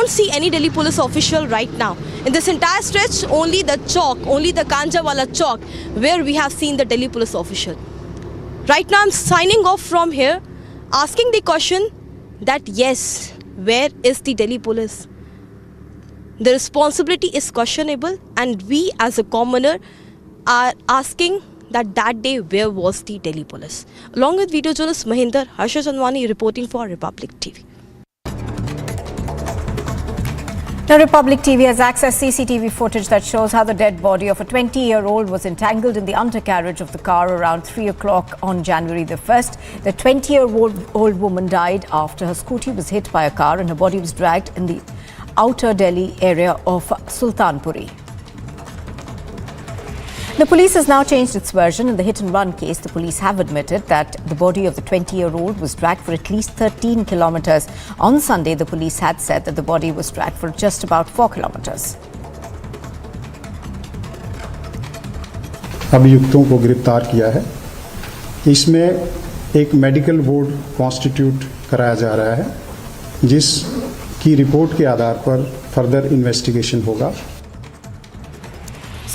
don't see any Delhi police official right now. In this entire stretch, only the chalk, only the Kanjawala chalk, where we have seen the Delhi police official. Right now I'm signing off from here, asking the question that yes, where is the Delhi police? The responsibility is questionable, and we as a commoner are asking that day where was the Delhi police? Along with video journalist Mahinder, Harsha Chandwani reporting for Republic TV. Now, Republic TV has accessed CCTV footage that shows how the dead body of a 20-year-old was entangled in the undercarriage of the car around 3 o'clock on January the 1st. The 20-year-old woman died after her scooty was hit by a car and her body was dragged in the outer Delhi area of Sultanpuri. The police has now changed its version. In the hit-and-run case, the police have admitted that the body of the 20-year-old was dragged for at least 13 kilometers. On Sunday, the police had said that the body was dragged for just about 4 kilometers. अभियुक्तों को गिरफ्तार किया है। इसमें एक medical board constitute कराया जा रहा है, जिसकी रिपोर्ट के आधार पर फर्दर इन्वेस्टिगेशन होगा।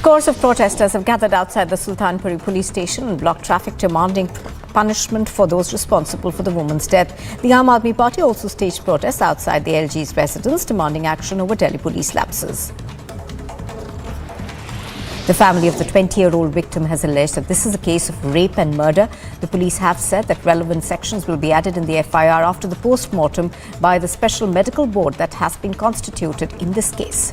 Scores of protesters have gathered outside the Sultanpuri police station and blocked traffic, demanding punishment for those responsible for the woman's death. The Aam Aadmi Party also staged protests outside the LG's residence, demanding action over Delhi police lapses. The family of the 20-year-old victim has alleged that this is a case of rape and murder. The police have said that relevant sections will be added in the FIR after the post-mortem by the special medical board that has been constituted in this case.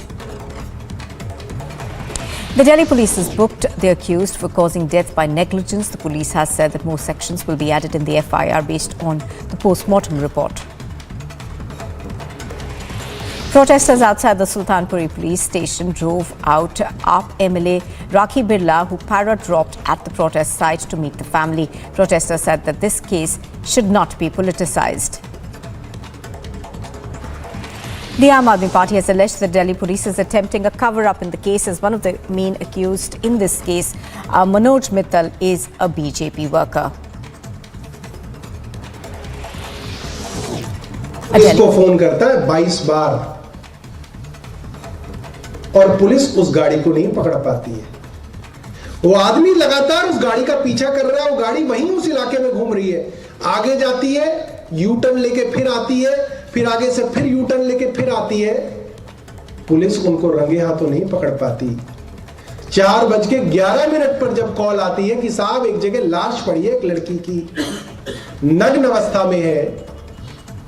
The Delhi police has booked the accused for causing death by negligence. The police has said that more sections will be added in the FIR based on the post-mortem report. Protesters outside the Sultanpuri police station drove out AAP MLA Rakhi Birla, who para-dropped at the protest site to meet the family. Protesters said that this case should not be politicized. The Aam Aadmi Party has alleged that Delhi police is attempting a cover-up in the case, as one of the main accused in this case, Manoj Mittal, is a BJP worker. इसको phone करता है 22 बार और police उस गाड़ी को नहीं पकड़ पाती है। वो आदमी लगातार उस गाड़ी का पीछा कर रहा है, वो गाड़ी वहीं उस इलाके में घूम रही है, आगे जाती है, यू टर्न लेके फिर आती है, फिर आगे से फिर यू टर्न लेके फिर आती है। पुलिस उनको रंगे हाथों नहीं पकड़ पाती। 4:11 पर जब कॉल आती है कि साहब एक जगह लाश पड़ी है, एक लड़की की नग्न अवस्था में है,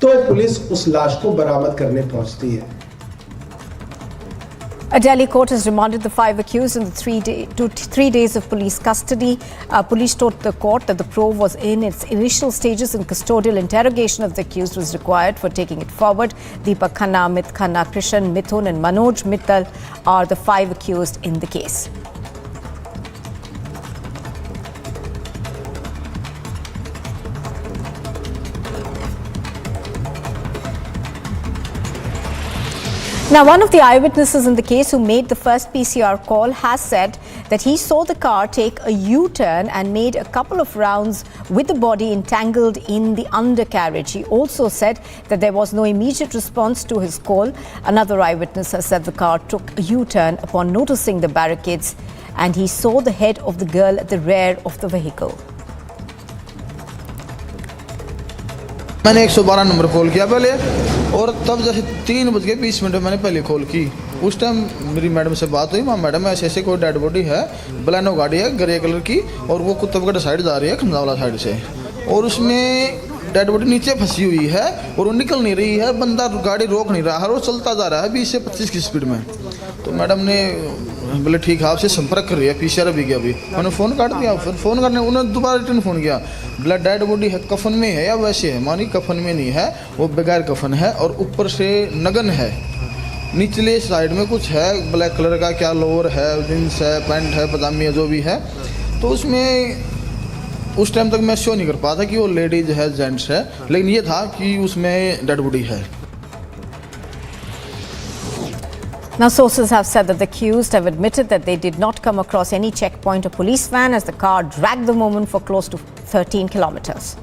तो पुलिस उस लाश को बरामद करने पहुंचती है। A Delhi court has remanded the 5 accused in the 3 days of police custody. Police told the court that the probe was in its initial stages and custodial interrogation of the accused was required for taking it forward. Deepak Khanna, Amit Khanna, Krishan, Mithun and Manoj Mittal are the 5 accused in the case. Now, one of the eyewitnesses in the case who made the first PCR call has said that he saw the car take a U-turn and made a couple of rounds with the body entangled in the undercarriage. He also said that there was no immediate response to his call. Another eyewitness has said the car took a U-turn upon noticing the barricades, and he saw the head of the girl at the rear of the vehicle. मैंने 112 number call किया पहले, और तब जैसे 3:20 में मैंने पहले call की। उस टाइम मेरी मैडम से बात हुई, मां मैडम ऐसे ऐसे कोई डेड बॉडी है, बलेनो गाड़ी है ग्रे कलर की, और वो कुतुबगढ़ साइड जा रही है खंडावाला साइड से, और उसमें डेड बॉडी नीचे फंसी हुई है और वो निकल नहीं रही है, बंदा गाड़ी रोक नहीं रहा है, और चलता जा रहा है 20 से 25 की स्पीड में। तो मैडम ने बोले ठीक है, आपसे संपर्क कर रही है, PCR भी गया अभी। मैंने फ़ोन काट दिया, फिर फ़ोन करने उन्होंने दोबारा रिटर्न फ़ोन किया, बोला डेड बॉडी है, कफन में है या वैसे है? मानी कफन में नहीं है, वो बगैर कफन है और ऊपर से नगन है, निचले साइड में कुछ है ब्लैक कलर का, क्या लोअर है, जींस है, पैंट है, पजामी है, जो भी है। तो उसमें उस टाइम तक मैं शो नहीं कर पाया था कि वो लेडीज है जेंट्स है, लेकिन ये था कि उसमें डेड बॉडी है। Now, sources have said that the accused have admitted that they did not come across any checkpoint or police van as the car dragged the woman for close to 13 kilometers.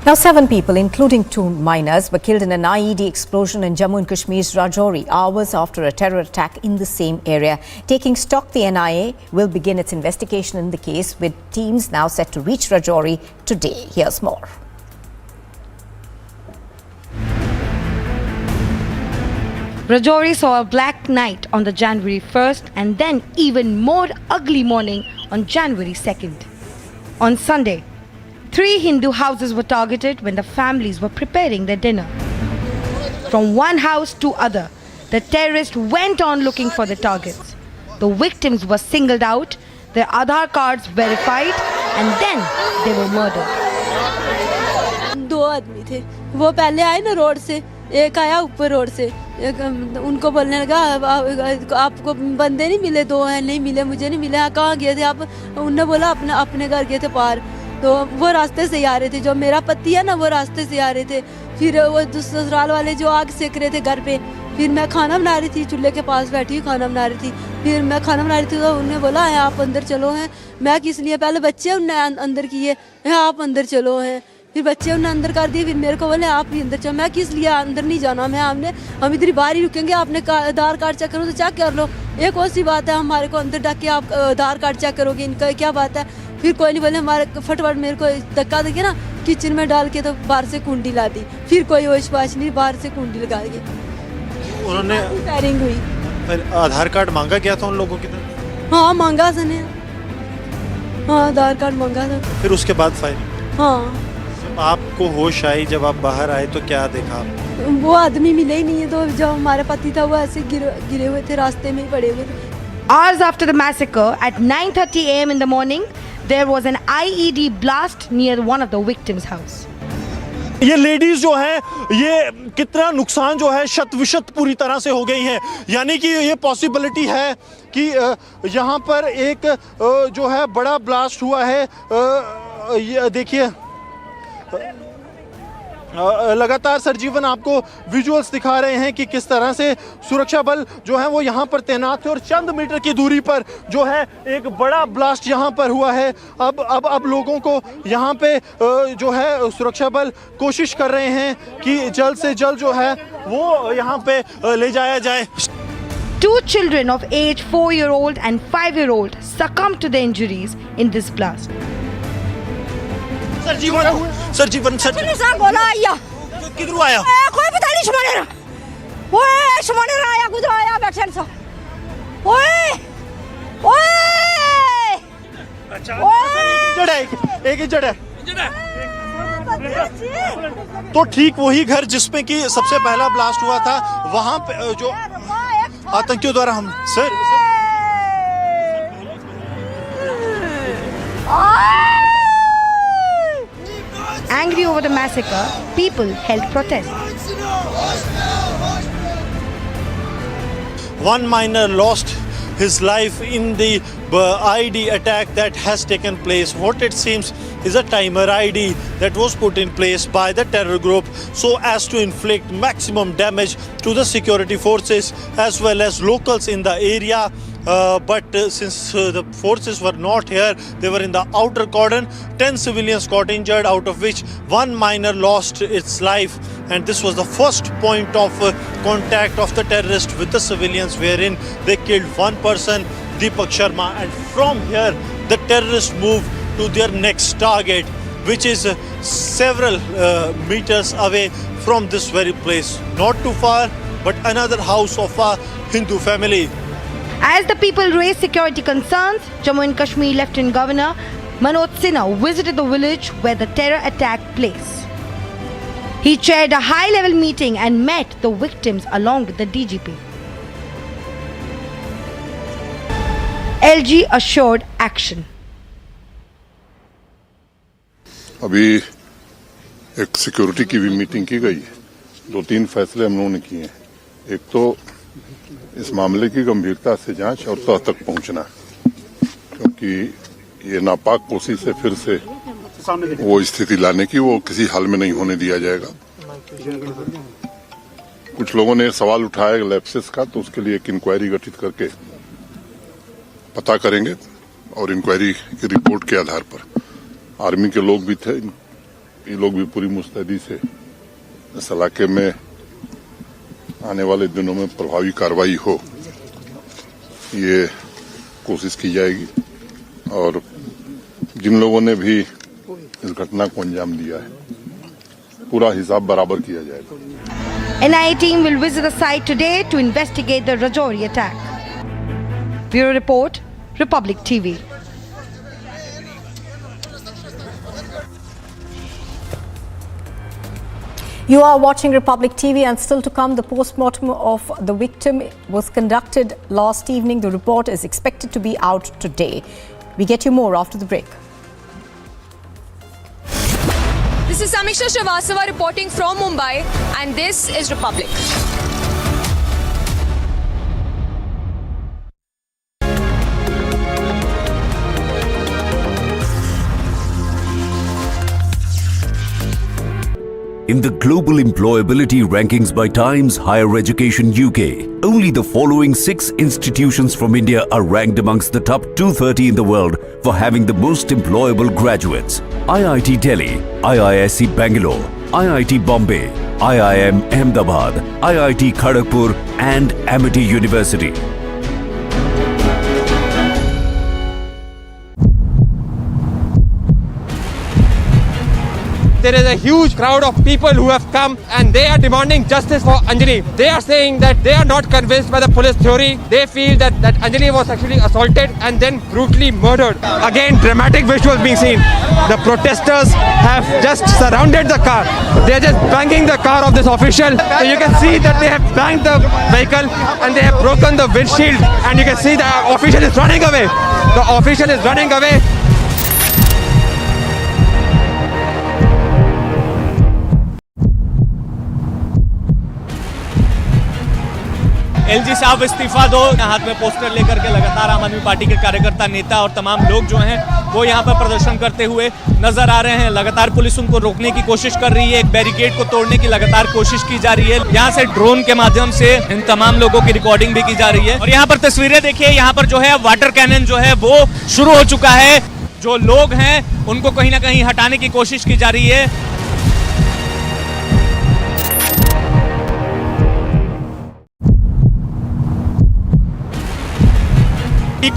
Now, 7 people, including 2 minors, were killed in an IED explosion in Jammu and Kashmir's Rajouri, hours after a terror attack in the same area. Taking stock, the NIA will begin its investigation in the case, with teams now set to reach Rajouri today. Here's more. Rajouri saw a black night on the January 1st and then even more ugly morning on January 2nd. On Sunday, 3 Hindu houses were targeted when the families were preparing their dinner. From one house to other, the terrorists went on looking for the targets. The victims were singled out, their Aadhaar cards verified, and then they were murdered. 2 आदमी थे, वो पहले आए ना road से, एक आया ऊपर रोड से, उनको बोलने लगा आपको बंदे नहीं मिले, 2 हैं नहीं मिले, मुझे नहीं मिले, कहाँ गए थे आप? उन्होंने बोला अपने घर गए थे पार, तो वो रास्ते से ही आ रहे थे, जो मेरा पति है ना वो रास्ते से आ रहे थे, फिर वो ससुराल वाले जो आग सेक रहे थे घर पे, फिर मैं खाना बना रही थी, चूल्हे के पास बैठी खाना बना रही थी, फिर मैं खाना बना रही थी तो उन्होंने बोला है आप अंदर चलो हैं, मैं किस लिए, पहले बच्चे उन्होंने अंदर किए हैं आप अंदर चलो हैं, फिर बच्चे उन्होंने अंदर कर दिए, फिर मेरे को बोले आप भी अंदर चलो, मैं किस लिए अंदर नहीं जाना, हम इधर ही बाहर ही रुकेंगे, आपने आधार कार्ड चेक करो तो चेक कर लो, एक और सी बात है हमारे को अंदर डाक के आप आधार कार्ड चेक करोगे, इनका क्या बात है? फिर कोई नहीं बोले, हमारे फटफट मेरे को धक्का देके ना किचन में डाल के तो बाहर से कुंडी ला दी, फिर कोई होश पाश नहीं, बाहर से कुंडी लगा दी, उन्होंने फायरिंग हुई। आधार कार्ड मांगा गया था उन लोगों की तरफ? हाँ मांगा सने, हाँ आधार कार्ड मांगा था। फिर उसके बाद फायरिंग? हाँ। आपको होश आई जब आप बाहर आए तो क्या देखा? वो आदमी मिले ही नहीं है, तो जो हमारा पति था वो ऐसे गिरे हुए थे, रास्ते में ही पड़े हुए थे। Hours after the massacre, at 9:30 a.m. in the morning, there was an IED blast near one of the victims' house. ये लेडीज जो है, ये कितना नुकसान जो है शत विशत पूरी तरह से हो गई हैं, यानी कि ये पॉसिबिलिटी है कि यहाँ पर एक जो है बड़ा ब्लास्ट हुआ है। ये देखिए लगातार सरजीवन आपको विजुअल्स दिखा रहे हैं कि किस तरह से सुरक्षा बल जो है वो यहाँ पर तैनात थे और चंद मीटर की दूरी पर जो है एक बड़ा ब्लास्ट यहाँ पर हुआ है। अब लोगों को यहाँ पे जो है सुरक्षा बल कोशिश कर रहे हैं कि जल्द से जल्द जो है वो यहाँ पे ले जाया जाए। 2 children of age 4-year-old and 5-year-old succumbed to the injuries in this blast. सरजीवन बोला आया किधर आया? कोई पता नहीं, शुमानेरा आया, कुछ आया बैठन सा, ओए अच्छा एक ही जड़ है तो ठीक वही घर जिसमें कि सबसे पहला ब्लास्ट हुआ था, वहां पे जो आतंकियों द्वारा हम Angry over the massacre, people held protests. One minor lost his life in the IED attack that has taken place. What it seems is a timer IED that was put in place by the terror group so as to inflict maximum damage to the security forces as well as locals in the area. But since the forces were not here, they were in the outer cordon. 10 civilians got injured, out of which 1 minor lost its life. And this was the first point of contact of the terrorists with the civilians, wherein they killed 1 person, Deepak Sharma. And from here, the terrorists moved to their next target, which is several meters away from this very place. Not too far, but another house of a Hindu family. As the people raised security concerns, Jammu and Kashmir Lieutenant Governor Manoj Sinha visited the village where the terror attack took place. He chaired a high-level meeting and met the victims along with the DGP. LG assured action. अभी एक security की भी meeting की गई है। 2-3 फैसले हम लोगों ने किए हैं। एक तो इस मामले की गंभीरता से जांच और तह तक पहुंचना, क्योंकि ये नापाक कोशिश से फिर से वो स्थिति लाने की वो किसी हाल में नहीं होने दिया जाएगा। कुछ लोगों ने सवाल उठाया लैप्सेस का, तो उसके लिए एक इंक्वायरी गठित करके पता करेंगे और इंक्वायरी की रिपोर्ट के आधार पर आर्मी के लोग भी थे ये लोग भी पूरी मुस्तैदी से इस इलाके में आने वाले दिनों में प्रभावी कार्रवाई हो, ये कोशिश की जाएगी। और जिन लोगों ने भी इस घटना को अंजाम दिया है, पूरा हिसाब बराबर किया जाएगा। NIA team will visit the site today to investigate the Rajouri attack. Bureau Report, Republic TV. You are watching Republic TV, and still to come, the post-mortem of the victim was conducted last evening. The report is expected to be out today. We get you more after the break. This is Samiksha Srivastava reporting from Mumbai, and this is Republic. In the global employability rankings by Times Higher Education UK, only the following 6 institutions from India are ranked amongst the top 230 in the world for having the most employable graduates. IIT Delhi, IISc Bangalore, IIT Bombay, IIM Ahmedabad, IIT Kharagpur and Amity University. There is a huge crowd of people who have come and they are demanding justice for Anjali. They are saying that they are not convinced by the police theory. They feel that Anjali was actually assaulted and then brutally murdered. Again, dramatic visuals being seen. The protesters have just surrounded the car. They are just banging the car of this official. So you can see that they have banged the vehicle and they have broken the windshield, and you can see the official is running away. The official is running away. LG साहब इस्तीफा दो, हाथ में poster लेकर के लगातार आम आदमी पार्टी के कार्यकर्ता, नेता और तमाम लोग जो हैं वो यहाँ पर प्रदर्शन करते हुए नजर आ रहे हैं। लगातार पुलिस उनको रोकने की कोशिश कर रही है, एक बैरिकेड को तोड़ने की लगातार कोशिश की जा रही है। यहाँ से ड्रोन के माध्यम से इन तमाम लोगों की रिकॉर्डिंग भी की जा रही है। और यहाँ पर तस्वीरें देखिए, यहाँ पर जो है वाटर कैनन जो है वो शुरू हो चुका है। जो लोग हैं उनको कहीं ना कहीं हटाने की कोशिश की जा रही है।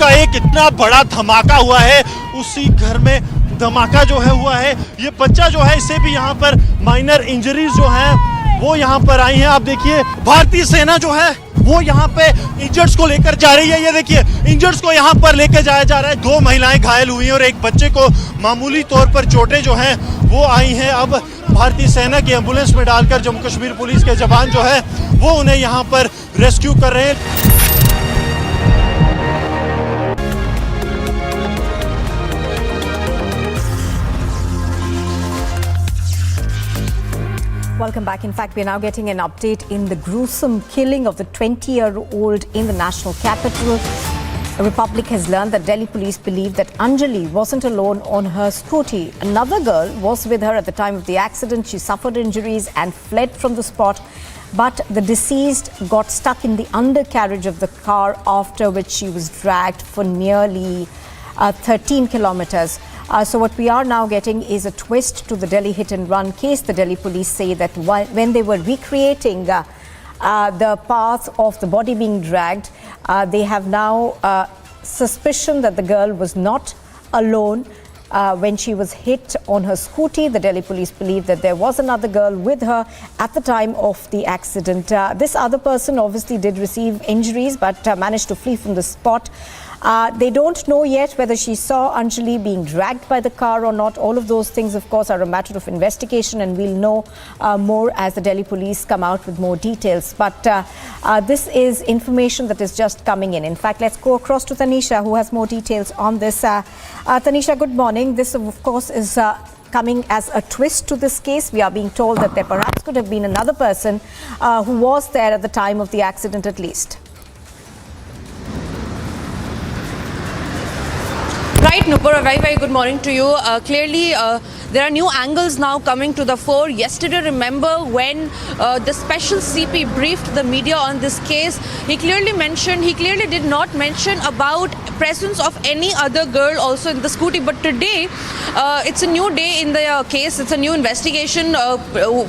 का एक इतना बड़ा धमाका हुआ है, उसी घर में धमाका जो है हुआ है। ये बच्चा जो है, इसे भी यहाँ पर माइनर इंजरीज जो हैं वो यहाँ पर आई हैं। आप देखिए, भारतीय सेना जो है वो यहाँ पे इंजर्ड्स को लेकर जा रही है। ये देखिए, इंजर्ड्स को यहाँ पर लेकर जाया जा रहा है। 2 महिलाएं घायल हुई हैं और एक बच्चे को मामूली तौर पर चोटें जो हैं वो आई हैं। अब भारतीय सेना की एम्बुलेंस में डालकर जम्मू कश्मीर पुलिस के जवान जो है वो उन्हें यहाँ पर रेस्क्यू कर रहे हैं। Welcome back. In fact, we are now getting an update in the gruesome killing of the 20-year-old in the national capital. The Republic has learned that Delhi police believe that Anjali wasn't alone on her scooty. Another girl was with her at the time of the accident. She suffered injuries and fled from the spot. But the deceased got stuck in the undercarriage of the car, after which she was dragged for nearly 13 kilometers. So what we are now getting is a twist to the Delhi hit-and-run case. The Delhi police say that when they were recreating the path of the body being dragged, they have now suspicion that the girl was not alone when she was hit on her scooty. The Delhi police believe that there was another girl with her at the time of the accident. This other person obviously did receive injuries but managed to flee from the spot. They don't know yet whether she saw Anjali being dragged by the car or not. All of those things, of course, are a matter of investigation, and we'll know more as the Delhi police come out with more details. But this is information that is just coming in. In fact, let's go across to Tunisha, who has more details on this. Tunisha, good morning. This, of course, is coming as a twist to this case. We are being told that there perhaps could have been another person who was there at the time of the accident at least. Right, Nupur, a very, very good morning to you. Clearly, there are new angles now coming to the fore. Yesterday, remember when the special CP briefed the media on this case, he clearly did not mention about presence of any other girl also in the scooty. But today, it's a new day in the case. It's a new investigation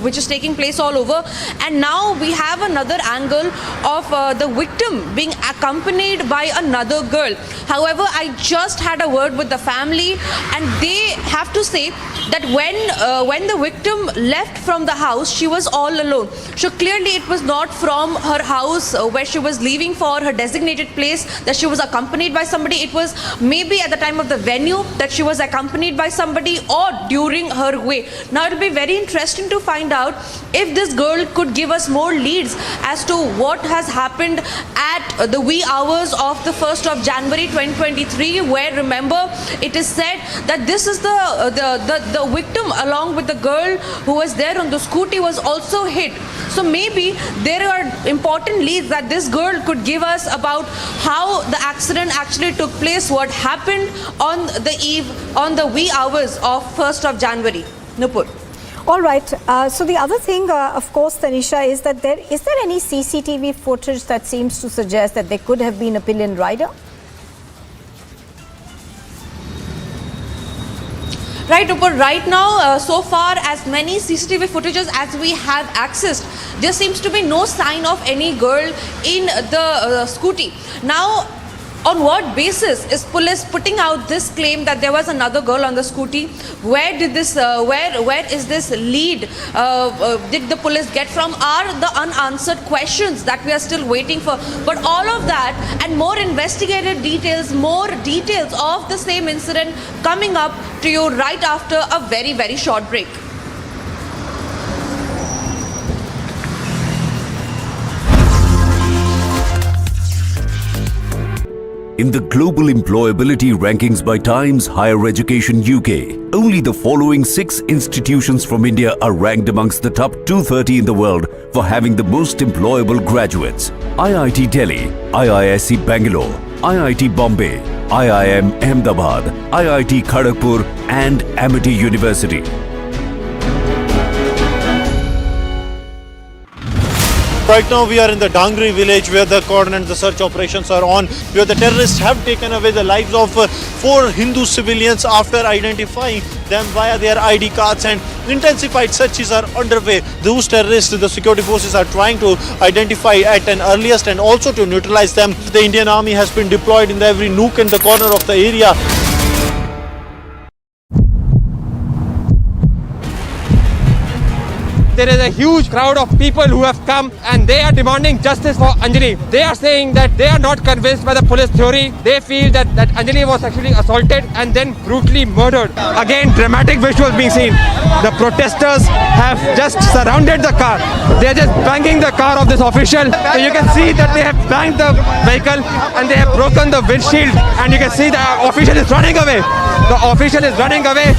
which is taking place all over. And now we have another angle of the victim being accompanied by another girl. However, I just had a word with the family, and they have to say that when the victim left from the house, she was all alone. So clearly it was not from her house where she was leaving for her designated place that she was accompanied by somebody. It was maybe at the time of the venue that she was accompanied by somebody, or during her way. Now it will be very interesting to find out if this girl could give us more leads as to what has happened at the wee hours of the 1st of January 2023, where, remember, it is said that this is the victim along with the girl who was there on the scooty was also hit. So maybe there are important leads that this girl could give us about how the accident actually took place, what happened on the wee hours of 1st of January. Nupur. All right. So the other thing, of course, Tunisha, is that is there any CCTV footage that seems to suggest that there could have been a pillion rider? Right, Upar, right now, so far as many CCTV footages as we have accessed, there seems to be no sign of any girl in the scooty. Now, on what basis is police putting out this claim that there was another girl on the scooty? Where did this, where is this lead? Did the police get from? Are the unanswered questions that we are still waiting for? But all of that and more investigative details, more details of the same incident coming up to you right after a very, very short break. In the global employability rankings by Times Higher Education UK, only the following 6 institutions from India are ranked amongst the top 230 in the world for having the most employable graduates: IIT Delhi, IISc Bangalore, IIT Bombay, IIM Ahmedabad, IIT Kharagpur and Amity University. Right now we are in the Dangri village where the cordon and the search operations are on, where the terrorists have taken away the lives of 4 Hindu civilians after identifying them via their ID cards, and intensified searches are underway. Those terrorists, the security forces are trying to identify at an earliest and also to neutralize them. The Indian Army has been deployed in every nook and the corner of the area. There is a huge crowd of people who have come and they are demanding justice for Anjali. They are saying that they are not convinced by the police theory. They feel that Anjali was actually assaulted and then brutally murdered. Again, dramatic visuals being seen. The protesters have just surrounded the car. They are just banging the car of this official. So you can see that they have banged the vehicle and they have broken the windshield, and you can see the official is running away. The official is running away.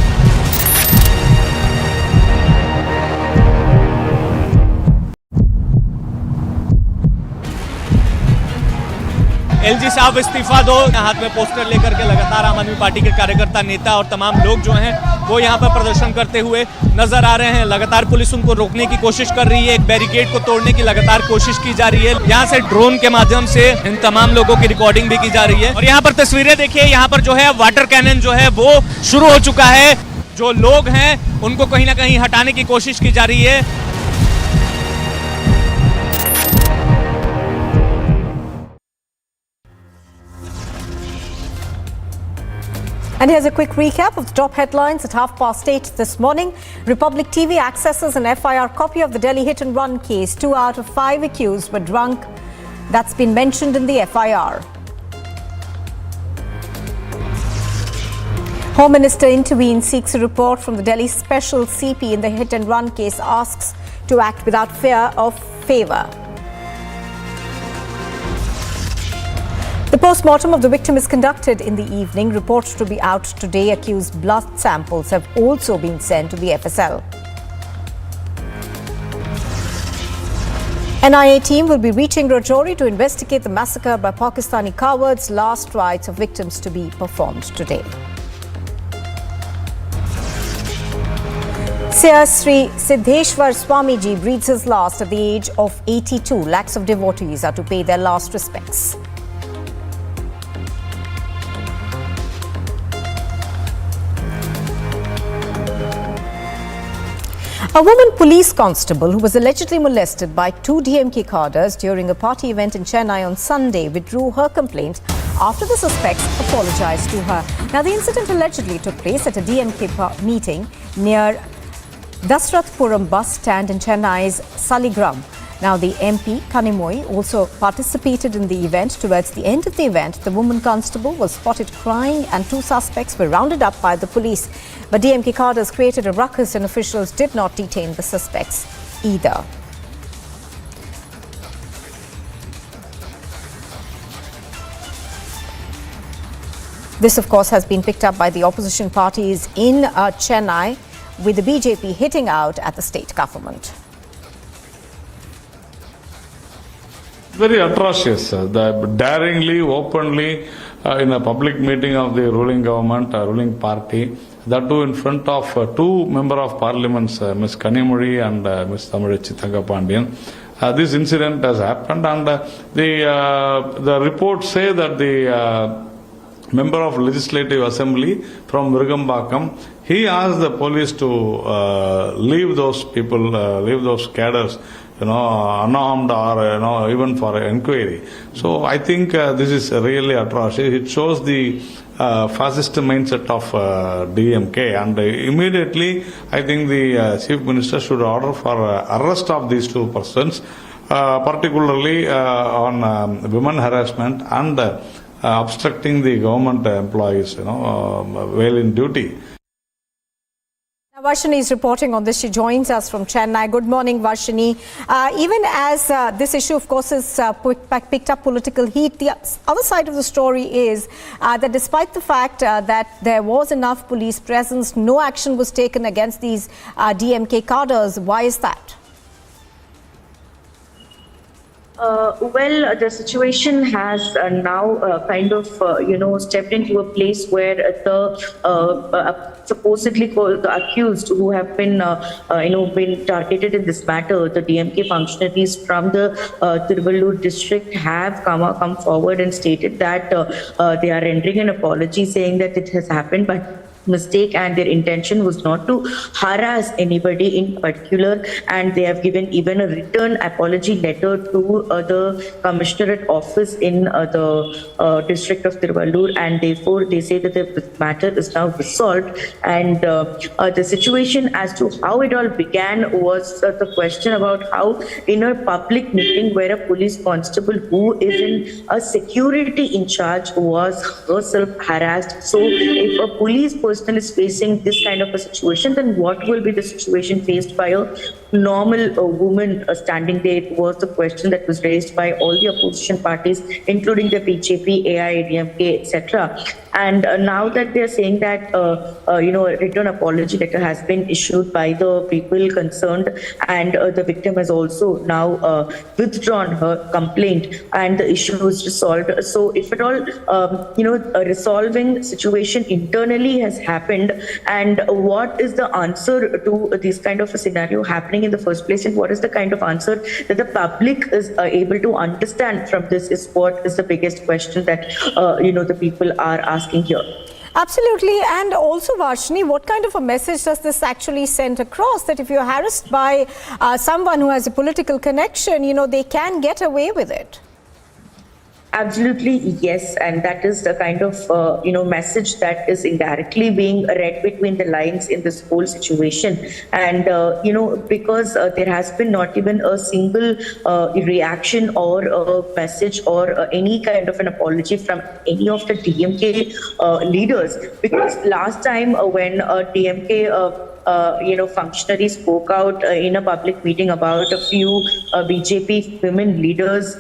LG साहब इस्तीफा दो, हाथ में poster लेकर के लगातार आम आदमी पार्टी के कार्यकर्ता, नेता और तमाम लोग जो हैं वो यहाँ पर प्रदर्शन करते हुए नजर आ रहे हैं। लगातार पुलिस उनको रोकने की कोशिश कर रही है, एक बैरिकेड को तोड़ने की लगातार कोशिश की जा रही है। यहाँ से ड्रोन के माध्यम से इन तमाम लोगों की रिकॉर्डिंग भी की जा रही है। और यहाँ पर तस्वीरें देखिए, यहाँ पर जो है वाटर कैनन जो है वो शुरू हो चुका है। जो लोग हैं उनको कहीं ना कहीं हटाने की कोशिश की जा रही है। And here's a quick recap of the top headlines at 8:30 this morning. Republic TV accesses an FIR copy of the Delhi hit-and-run case. 2 out of 5 accused were drunk. That's been mentioned in the FIR. Home Minister intervenes, seeks a report from the Delhi special CP in the hit-and-run case, asks to act without fear of favour. The post-mortem of the victim is conducted in the evening. Reports to be out today. Accused blood samples have also been sent to the FSL. NIA team will be reaching Rajouri to investigate the massacre by Pakistani cowards. Last rites of victims to be performed today. Sir Sri Siddheshwar Swamiji breathes his last at the age of 82. Lakhs of devotees are to pay their last respects. A woman police constable who was allegedly molested by two DMK cadres during a party event in Chennai on Sunday withdrew her complaint after the suspects apologized to her. Now, the incident allegedly took place at a DMK meeting near Dasrathpuram bus stand in Chennai's Saligram. Now, the MP, Kanimoi, also participated in the event. Towards the end of the event, the woman constable was spotted crying and two suspects were rounded up by the police. But DMK cadres created a ruckus and officials did not detain the suspects either. This, of course, has been picked up by the opposition parties in Chennai, with the BJP hitting out at the state government. Very atrocious, daringly, openly, in a public meeting of the ruling government, ruling party, that too in front of two members of parliament, Ms. Kanimuri and Ms. Tamarachi Thangapandyan. This incident has happened, and the reports say that the member of Legislative Assembly from Virugambakam, he asked the police to leave those people, leave those cadres, unarmed or, even for inquiry. So I think this is really atrocious. It shows the fascist mindset of DMK, and immediately I think the Chief Minister should order for arrest of these two persons, particularly on women harassment and obstructing the government employees, while in duty. Varshini is reporting on this. She joins us from Chennai. Good morning, Varshini. Even as this issue, of course, is picked up political heat, the other side of the story is that despite the fact that there was enough police presence, no action was taken against these DMK cadres. Why is that? Well, the situation has now kind of, stepped into a place where the supposedly called the accused who have been, been targeted in this matter, the DMK functionaries from the Tiruvallur district have come forward and stated that they are rendering an apology, saying that it has happened by mistake and their intention was not to harass anybody in particular, and they have given even a written apology letter to the commissionerate office in the district of Tiruvallur, and therefore they say that the matter is now resolved. And the situation as to how it all began was the question about how in a public meeting where a police constable who is in a security in charge was herself harassed. So if a police person is facing this kind of a situation, then what will be the situation faced by a normal woman standing there? It was the question that was raised by all the opposition parties, including the BJP, AIADMK, etc. And now that they are saying that a written apology letter has been issued by the people concerned, and the victim has also now withdrawn her complaint, and the issue is resolved. So if at all, a resolving situation internally has happened, and what is the answer to this kind of a scenario happening in the first place, and what is the kind of answer that the public is able to understand from this is what is the biggest question that the people are asking here. Absolutely. And also, Varshini, what kind of a message does this actually send across, that if you're harassed by someone who has a political connection, they can get away with it? Absolutely, yes, and that is the kind of message that is indirectly being read between the lines in this whole situation. And because there has been not even a single reaction or a message or any kind of an apology from any of the DMK leaders. Because last time when DMK functionaries spoke out in a public meeting about a few BJP women leaders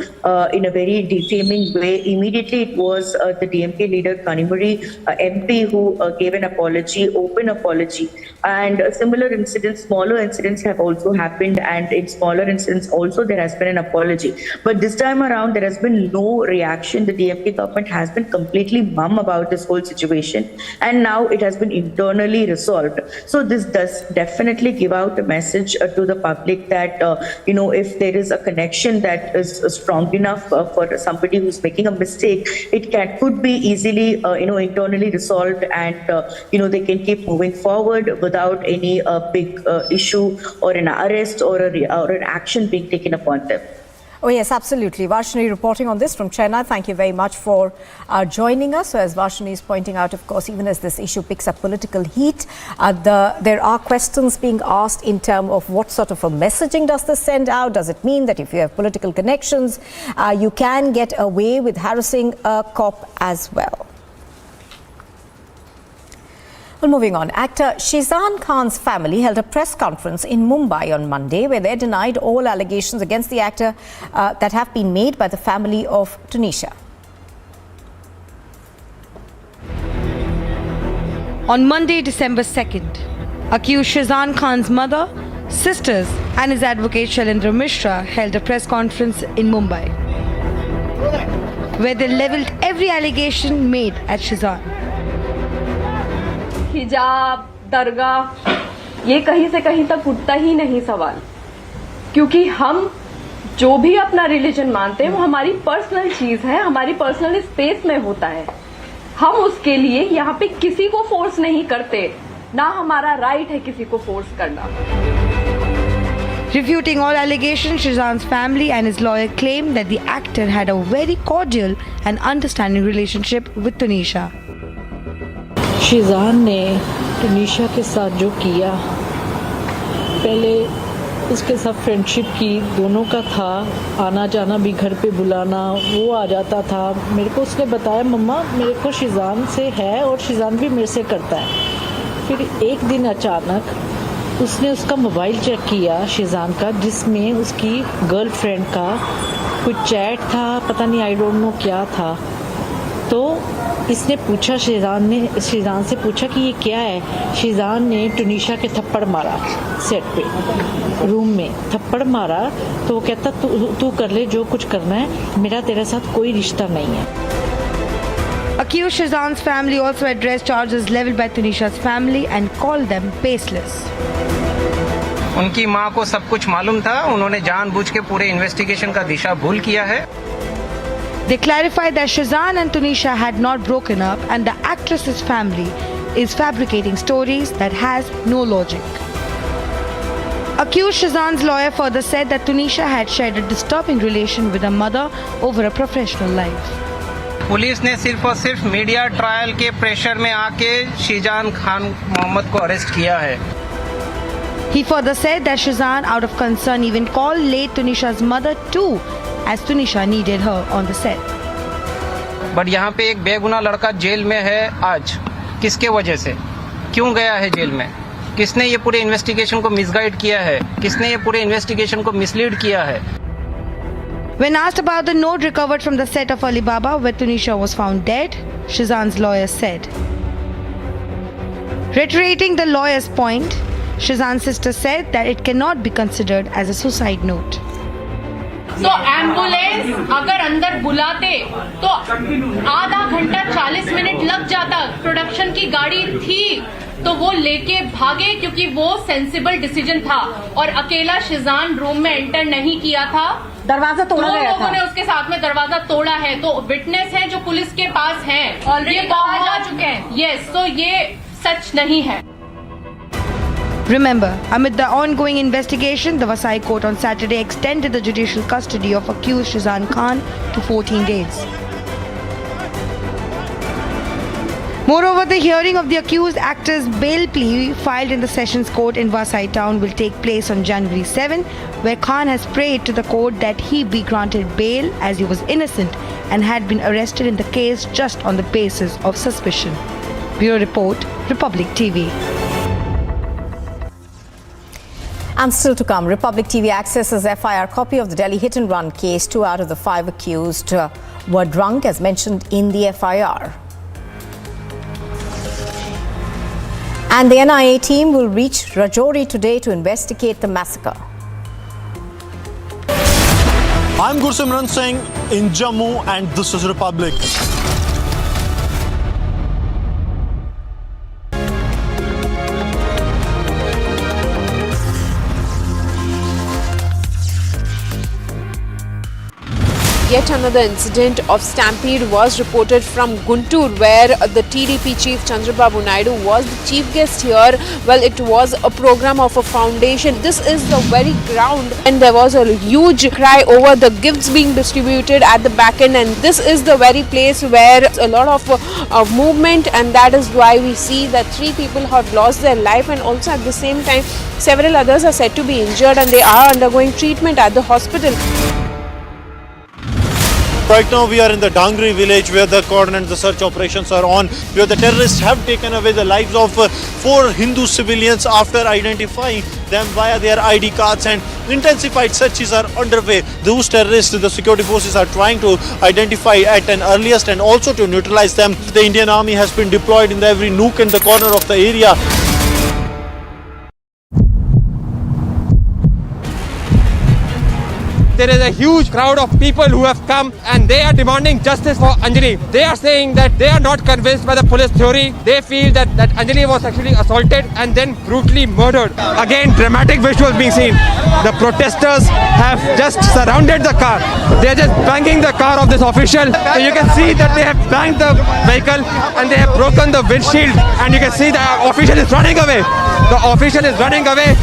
in a very defaming way, immediately it was the DMK leader Kanimuri MP who gave an apology, open apology. And similar incidents, smaller incidents have also happened, and in smaller incidents also there has been an apology. But this time around there has been no reaction. The DMK government has been completely mum about this whole situation, and now it has been internally resolved. So this does definitely give out a message to the public that, if there is a connection that is strong enough for somebody who's making a mistake, could be easily, internally resolved, and, they can keep moving forward without any big issue or an arrest or an action being taken upon them. Oh yes, absolutely. Varshini reporting on this from Chennai. Thank you very much for joining us. So as Varshini is pointing out, of course, even as this issue picks up political heat, there are questions being asked in terms of what sort of a messaging does this send out? Does it mean that if you have political connections, you can get away with harassing a cop as well? Well, moving on, actor Shizan Khan's family held a press conference in Mumbai on Monday where they denied all allegations against the actor that have been made by the family of Tunisha. On Monday, December 2nd, accused Shizan Khan's mother, sisters and his advocate Shailendra Mishra held a press conference in Mumbai where they levelled every allegation made at Shizan. हिजाब, दरगाह, ये कहीं से कहीं तक उठता ही नहीं सवाल, क्योंकि हम जो भी अपना रिलीजन मानते हैं वो हमारी पर्सनल चीज है, हमारी पर्सनल स्पेस में होता है. हम उसके लिए यहाँ पे किसी को फोर्स नहीं करते, ना हमारा राइट है किसी को फोर्स करना. Refuting all allegations, Shizan's family and his lawyer claimed that the actor had a very cordial and understanding relationship with Tunisha. शिज़ान ने टुनीशा के साथ जो किया, पहले उसके साथ फ्रेंडशिप की, दोनों का था, आना जाना भी, घर पे बुलाना, वो आ जाता था. मेरे को उसने बताया मम्मा मेरे को शिज़ान से है और शिज़ान भी मेरे से करता है. फिर एक दिन अचानक उसने उसका मोबाइल चेक किया शिज़ान का, जिसमें उसकी गर्लफ्रेंड का कुछ चैट था, पता नहीं आई डोंट नो क्या था. तो इसने पूछा, शिज़ान से पूछा कि ये क्या है. शिज़ान ने टुनीशा के थप्पड़ मारा, सेट पे रूम में थप्पड़ मारा. तो वो कहता तू कर ले जो कुछ करना है, मेरा तेरे साथ कोई रिश्ता नहीं है. Accused Shizan's family also addressed charges leveled by Tunisha's family and called them baseless. उनकी मां को सब कुछ मालूम था, उन्होंने जानबूझ के पूरे इन्वेस्टिगेशन का दिशा भूल किया है. They clarified that Shizan and Tunisha had not broken up and the actress's family is fabricating stories that has no logic. Accused Shizan's lawyer further said that Tunisha had shared a disturbing relation with her mother over a professional life. Police ने सिर्फ और सिर्फ media trial के pressure में आके शिजान खान मोहम्मद को arrest किया है. He further said that Shizan, out of concern, even called late Tunisha's mother too, as Tunisha needed her on the set. But यहाँ पे एक बेगुनाह लड़का जेल में है आज. किसके वजह से, क्यों गया है जेल में, किसने ये पूरे इन्वेस्टिगेशन को मिसगाइड किया है, किसने ये पूरे इन्वेस्टिगेशन को मिसलीड किया है. When asked about the note recovered from the set of Alibaba where Tunisha was found dead, Shizan's lawyer said. Reiterating the lawyer's point, Shizan's sister said that it cannot be considered as a suicide note. तो ambulance अगर अंदर बुलाते तो आधा घंटा 40 minute लग जाता. Production की गाड़ी थी तो वो लेके भागे क्योंकि वो सेंसिबल डिसीजन था. और अकेला शिजान रूम में एंटर नहीं किया था, दरवाजा तोड़ा गया था. लोगों ने उसके साथ में दरवाजा तोड़ा है. तो विटनेस है जो पुलिस के पास हैं, ऑलरेडी कहा जा चुके हैं. यस, तो ये सच नहीं है. Remember, amid the ongoing investigation, the Vasai court on Saturday extended the judicial custody of accused Shizan Khan to 14 days. Moreover, the hearing of the accused actor's bail plea filed in the Sessions Court in Vasai town will take place on January 7, where Khan has prayed to the court that he be granted bail as he was innocent and had been arrested in the case just on the basis of suspicion. Bureau Report, Republic TV. And still to come, Republic TV accesses FIR copy of the Delhi hit-and-run case. 2 out of the 5 accused were drunk, as mentioned in the FIR. And the NIA team will reach Rajouri today to investigate the massacre. I'm Gursimran Singh in Jammu, and this is Republic. yet another incident of stampede was reported from Guntur, where the TDP chief Chandrababu Naidu was the chief guest here. Well, it was a program of a foundation. This is the very ground, and there was a huge cry over the gifts being distributed at the back end, and this is the very place where a lot of movement, and that is why we see that 3 people have lost their life, and also at the same time several others are said to be injured and they are undergoing treatment at the hospital. Right now we are in the Dangri village where the cordon and the search operations are on, where the terrorists have taken away the lives of 4 Hindu civilians after identifying them via their ID cards, and intensified searches are underway. Those terrorists, the security forces are trying to identify at an earliest and also to neutralize them. The Indian Army has been deployed in every nook and the corner of the area. There is a huge crowd of people who have come and they are demanding justice for Anjali. They are saying that they are not convinced by the police theory. They feel that Anjali was actually assaulted and then brutally murdered. Again, dramatic visuals being seen. The protesters have just surrounded the car. They are just banging the car of this official. So you can see that they have banged the vehicle and they have broken the windshield, and you can see the official is running away. The official is running away.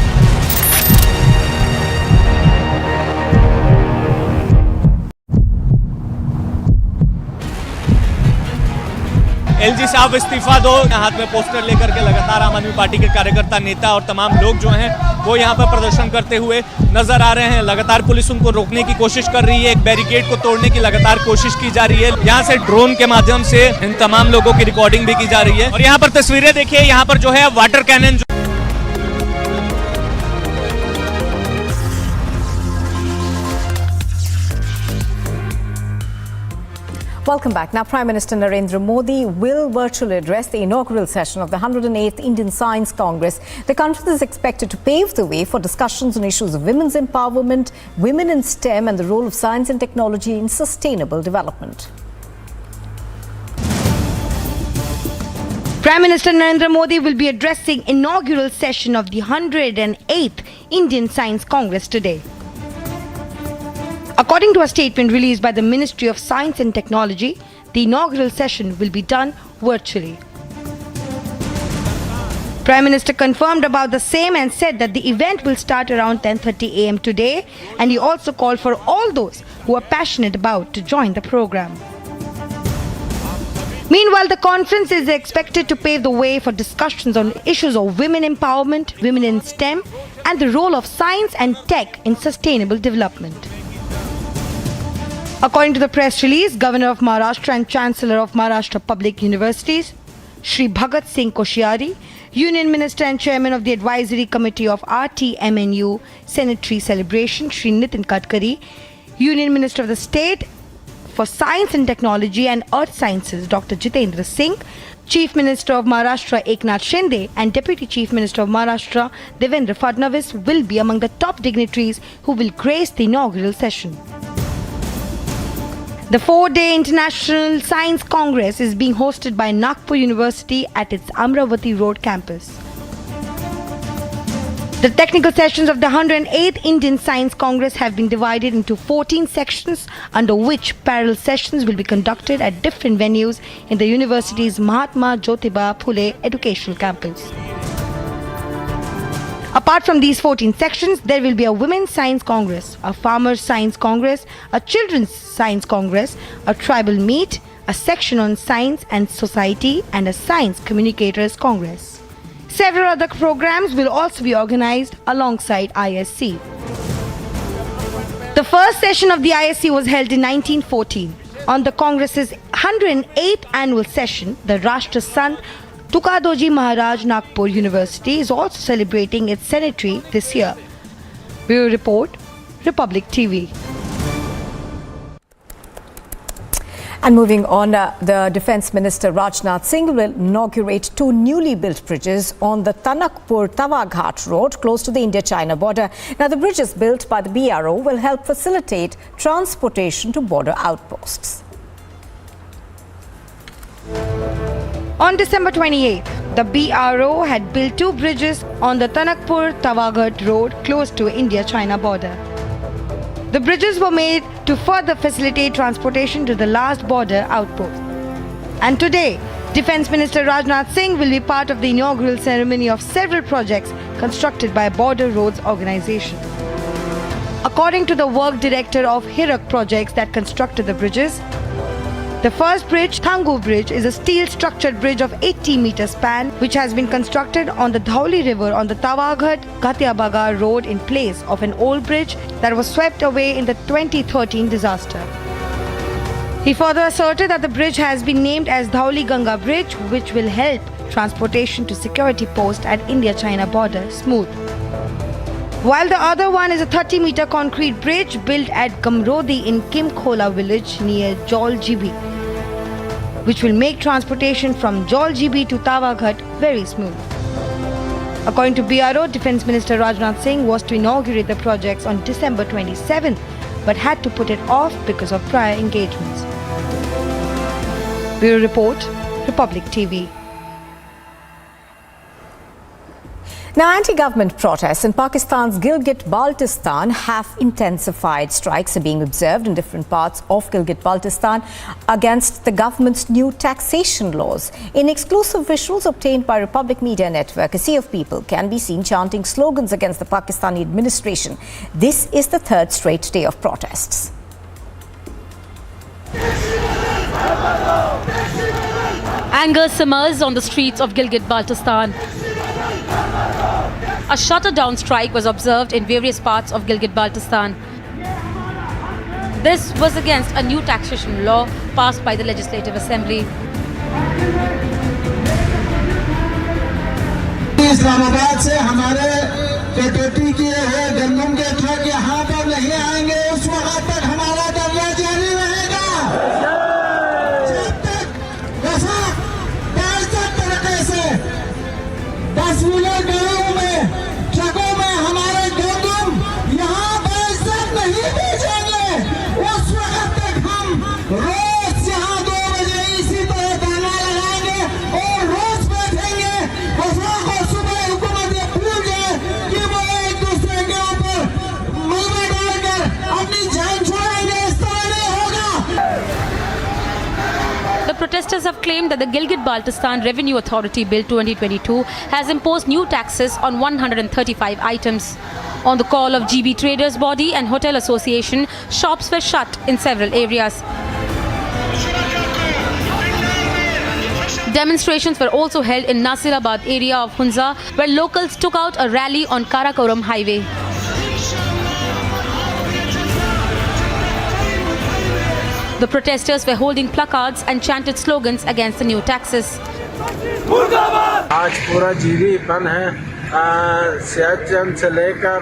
LG साहब इस्तीफा दो, हाथ में poster लेकर के लगातार आम आदमी पार्टी के कार्यकर्ता, नेता और तमाम लोग जो हैं वो यहाँ पर प्रदर्शन करते हुए नजर आ रहे हैं। लगातार पुलिस उनको रोकने की कोशिश कर रही है, एक बैरिकेड को तोड़ने की लगातार कोशिश की जा रही है। यहाँ से ड्रोन के माध्यम से इन तमाम लोगों की रिकॉर्डिंग भी की जा रही है। और यहाँ पर तस्वीरें देखिए, यहाँ पर जो है water cannon Welcome back. Now, Prime Minister Narendra Modi will virtually address the inaugural session of the 108th Indian Science Congress. The conference is expected to pave the way for discussions on issues of women's empowerment, women in STEM, and the role of science and technology in sustainable development. Prime Minister Narendra Modi will be addressing inaugural session of the 108th Indian Science Congress today. According to a statement released by the Ministry of Science and Technology, the inaugural session will be done virtually. Prime Minister confirmed about the same and said that the event will start around 10:30 a.m. today, and he also called for all those who are passionate about to join the program. Meanwhile, the conference is expected to pave the way for discussions on issues of women empowerment, women in STEM, and the role of science and tech in sustainable development. According to the press release, Governor of Maharashtra and Chancellor of Maharashtra Public Universities, Shri Bhagat Singh Koshyari, Union Minister and Chairman of the Advisory Committee of RTMNU Centenary Celebration, Shri Nitin Gadkari, Union Minister of the State for Science and Technology and Earth Sciences, Dr. Jitendra Singh, Chief Minister of Maharashtra Eknath Shinde and Deputy Chief Minister of Maharashtra Devendra Fadnavis will be among the top dignitaries who will grace the inaugural session. The 4-day International Science Congress is being hosted by Nagpur University at its Amravati Road campus. The technical sessions of the 108th Indian Science Congress have been divided into 14 sections, under which parallel sessions will be conducted at different venues in the university's Mahatma Jyotiba Phule Educational Campus. Apart from these 14 sections, there will be a Women's Science Congress, a Farmers Science Congress, a Children's Science Congress, a Tribal Meet, a section on Science and Society, and a Science Communicators Congress. Several other programs will also be organized alongside ISC. The first session of the ISC was held in 1914. On the Congress's 108th annual session, the Rashtra Sant Tukadoji Maharaj Nagpur University is also celebrating its centenary this year. Bureau Report, Republic TV. And moving on, the Defence Minister Rajnath Singh will inaugurate 2 newly built bridges on the Tanakpur-Tawaghat road close to the India-China border. Now, the bridges built by the BRO will help facilitate transportation to border outposts. On December 28th, the BRO had built 2 bridges on the Tanakpur-Tawaghat road close to India-China border. The bridges were made to further facilitate transportation to the last border outpost. And today, Defence Minister Rajnath Singh will be part of the inaugural ceremony of several projects constructed by Border Roads Organisation. According to the work director of Hirak projects that constructed the bridges, the first bridge, Thangu Bridge, is a steel-structured bridge of 80 meters span which has been constructed on the Dhauli River on the Tawaghat-Ghatiabaga road in place of an old bridge that was swept away in the 2013 disaster. He further asserted that the bridge has been named as Dhauli Ganga Bridge, which will help transportation to security post at India-China border smooth. While the other one is a 30-meter concrete bridge built at Gamrodi in Kimkhola village near Joljibi, which will make transportation from Joljibi to Tawaghat very smooth. According to BRO, Defence Minister Rajnath Singh was to inaugurate the projects on December 27th, but had to put it off because of prior engagements. Bureau Report, Republic TV. Now, anti-government protests in Pakistan's Gilgit-Baltistan have intensified. Strikes are being observed in different parts of Gilgit-Baltistan against the government's new taxation laws. In exclusive visuals obtained by Republic Media Network, a sea of people can be seen chanting slogans against the Pakistani administration. This is the third straight day of protests. Anger simmers on the streets of Gilgit-Baltistan. A shutterdown strike was observed in various parts of Gilgit-Baltistan. This was against a new taxation law passed by the Legislative Assembly. Islamabad से हमारे कटौती किए हुए गंदम के truck यहाँ पर नहीं आएंगे उस वक्त तक हमारा धरना जारी रहेगा जब तक वैसा बेइज्जत तरीके से 10 व्हीलर गाड़ियों में ट्रकों में हमारे गंदम यहाँ बेइज्जत नहीं भेजेंगे उस वक्त तक हम रोज यहाँ 2 बजे इसी तरह धरना लगाएंगे और रोज बैठेंगे The protesters have claimed that the Gilgit-Baltistan Revenue Authority Bill 2022 has imposed new taxes on 135 items. On the call of GB Traders Body and Hotel Association, shops were shut in several areas. Demonstrations were also held in Nasirabad area of Hunza, where locals took out a rally on Karakoram highway. The protesters were holding placards and chanted slogans against the new taxes. आज पूरा जीवी बंद है सियाचन से लेकर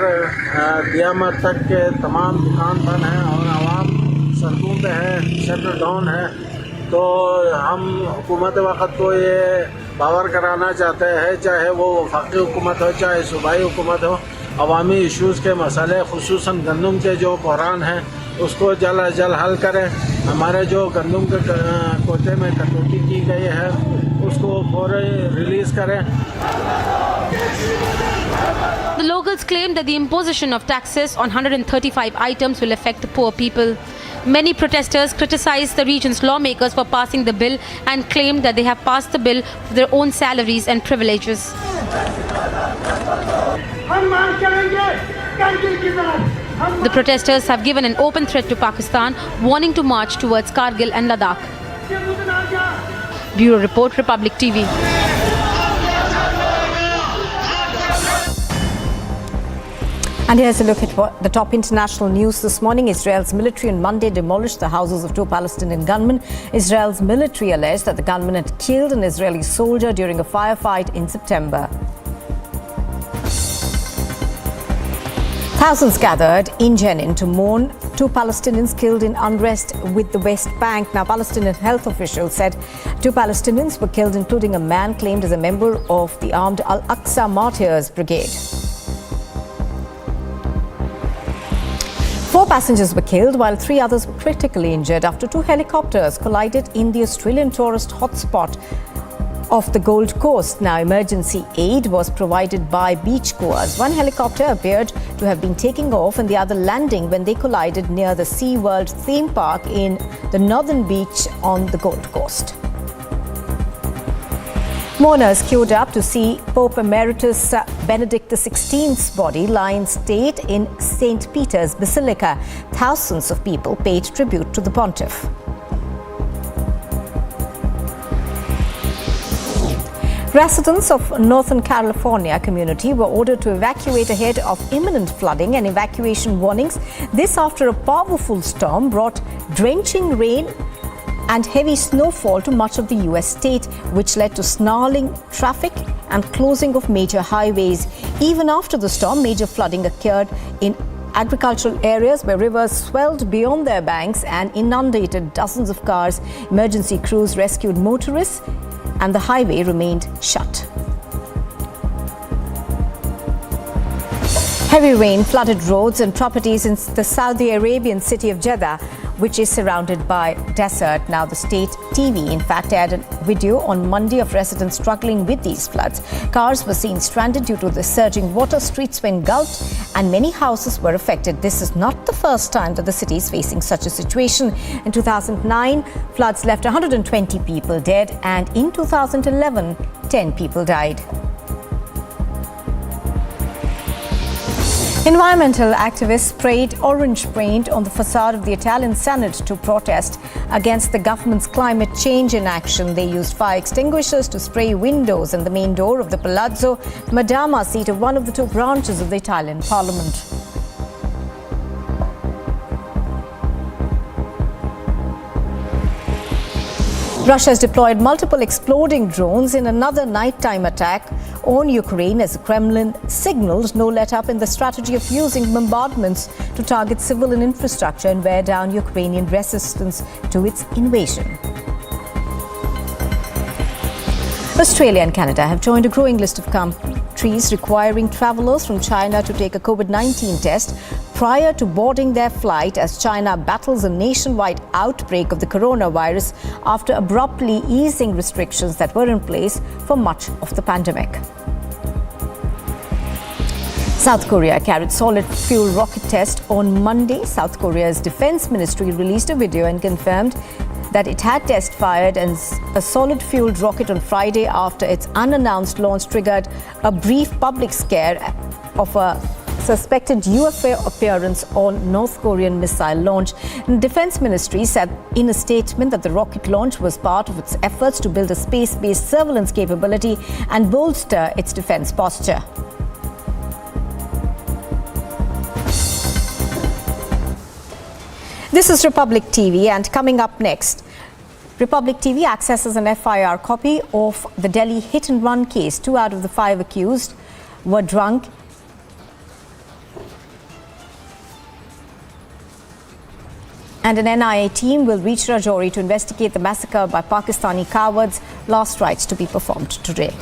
दियामत तक के तमाम दुकान बंद हैं और आवाम सड़कों पे है शटर डाउन है तो हम हुकूमत वक़्त को ये बावर कराना चाहते हैं चाहे वो वफाकी हुकूमत हो चाहे सूबाई हुकूमत हो अवामी इश्यूज़ के मसले खुसूसन गंदम के जो बहरान हैं उसको जल्द अज जल्द हल करें हमारे जो गंदम के कोटे में कटौती की गई है उसको फौरन रिलीज़ करें. The locals claim that the imposition of taxes on 135 items will affect the poor people. Many protesters criticized the region's lawmakers for passing the bill and claimed that they have passed the bill for their own salaries and privileges. The protesters have given an open threat to Pakistan, warning to march towards Kargil and Ladakh. Bureau Report, Republic TV. And here's a look at what the top international news this morning. Israel's military on Monday demolished the houses of 2 Palestinian gunmen. Israel's military alleged that the gunmen had killed an Israeli soldier during a firefight in September. Thousands gathered in Jenin to mourn 2 Palestinians killed in unrest with the West Bank. Now, Palestinian health officials said 2 Palestinians were killed, including a man claimed as a member of the armed Al-Aqsa Martyrs Brigade. 4 passengers were killed while 3 others were critically injured after 2 helicopters collided in the Australian tourist hotspot off the Gold Coast. Now, emergency aid was provided by beachgoers. One helicopter appeared to have been taking off and the other landing when they collided near the SeaWorld theme park in the northern beach on the Gold Coast. Mourners queued up to see Pope Emeritus Benedict XVI's body lie in state in St. Peter's Basilica. Thousands of people paid tribute to the pontiff. Residents of Northern California community were ordered to evacuate ahead of imminent flooding and evacuation warnings. This after a powerful storm brought drenching rain and heavy snowfall to much of the US state, which led to snarling traffic and closing of major highways. Even after the storm, major flooding occurred in agricultural areas where rivers swelled beyond their banks and inundated dozens of cars. Emergency crews rescued motorists and the highway remained shut. Heavy rain flooded roads and properties in the Saudi Arabian city of Jeddah, which is surrounded by desert. Now, the state TV, in fact, aired a video on Monday of residents struggling with these floods. Cars were seen stranded due to the surging water, streets were engulfed, and many houses were affected. This is not the first time that the city is facing such a situation. In 2009, floods left 120 people dead, and in 2011, 10 people died. Environmental activists sprayed orange paint on the facade of the Italian Senate to protest against the government's climate change inaction. They used fire extinguishers to spray windows and the main door of the Palazzo Madama seat of one of the two branches of the Italian parliament. Russia has deployed multiple exploding drones in another nighttime attack on Ukraine as the Kremlin signaled no let-up in the strategy of using bombardments to target civil and infrastructure and wear down Ukrainian resistance to its invasion. Australia and Canada have joined a growing list of countries requiring travellers from China to take a COVID-19 test prior to boarding their flight as China battles a nationwide outbreak of the coronavirus after abruptly easing restrictions that were in place for much of the pandemic. South Korea carried solid fuel rocket test on Monday. South Korea's defense ministry released a video and confirmed that it had test fired a solid fueled rocket on Friday after its unannounced launch triggered a brief public scare of a suspected UFO appearance on North Korean missile launch. The Defense Ministry said in a statement that the rocket launch was part of its efforts to build a space-based surveillance capability and bolster its defense posture. This is Republic TV, and coming up next, Republic TV accesses an FIR copy of the Delhi hit-and-run case. 2 out of the 5 accused were drunk. And an NIA team will reach Rajouri to investigate the massacre by Pakistani cowards. Last rites to be performed today.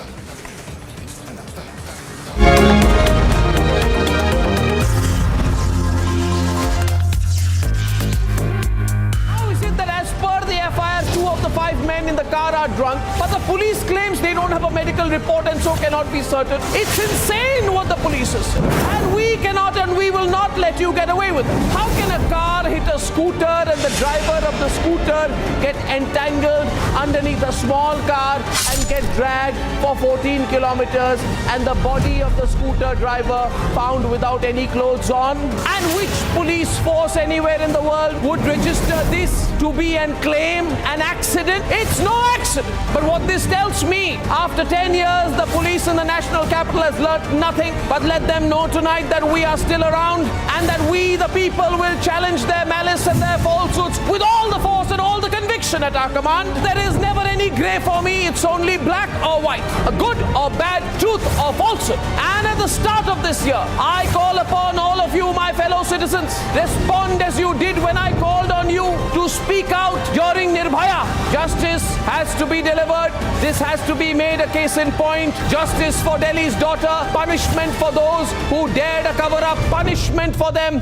The 5 men in the car are drunk, but the police claims they don't have a medical report and so cannot be certain. It's insane what the police is saying. And we cannot and we will not let you get away with it. How can a car hit a scooter and the driver of the scooter get entangled underneath a small car and get dragged for 14 kilometers and the body of the scooter driver found without any clothes on? And which police force anywhere in the world would register this to be and claim an accident? It's no accident. But what this tells me, after 10 years, the police in the national capital has learnt nothing. But let them know tonight that we are still around and that we, the people, will challenge their malice and their falsehoods with all the force and all the conviction at our command. There is never any grey for me. It's only black or white, a good or bad, truth or falsehood. And at the start of this year, I call upon all of you, my fellow citizens, respond as you did when I called on you to speak out during Nirbhaya. Justice has to be delivered. This has to be made a case in point. Justice for Delhi's daughter. Punishment for those who dared a cover up. Punishment for them.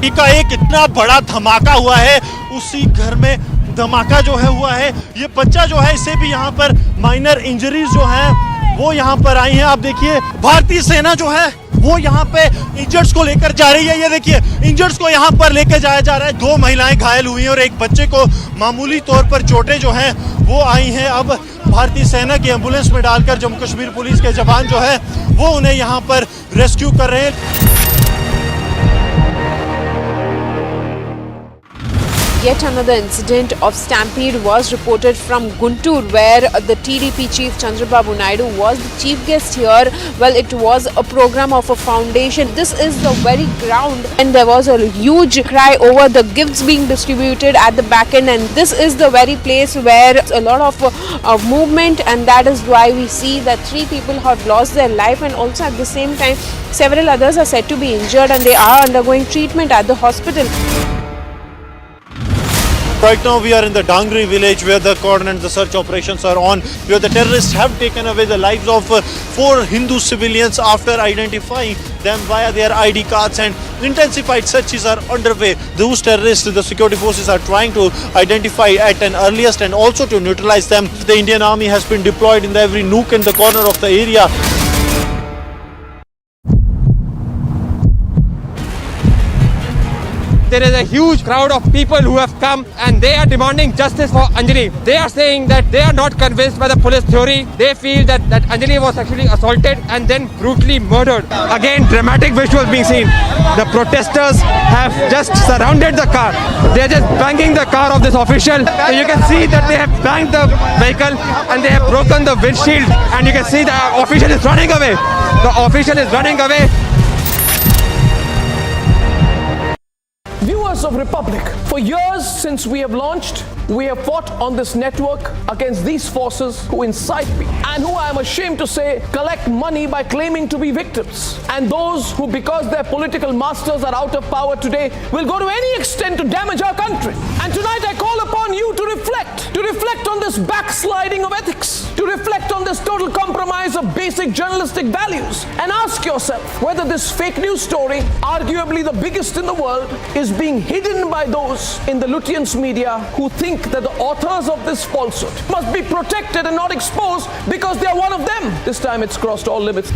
का एक इतना बड़ा धमाका हुआ है, उसी घर में धमाका जो है हुआ है। ये बच्चा जो है, इसे भी यहाँ पर माइनर इंजरीज जो हैं वो यहाँ पर आई हैं। आप देखिए भारतीय सेना जो है वो यहाँ पे इंजर्ड्स को लेकर जा रही है। ये देखिए इंजर्ड्स को यहाँ पर लेकर जाया जा रहा है। 2 महिलाएं घायल हुई हैं और एक बच्चे को मामूली तौर पर चोटें जो हैं वो आई हैं। अब भारतीय सेना की एम्बुलेंस में डालकर जम्मू कश्मीर पुलिस के जवान जो है वो उन्हें यहाँ पर रेस्क्यू कर रहे हैं। Yet another incident of stampede was reported from Guntur, where the TDP chief Chandrababu Naidu was the chief guest here. Well, it was a program of a foundation. This is the very ground, and there was a huge cry over the gifts being distributed at the back end, and this is the very place where a lot of movement, and that is why we see that 3 people have lost their life, and also at the same time several others are said to be injured and they are undergoing treatment at the hospital. Right now we are in the Dangri village where the cordon and the search operations are on, where the terrorists have taken away the lives of 4 Hindu civilians after identifying them via their ID cards, and intensified searches are underway. Those terrorists, the security forces are trying to identify at an earliest and also to neutralize them. The Indian Army has been deployed in every nook and the corner of the area. There is a huge crowd of people who have come and they are demanding justice for Anjali. They are saying that they are not convinced by the police theory. They feel that Anjali was actually assaulted and then brutally murdered. Again, dramatic visuals being seen. The protesters have just surrounded the car. They are just banging the car of this official. So you can see that they have banged the vehicle and they have broken the windshield. And you can see the official is running away. The official is running away. Viewers of Republic, for years since we have launched, we have fought on this network against these forces who incite me and who, I am ashamed to say, collect money by claiming to be victims, and those who, because their political masters are out of power today, will go to any extent to damage our country. And tonight I call upon you to reflect on this backsliding of ethics, to reflect on this total compromise of basic journalistic values, and ask yourself whether this fake news story, arguably the biggest in the world, is being hidden by those in the Lutyens media who think that the authors of this falsehood must be protected and not exposed because they are one of them. This time it's crossed all limits.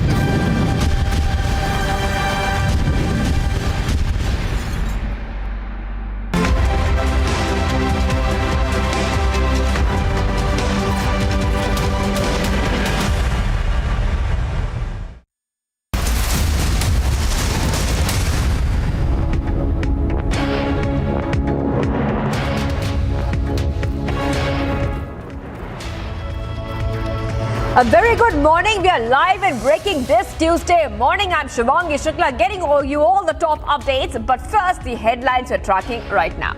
A very good morning. We are live and breaking this Tuesday morning. I'm Shivangi Shukla getting you all the top updates. But first, the headlines we're tracking right now.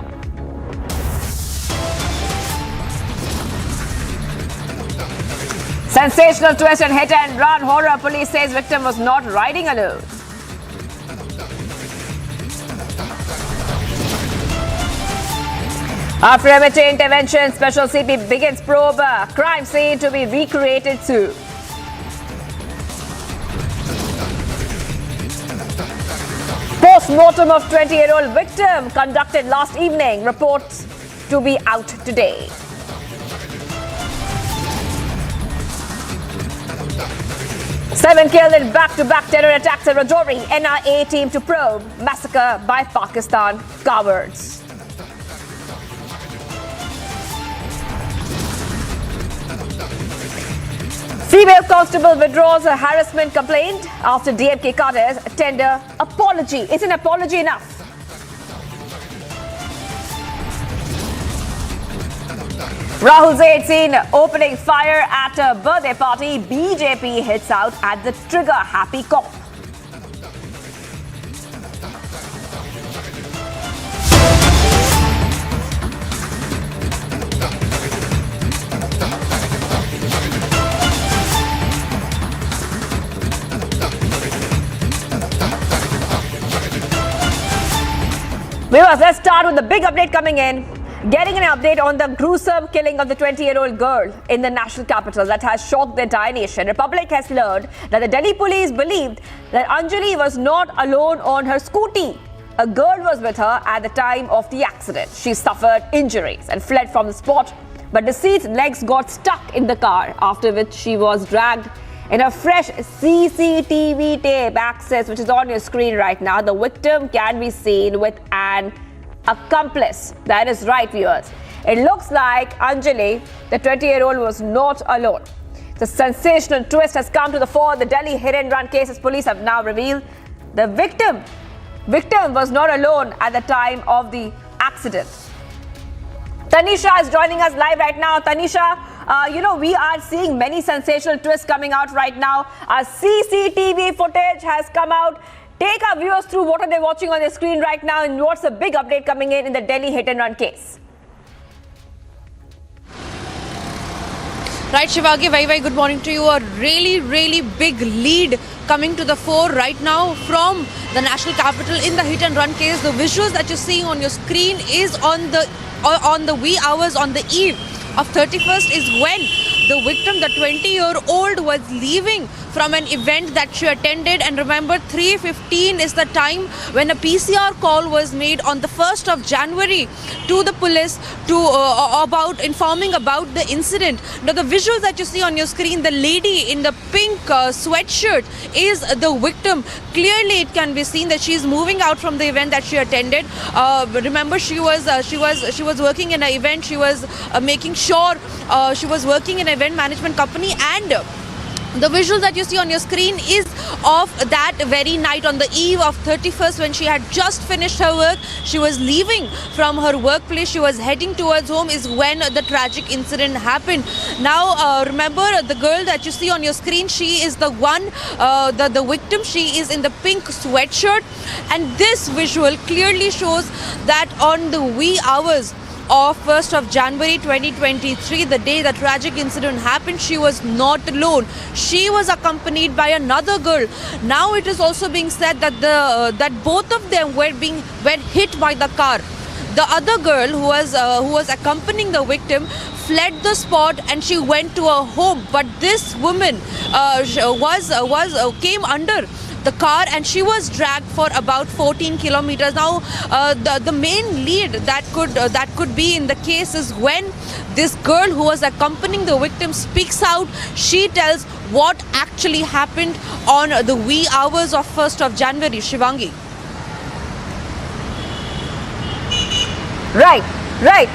Sensational twist and hit and run horror. Police says victim was not riding alone. After amateur intervention, Special CP begins probe. Crime scene to be recreated soon. Post-mortem of 20-year-old victim conducted last evening. Reports to be out today. Seven killed in back-to-back terror attacks at Rajouri. NIA team to probe massacre by Pakistan cowards. Female constable withdraws a harassment complaint after DMK cadres tender apology. Is an apology enough? Rahul's aide seen opening fire at a birthday party. BJP hits out at the trigger-happy cop. Viewers, let's start with the big update coming in. Getting an update on the gruesome killing of the 20-year-old girl in the national capital that has shocked the entire nation. Republic has learned that the Delhi police believed that Anjali was not alone on her scooty. A girl was with her at the time of the accident. She suffered injuries and fled from the spot, but deceased's legs got stuck in the car, after which she was dragged. In a fresh CCTV tape access, which is on your screen right now, the victim can be seen with an accomplice. That is right, viewers. It looks like Anjali, the 20-year-old, was not alone. The sensational twist has come to the fore. The Delhi hit-and-run cases police have now revealed the victim was not alone at the time of the accident. Tanisha is joining us live right now. Tanisha, we are seeing many sensational twists coming out right now. Our CCTV footage has come out. Take our viewers through what are they watching on their screen right now and what's the big update coming in the Delhi hit-and-run case. Right, Shivangi, very, very good morning to you. A really, really big lead coming to the fore right now from the national capital in the hit-and-run case. The visuals that you're seeing on your screen is on the wee hours on the eve of 31st is when the victim, the 20-year-old, was leaving from an event that she attended. And remember, 3:15 is the time when a PCR call was made on the 1st of January to the police about informing about the incident. Now, the visuals that you see on your screen, the lady in the pink sweatshirt is the victim. Clearly, it can be seen that she is moving out from the event that she attended. Remember, she was working in an event. She was making sure she was working in an event management company, and the visuals that you see on your screen is of that very night on the eve of 31st when she had just finished her work. She was leaving from her workplace. She was heading towards home is when the tragic incident happened. Now, remember, the girl that you see on your screen, she is the one, the victim. She is in the pink sweatshirt. And this visual clearly shows that on the wee hours of 1st of January 2023, the day the tragic incident happened, she was not alone. She was accompanied by another girl. Now it is also being said that that both of them were hit by the car. The other girl who was accompanying the victim fled the spot and she went to her home. But this woman came under the car and she was dragged for about 14 kilometers. Now, the main lead that could be in the case is when this girl who was accompanying the victim speaks out. She tells what actually happened on the wee hours of 1st of January. Shivangi. Right.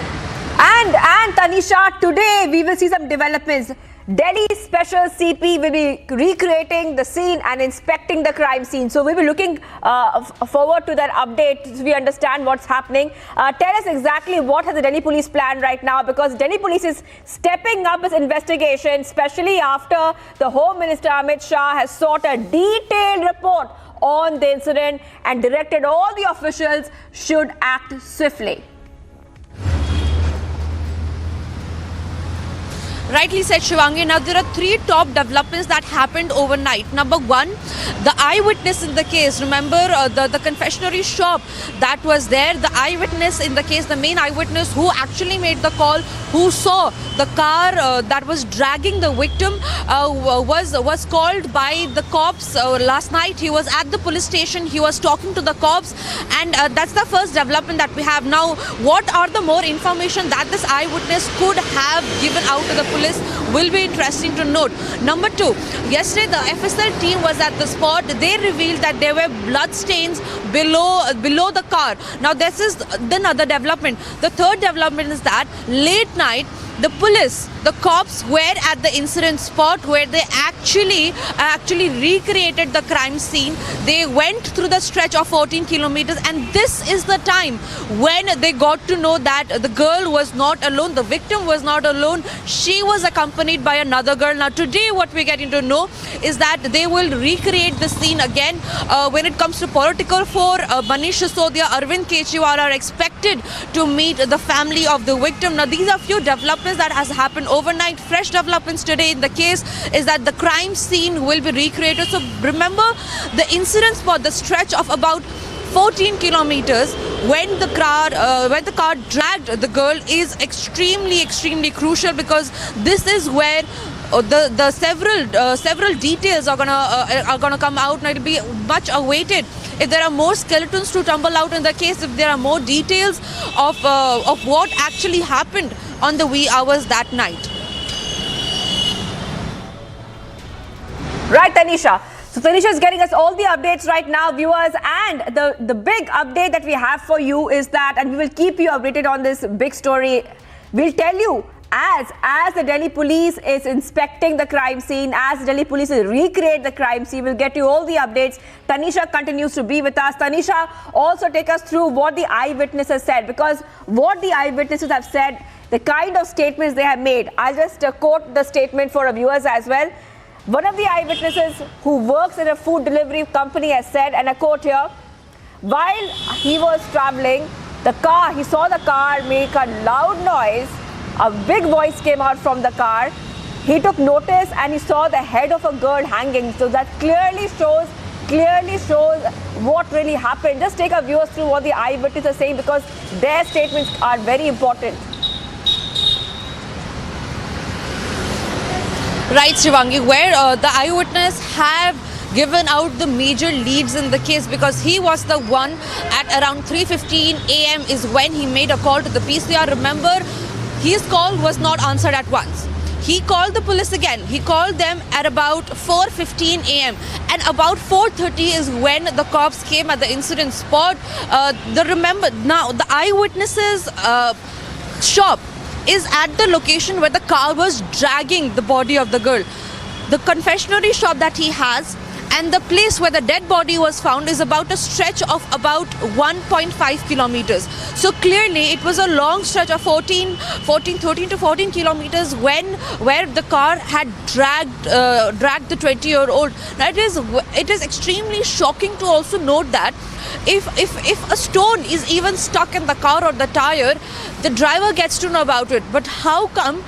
And Tanisha, today we will see some developments. Delhi Special CP will be recreating the scene and inspecting the crime scene. So we'll be looking forward to that update so we understand what's happening. Tell us exactly what has the Delhi police planned right now, because Delhi police is stepping up its investigation, especially after the Home Minister Amit Shah has sought a detailed report on the incident and directed all the officials should act swiftly. Rightly said, Shivangi. Now, there are three top developments that happened overnight. Number one, the eyewitness in the case. Remember the confectionery shop that was there. The eyewitness in the case, the main eyewitness who actually made the call, who saw the car that was dragging the victim, was called by the cops last night. He was at the police station. He was talking to the cops, and that's the first development that we have. Now, what are the more information that this eyewitness could have given out to the police will be interesting to note. Number two, yesterday the FSL team was at the spot. They revealed that there were blood stains below the car. Now, this is another development. The third development is that late night, the police, the cops were at the incident spot where they actually recreated the crime scene. They went through the stretch of 14 kilometers, and this is the time when they got to know that the girl was not alone, the victim was not alone. She was accompanied by another girl. Now, today what we're getting to know is that they will recreate the scene again. When it comes to political for Manish Sisodia, Arvind Kejriwal are expected to meet the family of the victim. Now, these are few developments that has happened overnight. Fresh developments today in the case is that the crime scene will be recreated. So remember, the incident spot, the stretch of about 14 kilometers when the car dragged the girl is extremely crucial, because this is where the several details are gonna come out, and it'll be much awaited. If there are more skeletons to tumble out in the case, if there are more details of what actually happened on the wee hours that night. Right, Tanisha. So Tanisha is getting us all the updates right now, viewers, and the big update that we have for you is that, and we will keep you updated on this big story. We'll tell you as the Delhi police is inspecting the crime scene, as the Delhi police is recreate the crime scene, we'll get you all the updates. Tanisha continues to be with us. Tanisha, also take us through what the eyewitnesses said, because what the eyewitnesses have said, the kind of statements they have made. I'll just quote the statement for our viewers as well. One of the eyewitnesses who works in a food delivery company has said, and I quote here, while he was traveling, he saw the car make a loud noise. A big voice came out from the car. He took notice and he saw the head of a girl hanging. So that clearly shows what really happened. Just take our viewers through what the eyewitnesses are saying, because their statements are very important. Right, Shivangi, where the eyewitness have given out the major leads in the case, because he was the one at around 3:15 a.m. is when he made a call to the PCR. Remember, his call was not answered at once. He called the police again. He called them at about 4:15 a.m. and about 4:30 is when the cops came at the incident spot. The eyewitnesses shop is at the location where the car was dragging the body of the girl. The confectionery shop that he has and the place where the dead body was found is about a stretch of about 1.5 kilometers. So clearly it was a long stretch of 13 to 14 kilometers where the car had dragged the 20-year-old. Now it is extremely shocking to also note that if a stone is even stuck in the car or the tire, the driver gets to know about it. But how come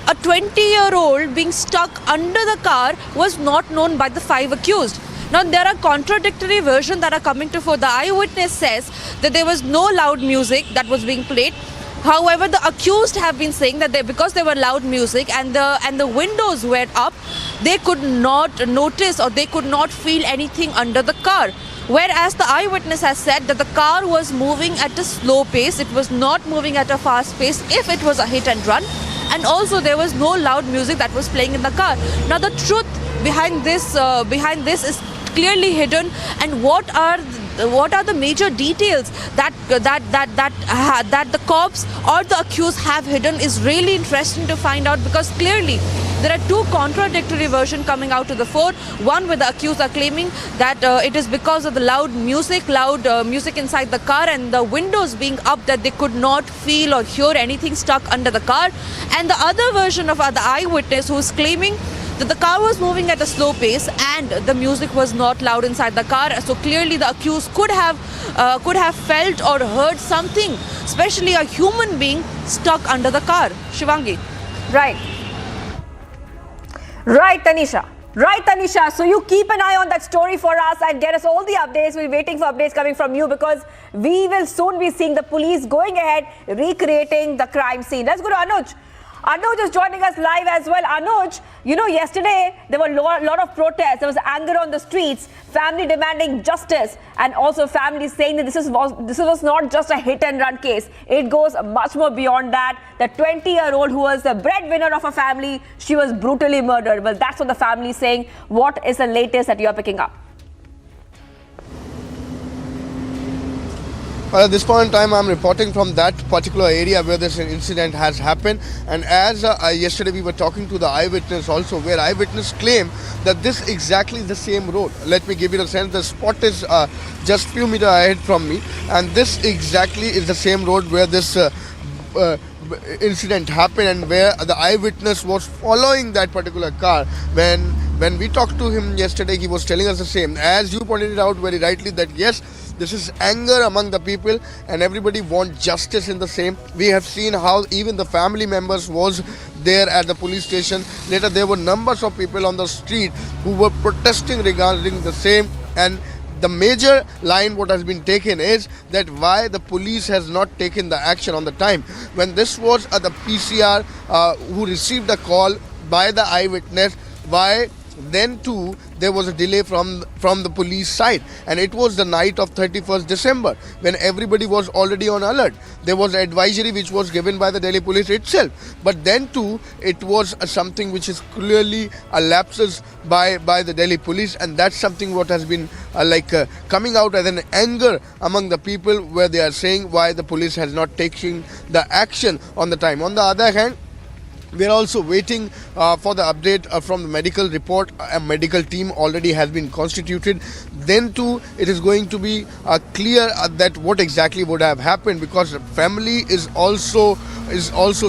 a 20-year-old being stuck under the car was not known by the 5 accused? Now, there are contradictory versions that are coming to fore. The eyewitness says that there was no loud music that was being played. However, the accused have been saying that because there were loud music and the windows were up, they could not notice or they could not feel anything under the car. Whereas the eyewitness has said that the car was moving at a slow pace. It was not moving at a fast pace if it was a hit and run. And also there was no loud music that was playing in the car. Now the truth behind this is clearly hidden, and what are the major details that the cops or the accused have hidden is really interesting to find out, because clearly there are two contradictory versions coming out to the fore. One where the accused are claiming that it is because of the loud music inside the car and the windows being up that they could not feel or hear anything stuck under the car. And the other version of the eyewitness who is claiming that the car was moving at a slow pace and the music was not loud inside the car. So clearly the accused could have felt or heard something, especially a human being stuck under the car. Shivangi. Right, Tanisha. So you keep an eye on that story for us and get us all the updates. We're waiting for updates coming from you, because we will soon be seeing the police going ahead, recreating the crime scene. Let's go to Anuj. Anuj is joining us live as well. Anuj, yesterday there were a lot of protests. There was anger on the streets, family demanding justice, and also families saying that this was not just a hit and run case. It goes much more beyond that. The 20-year-old who was the breadwinner of a family, she was brutally murdered. Well, that's what the family is saying. What is the latest that you are picking up? Well, at this point in time, I'm reporting from that particular area where this incident has happened. And as yesterday we were talking to the eyewitness also, where eyewitness claim that this exactly the same road. Let me give you a sense. The spot is just few meters ahead from me, and this exactly is the same road where this incident happened, and where the eyewitness was following that particular car. When we talked to him yesterday, he was telling us the same. As you pointed it out very rightly, that yes, this is anger among the people and everybody wants justice in the same. We have seen how even the family members was there at the police station. Later there were numbers of people on the street who were protesting regarding the same. And the major line what has been taken is that why the police has not taken the action on the time. When this was the PCR who received the call, by the eyewitness why then too there was a delay from the police side, and it was the night of 31st December when everybody was already on alert. There was advisory which was given by the Delhi police itself, but then too it was something which is clearly a lapses by the Delhi police, and that's something what has been coming out as an anger among the people, where they are saying why the police has not taken the action on the time. On the other hand, we are also waiting for the update from the medical report. A medical team already has been constituted. Then too, it is going to be clear that what exactly would have happened, because the family is also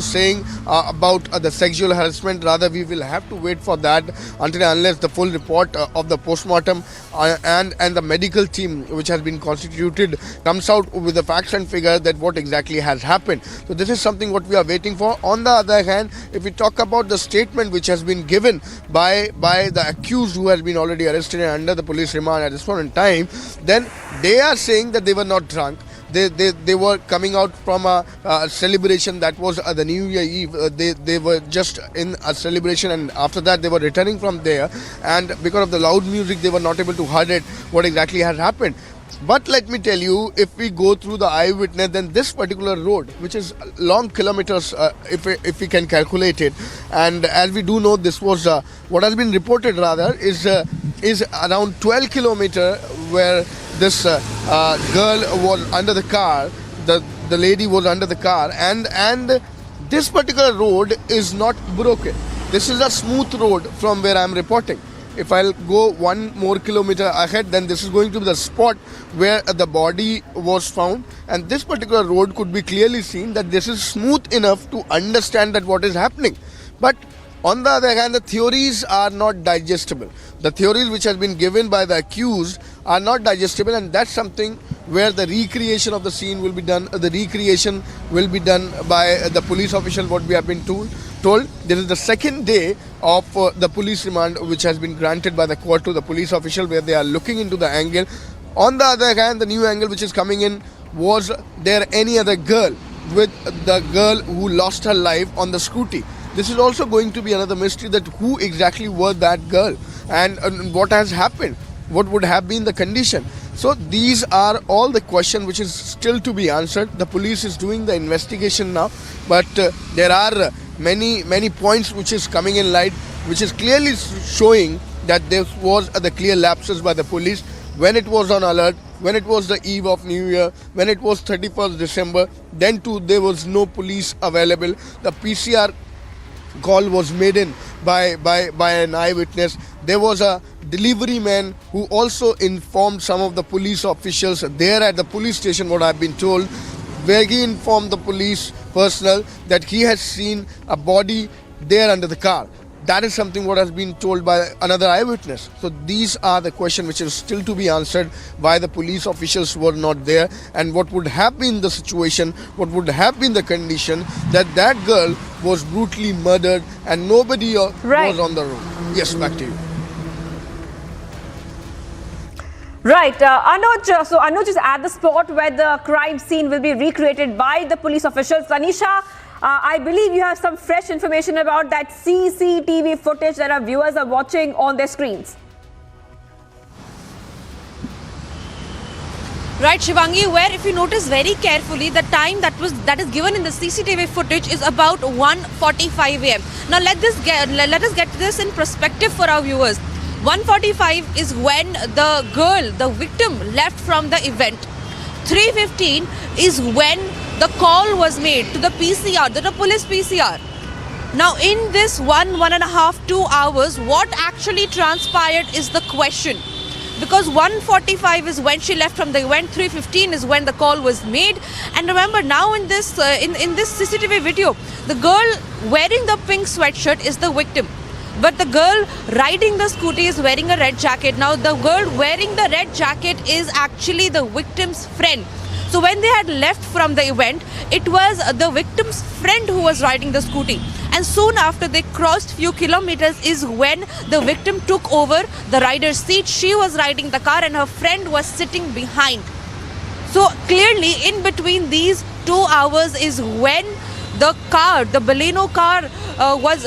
saying about the sexual harassment. Rather, we will have to wait for that until and unless the full report of the postmortem and the medical team which has been constituted comes out with the facts and figures that what exactly has happened. So this is something what we are waiting for. On the other hand, if we talk about the statement which has been given by the accused who has been already arrested and under the police remand at this point in time, then they are saying that they were not drunk. They were coming out from a celebration that was the New Year Eve. They were just in a celebration, and after that they were returning from there, and because of the loud music they were not able to hear it what exactly has happened. But let me tell you, if we go through the eyewitness, then this particular road, which is long kilometers, if we can calculate it, and as we do know, this was what has been reported rather is around 12 kilometers, where this girl was under the car, the lady was under the car, and this particular road is not broken. This is a smooth road from where I am reporting. If I'll go 1 more kilometer ahead, then this is going to be the spot where the body was found, and this particular road could be clearly seen that this is smooth enough to understand that what is happening. But on the other hand, the theories are not digestible. The theories which has been given by the accused are not digestible, and that's something where the recreation of the scene will be done. The recreation will be done by the police official, what we have been told. This is the second day of the police remand which has been granted by the court to the police official, where they are looking into the angle. On the other hand, the new angle which is coming in, was there any other girl with the girl who lost her life on the scooty? This is also going to be another mystery, that who exactly was that girl and what has happened, what would have been the condition. So these are all the questions which is still to be answered. The police is doing the investigation now, but there are many points which is coming in light, which is clearly showing that there was the clear lapses by the police when it was on alert, when it was the eve of New Year, when it was 31st December. Then too there was no police available. The PCR call was made in by an eyewitness. There was a delivery man who also informed some of the police officials there at the police station, what I've been told, where he informed the police personnel that he has seen a body there under the car. That is something what has been told by another eyewitness. So these are the questions which is still to be answered, why the police officials were not there, and what would have been the situation, what would have been the condition that girl was brutally murdered and nobody was on the road. Yes, back to you. Right, Anuj. So Anuj is at the spot where the crime scene will be recreated by the police officials. Tanisha, I believe you have some fresh information about that CCTV footage that our viewers are watching on their screens. Right, Shivangi, where if you notice very carefully, the time that is given in the CCTV footage is about 1:45 a.m. Now let us get this in perspective for our viewers. 1:45 is when the girl, the victim, left from the event. 3:15 is when the call was made to the PCR, the police PCR. Now in this 1.5, 2 hours, what actually transpired is the question. Because 1:45 is when she left from the event, 3:15 is when the call was made. And remember, now in this CCTV video, the girl wearing the pink sweatshirt is the victim. But the girl riding the scooty is wearing a red jacket. Now the girl wearing the red jacket is actually the victim's friend. So when they had left from the event, it was the victim's friend who was riding the scooty. And soon after they crossed few kilometers is when the victim took over the rider's seat. She was riding the car and her friend was sitting behind. So clearly in between these 2 hours is when the car, the Baleno car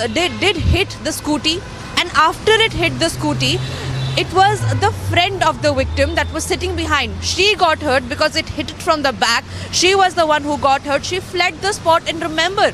did hit the scooty, and after it hit the scooty, it was the friend of the victim that was sitting behind. She got hurt because it hit it from the back. She was the one who got hurt. She fled the spot, and remember,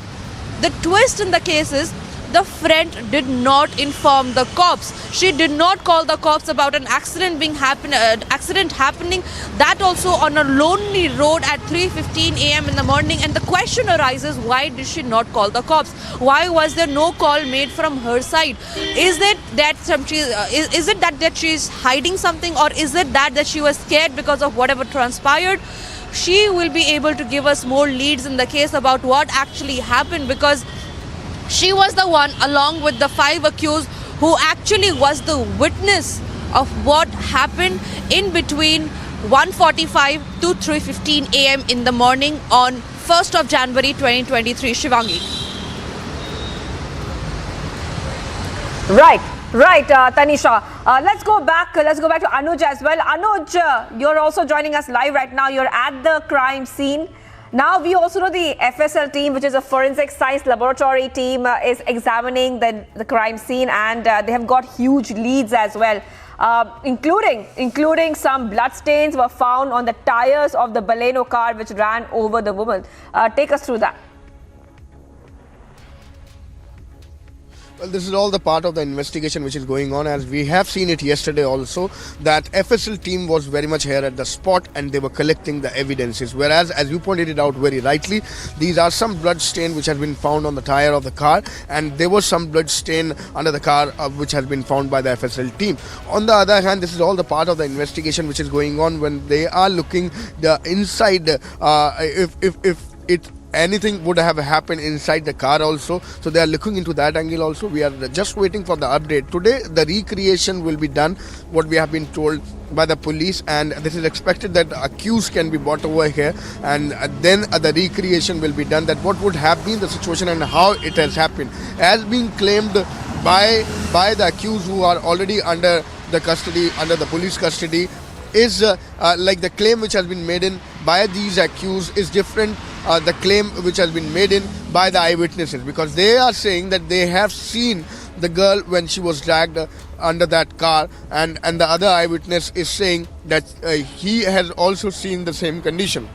the twist in the case is the friend did not inform the cops. She did not call the cops about an accident happening, that also on a lonely road at 3:15 a.m. in the morning. And the question arises, why did she not call the cops? Why was there no call made from her side? Is it that she is hiding something, or is it that she was scared because of whatever transpired? She will be able to give us more leads in the case about what actually happened, because she was the one, along with the 5 accused, who actually was the witness of what happened in between 1:45 to 3:15 a.m. in the morning on 1st of January 2023. Shivangi. Right, Tanisha. Let's go back to Anuj as well. Anuj, you're also joining us live right now. You're at the crime scene. Now, we also know the FSL team, which is a forensic science laboratory team, is examining the crime scene, and they have got huge leads as well, including some blood stains were found on the tires of the Baleno car which ran over the woman. Take us through that. Well, this is all the part of the investigation which is going on, as we have seen it yesterday also, that FSL team was very much here at the spot and they were collecting the evidences. Whereas, as you pointed it out very rightly, these are some blood stain which has been found on the tire of the car, and there was some blood stain under the car which has been found by the FSL team. On the other hand, this is all the part of the investigation which is going on when they are looking the inside, if anything would have happened inside the car also. So they are looking into that angle also. We are just waiting for the update. Today, the recreation will be done, what we have been told by the police, and this is expected that accused can be brought over here, and then the recreation will be done, that what would have been the situation and how it has happened. As being claimed by the accused who are already under the custody, under the police custody, is like the claim which has been made in by these accused is different. The claim which has been made in by the eyewitnesses, because they are saying that they have seen the girl when she was dragged under that car, and the other eyewitness is saying that he has also seen the same condition.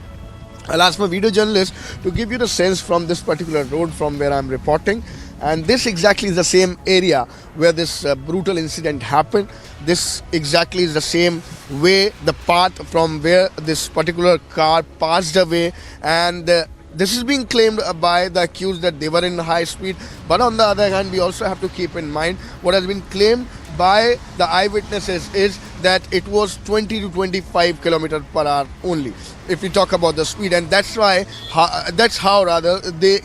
I'll ask my video journalist to give you the sense from this particular road from where I'm reporting, and this exactly is the same area where this brutal incident happened. This exactly is the same way, the path from where this particular car passed away, and this is being claimed by the accused that they were in high speed. But on the other hand, we also have to keep in mind what has been claimed by the eyewitnesses is that it was 20 to 25 kilometers per hour only, if we talk about the speed. And that's why, that's how rather they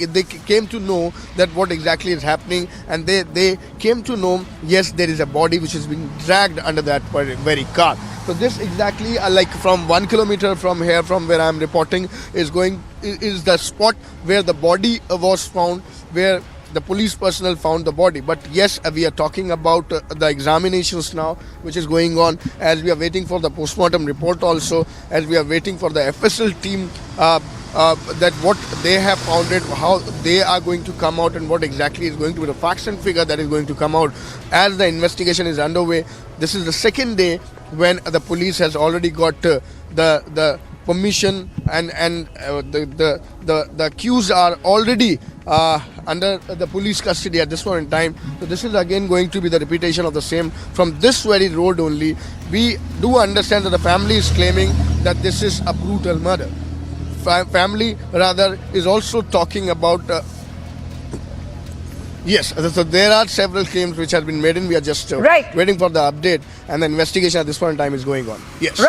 came to know that what exactly is happening, and they came to know, yes, there is a body which is being dragged under that very car. So this exactly, like from 1 kilometer from here, from where I am reporting, is the spot where the body was found, where the police personnel found the body. But yes, we are talking about the examinations now, which is going on, as we are waiting for the postmortem report also, as we are waiting for the FSL team, that what they have found it, how they are going to come out, and what exactly is going to be the facts and figure that is going to come out as the investigation is underway. This is the second day when the police has already got the permission, and the accused are already under the police custody at this point in time. So this is again going to be the repetition of the same from this very road only. We do understand that the family is claiming that this is a brutal murder. Family rather is also talking about yes, so there are several claims which have been made, and we are just waiting for the update, and the investigation at this point in time is going on. Yes.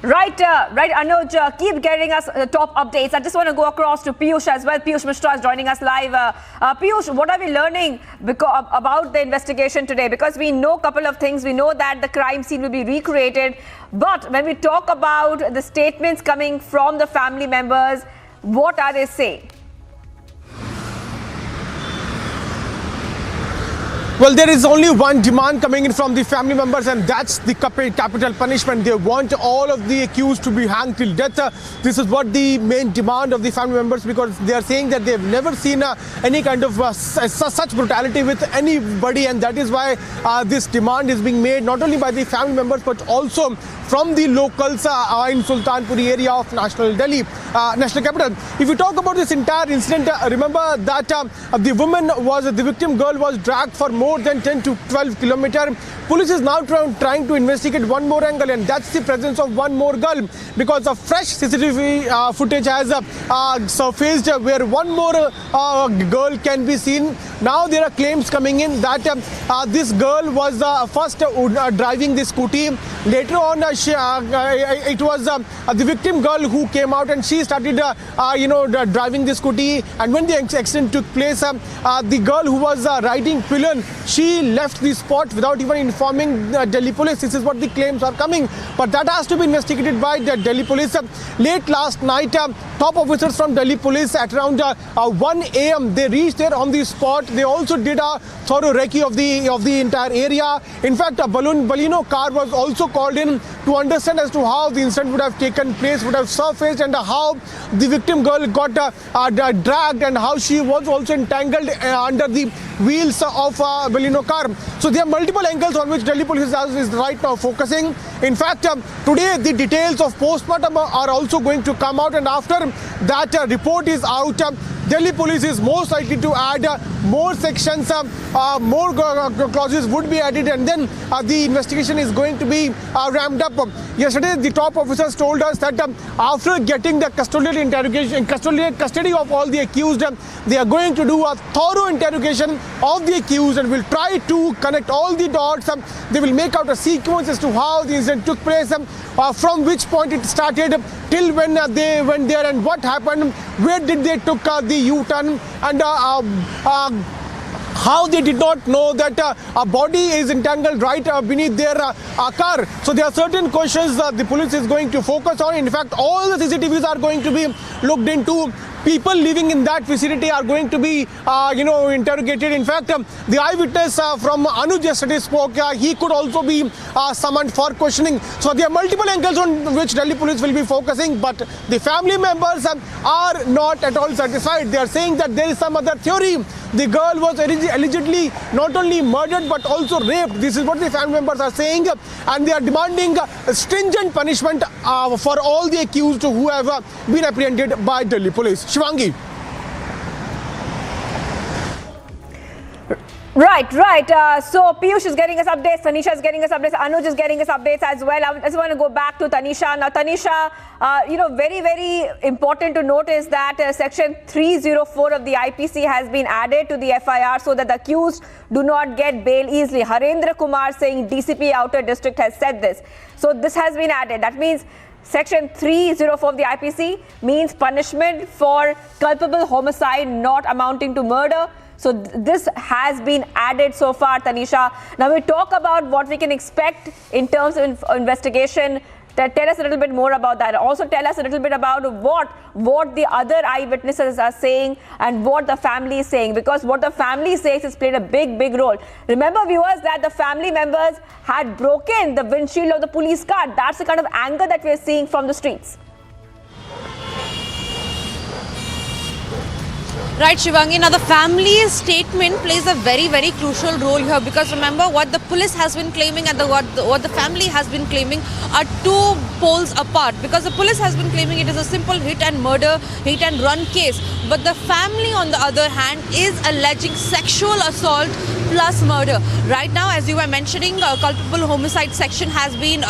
Right, Anuj, keep getting us top updates. I just want to go across to Piyush as well. Piyush Mishra is joining us live. Piyush, what are we learning about the investigation today? Because we know a couple of things. We know that the crime scene will be recreated. But when we talk about the statements coming from the family members, what are they saying? Well, there is only one demand coming in from the family members, and that's the capital punishment. They want all of the accused to be hanged till death. This is what the main demand of the family members, because they are saying that they've never seen any kind of such brutality with anybody, and that is why this demand is being made not only by the family members but also from the locals in Sultanpuri area of National Capital. If you talk about this entire incident, remember that the victim girl was dragged for more than 10 to 12 kilometers. Police is now trying to investigate one more angle, and that's the presence of one more girl, because a fresh CCTV footage has surfaced where one more girl can be seen. Now there are claims coming in that this girl was first driving the scooty. Later on, it was the victim girl who came out and she started driving the scooty. And when the accident took place, the girl who was riding pillion, she left the spot without even informing Delhi police. This is what the claims are coming, but that has to be investigated by the Delhi police. Late last night, top officers from Delhi police at around 1 a.m. they reached there on the spot. They also did a thorough recce of the entire area. In fact, a Baleno car was also called in to understand as to how the incident would have taken place, would have surfaced, and how the victim girl got dragged and how she was also entangled under the wheels of a Baleno car. So there are multiple angles on which Delhi police is right now focusing. In fact, today the details of postmortem are also going to come out, and after that report is out, Delhi police is most likely to add more sections, more clauses would be added, and then the investigation is going to be ramped up. Yesterday, the top officers told us that after getting the custody of all the accused, they are going to do a thorough interrogation of the accused and will try to connect all the dots. They will make out a sequence as to how the incident took place, from which point it started till when they went there and what happened, where did they took the U-turn, and how they did not know that a body is entangled right beneath their car. So there are certain questions the police is going to focus on. In fact, all the CCTVs are going to be looked into. People living in that vicinity are going to be, interrogated. In fact, the eyewitness from Anuj yesterday spoke. He could also be summoned for questioning. So there are multiple angles on which Delhi police will be focusing, but the family members are not at all satisfied. They are saying that there is some other theory. The girl was allegedly not only murdered but also raped. This is what the family members are saying, and they are demanding stringent punishment for all the accused who have been apprehended by Delhi police. Shivangi. Right. So Piyush is getting us updates, Tanisha is getting us updates, Anuj is getting us updates as well. I just want to go back to Tanisha. Now, Tanisha, very, very important to note is that section 304 of the IPC has been added to the FIR so that the accused do not get bail easily. Harendra Kumar Singh, DCP Outer District, has said this. So this has been added. That means Section 304 of the IPC means punishment for culpable homicide not amounting to murder. So this has been added so far, Tanisha. Now we talk about what we can expect in terms of investigation. Tell us a little bit more about that. Also tell us a little bit about what the other eyewitnesses are saying and what the family is saying, because what the family says has played a big role. Remember, viewers, that the family members had broken the windshield of the police car. That's the kind of anger that we're seeing from the streets. Right, Shivangi. Now, the family's statement plays a very, very crucial role here, because remember, what the police has been claiming and what the family has been claiming are two poles apart. Because the police has been claiming it is a simple hit and run case, but the family, on the other hand, is alleging sexual assault plus murder. Right now, as you were mentioning, culpable homicide section has been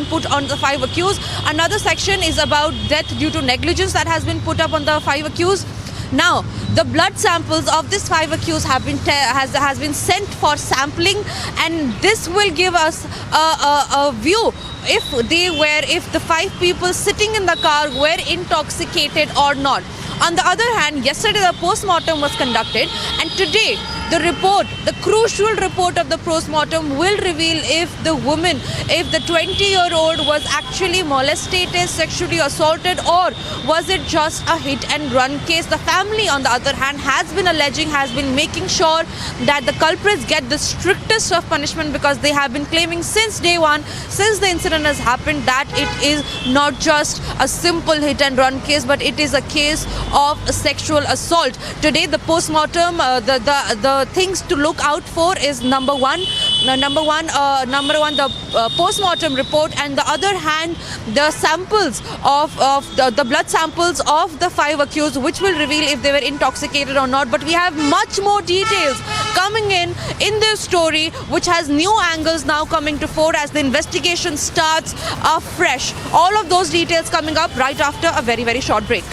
put on the 5 accused. Another section is about death due to negligence that has been put up on the 5 accused. Now, the blood samples of these 5 accused have been sent for sampling, and this will give us a view if the 5 people sitting in the car were intoxicated or not. On the other hand, yesterday the post-mortem was conducted, and today the report, the crucial report of the post-mortem will reveal if the 20-year-old was actually molested, sexually assaulted, or was it just a hit-and-run case. The family, on the other hand, has been making sure that the culprits get the strictest of punishment, because they have been claiming since day one, since the incident has happened, that it is not just a simple hit-and-run case, but it is a case of sexual assault. Today, the post-mortem, the things to look out for is number one, the post-mortem report, and the other hand, the samples of the blood samples of the 5 accused, which will reveal if they were intoxicated or not. But we have much more details coming in this story, which has new angles now coming to fore as the investigation starts afresh. All of those details coming up right after a very, very short break.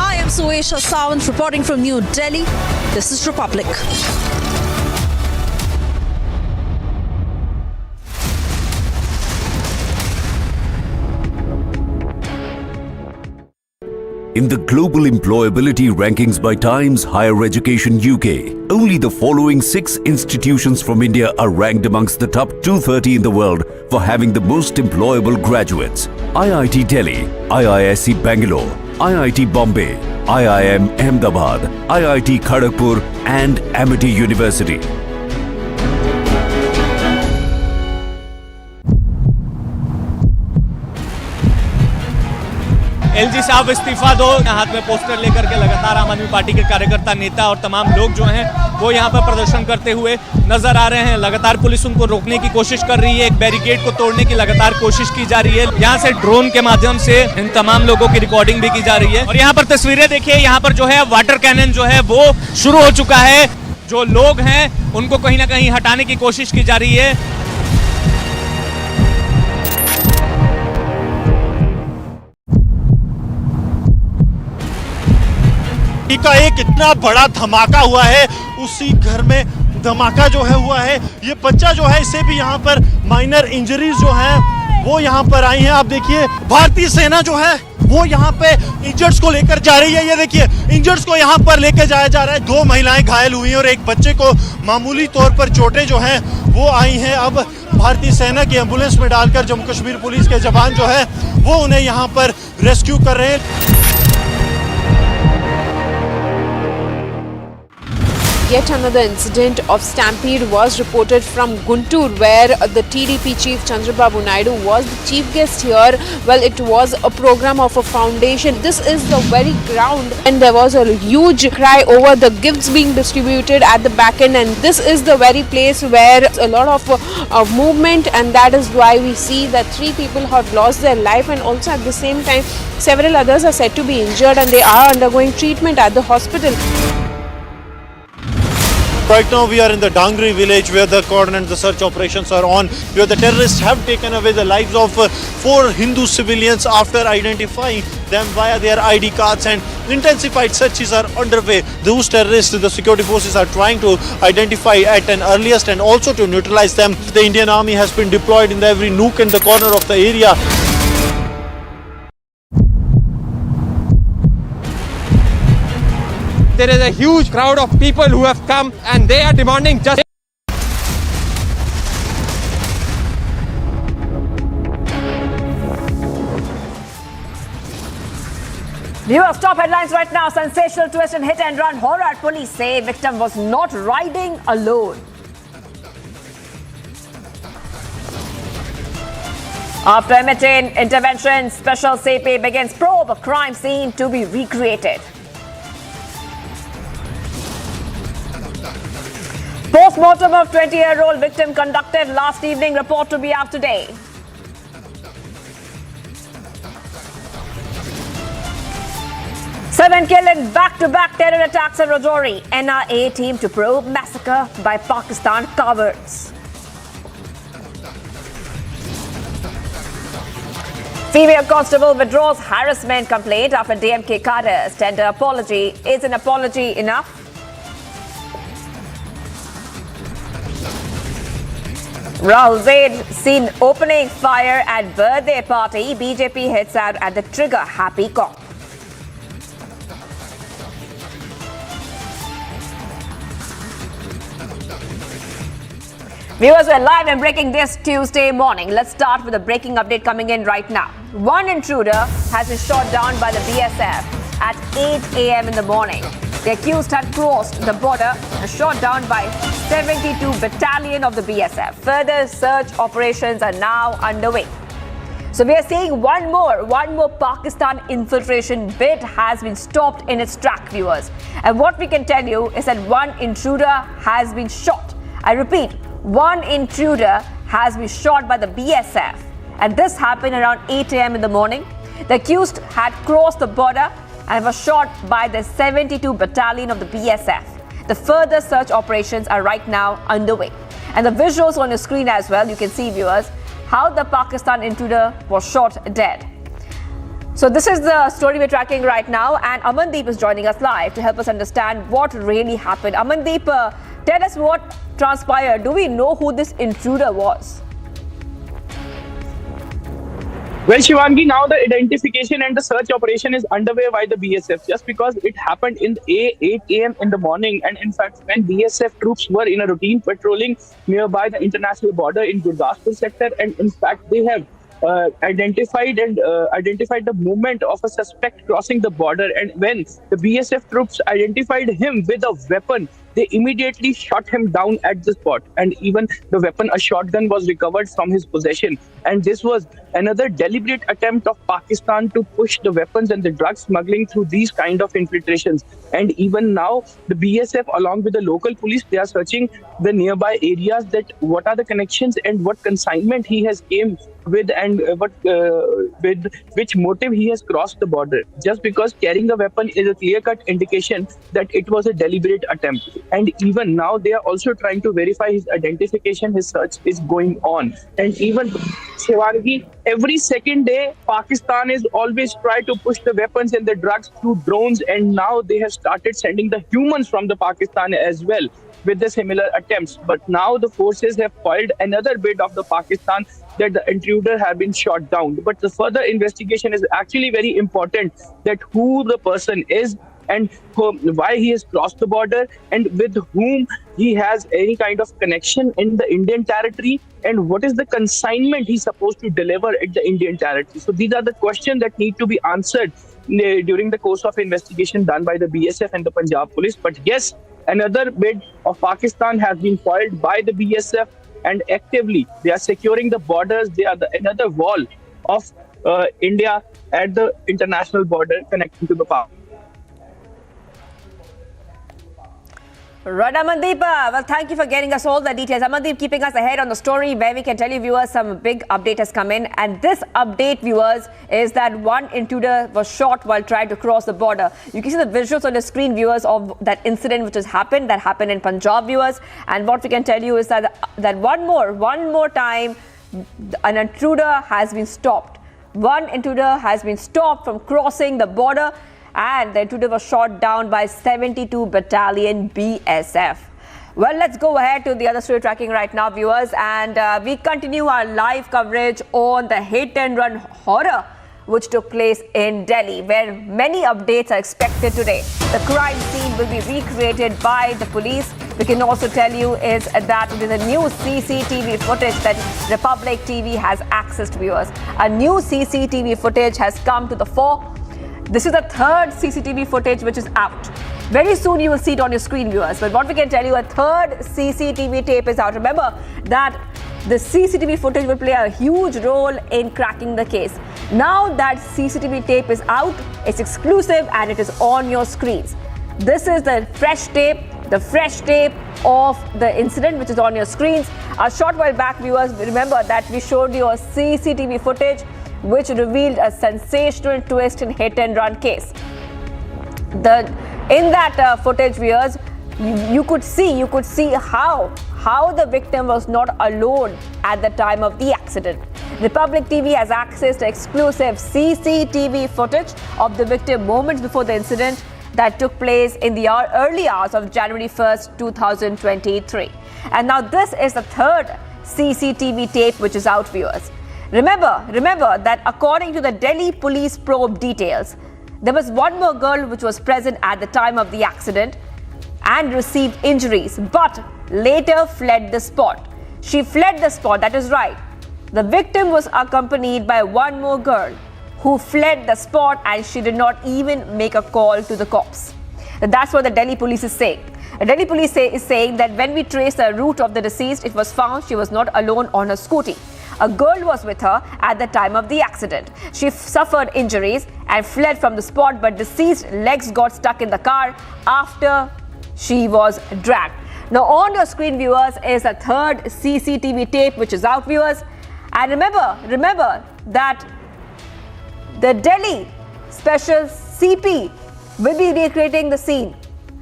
I am Tunisha Sharma reporting from New Delhi. This is Republic. In the global employability rankings by Times Higher Education UK, only the following 6 institutions from India are ranked amongst the top 230 in the world for having the most employable graduates: IIT Delhi, IISc Bangalore, IIT Bombay, IIM Ahmedabad, IIT Kharagpur and Amity University. LG साहब इस्तीफा दो, हाथ में poster लेकर के लगातार आम आदमी पार्टी के कार्यकर्ता, नेता और तमाम लोग जो हैं वो यहाँ पर प्रदर्शन करते हुए नजर आ रहे हैं। लगातार पुलिस उनको रोकने की कोशिश कर रही है, एक बैरिकेड को तोड़ने की लगातार कोशिश की जा रही है। यहाँ से ड्रोन के माध्यम से इन तमाम लोगों की रिकॉर्डिंग भी की जा रही है। और यहाँ पर तस्वीरें देखिए, यहाँ पर जो है वाटर कैनन जो है वो शुरू हो चुका है। जो लोग हैं उनको कहीं ना कहीं हटाने की कोशिश की जा रही है। का एक इतना बड़ा धमाका हुआ है, उसी घर में धमाका जो है हुआ है। ये बच्चा जो है, इसे भी यहाँ पर माइनर इंजरीज जो हैं वो यहाँ पर आई हैं। आप देखिए, भारतीय सेना जो है वो यहाँ पे इंजर्ड्स को लेकर जा रही है। ये देखिए, इंजर्ड्स को यहाँ पर लेकर जाया जा रहा है। 2 महिलाएं घायल हुई हैं और एक बच्चे को मामूली तौर पर चोटें जो हैं वो आई हैं। अब भारतीय सेना की एम्बुलेंस में डालकर जम्मू कश्मीर पुलिस के जवान जो है वो उन्हें यहाँ पर रेस्क्यू कर रहे हैं। Yet another incident of Stampede was reported from Guntur, where the TDP chief Chandrababu Naidu was the chief guest here. Well, it was a program of a foundation. This is the very ground, and there was a huge cry over the gifts being distributed at the back end, and this is the very place where a lot of movement, and that is why we see that 3 people have lost their life, and also at the same time several others are said to be injured and they are undergoing treatment at the hospital. Right now we are in the Dangri village where the cordon and the search operations are on, where the terrorists have taken away the lives of 4 Hindu civilians after identifying them via their ID cards, and intensified searches are underway. Those terrorists, the security forces are trying to identify at an earliest and also to neutralize them. The Indian Army has been deployed in every nook and the corner of the area. There is a huge crowd of people who have come and they are demanding justice. Viewers, top headlines right now. Sensational twist and hit and run horror. Police say victim was not riding alone. After imminent intervention, special CP begins probe. Crime scene to be recreated. Post-mortem of 20-year-old victim conducted last evening, report to be out today. Seven killed in back-to-back terror attacks at Rajouri. NIA team to probe massacre by Pakistan cowards. Female constable withdraws harassment complaint after DMK cadres tender apology. Is an apology enough? Rahul Zaid seen opening fire at birthday party. BJP hits out at the trigger happy cop. Viewers, we're live and breaking this Tuesday morning. Let's start with a breaking update coming in right now. One intruder has been shot down by the BSF at 8 a.m. in the morning. The accused had crossed the border and shot down by 72 Battalion of the BSF. Further search operations are now underway. So we are seeing one more Pakistan infiltration bid has been stopped in its track, viewers. And what we can tell you is that one intruder has been shot. I repeat, one intruder has been shot by the BSF. And this happened around 8 a.m. in the morning. The accused had crossed the border and was shot by the 72 Battalion of the BSF. The further search operations are right now underway. And the visuals on your screen as well, you can see, viewers, how the Pakistan intruder was shot dead. So this is the story we're tracking right now, and Amandeep is joining us live to help us understand what really happened. Amandeep, tell us what transpired. Do we know who this intruder was? Well, Shivangi, now the identification and the search operation is underway by the BSF, just because it happened in 8 a.m. in the morning. And in fact, when BSF troops were in a routine patrolling nearby the international border in Gurdaspur sector, and in fact, they have identified the movement of a suspect crossing the border. And when the BSF troops identified him with a weapon, they immediately shot him down at the spot. And even the weapon, a shotgun, was recovered from his possession. And this was another deliberate attempt of Pakistan to push the weapons and the drug smuggling through these kind of infiltrations. And even now, the BSF, along with the local police, they are searching the nearby areas, that what are the connections and what consignment he has came with, and with which motive he has crossed the border. Just because carrying a weapon is a clear-cut indication that it was a deliberate attempt. And even now, they are also trying to verify his identification. His search is going on. And even, Shivangi, every second day, Pakistan is always trying to push the weapons and the drugs through drones. And now they have started sending the humans from the Pakistan as well with the similar attempts. But now the forces have foiled another bid of the Pakistan that the intruder have been shot down. But the further investigation is actually very important, that who the person is and why he has crossed the border and with whom he has any kind of connection in the Indian territory, and what is the consignment he's supposed to deliver at the Indian territory. So these are the questions that need to be answered during the course of investigation done by the BSF and the Punjab police. But yes, another bid of Pakistan has been foiled by the BSF, and actively they are securing the borders. They are another wall of India at the international border connecting to the Pakistan. Right, Amandeep. Well, thank you for getting us all the details. Amandeep keeping us ahead on the story, where we can tell you, viewers, some big update has come in. And this update, viewers, is that one intruder was shot while trying to cross the border. You can see the visuals on the screen, viewers, of that incident which has happened. That happened in Punjab, viewers. And what we can tell you is that one more time, an intruder has been stopped. One intruder has been stopped from crossing the border, and the intruder was shot down by 72 Battalion BSF. Well, let's go ahead to the other story tracking right now, viewers, and we continue our live coverage on the hit and run horror which took place in Delhi, where many updates are expected today. The crime scene will be recreated by the police. We can also tell you is that there is a new CCTV footage that Republic TV has access to, viewers. A new CCTV footage has come to the fore. This is the third CCTV footage which is out. Very soon you will see it on your screen, viewers. But what we can tell you, a third CCTV tape is out. Remember that the CCTV footage will play a huge role in cracking the case. Now that CCTV tape is out, it's exclusive and it is on your screens. This is the fresh tape of the incident which is on your screens. A short while back, viewers, remember that we showed you a CCTV footage which revealed a sensational twist in hit and run case. In that footage, viewers, you could see how the victim was not alone at the time of the accident. Republic TV has access to exclusive CCTV footage of the victim moments before the incident that took place in the early hours of January 1st, 2023. And now this is the third CCTV tape which is out, viewers. Remember that according to the Delhi police probe details, there was one more girl which was present at the time of the accident and received injuries, but later fled the spot. She fled the spot. That is right. The victim was accompanied by one more girl who fled the spot, and she did not even make a call to the cops. That's what the Delhi police is saying. The Delhi police is saying that when we trace the route of the deceased, it was found she was not alone on her scooty. A girl was with her at the time of the accident. She suffered injuries and fled from the spot, but deceased's legs got stuck in the car after she was dragged. Now on your screen, viewers, is a third CCTV tape which is out, viewers. And remember that the Delhi Special CP will be recreating the scene.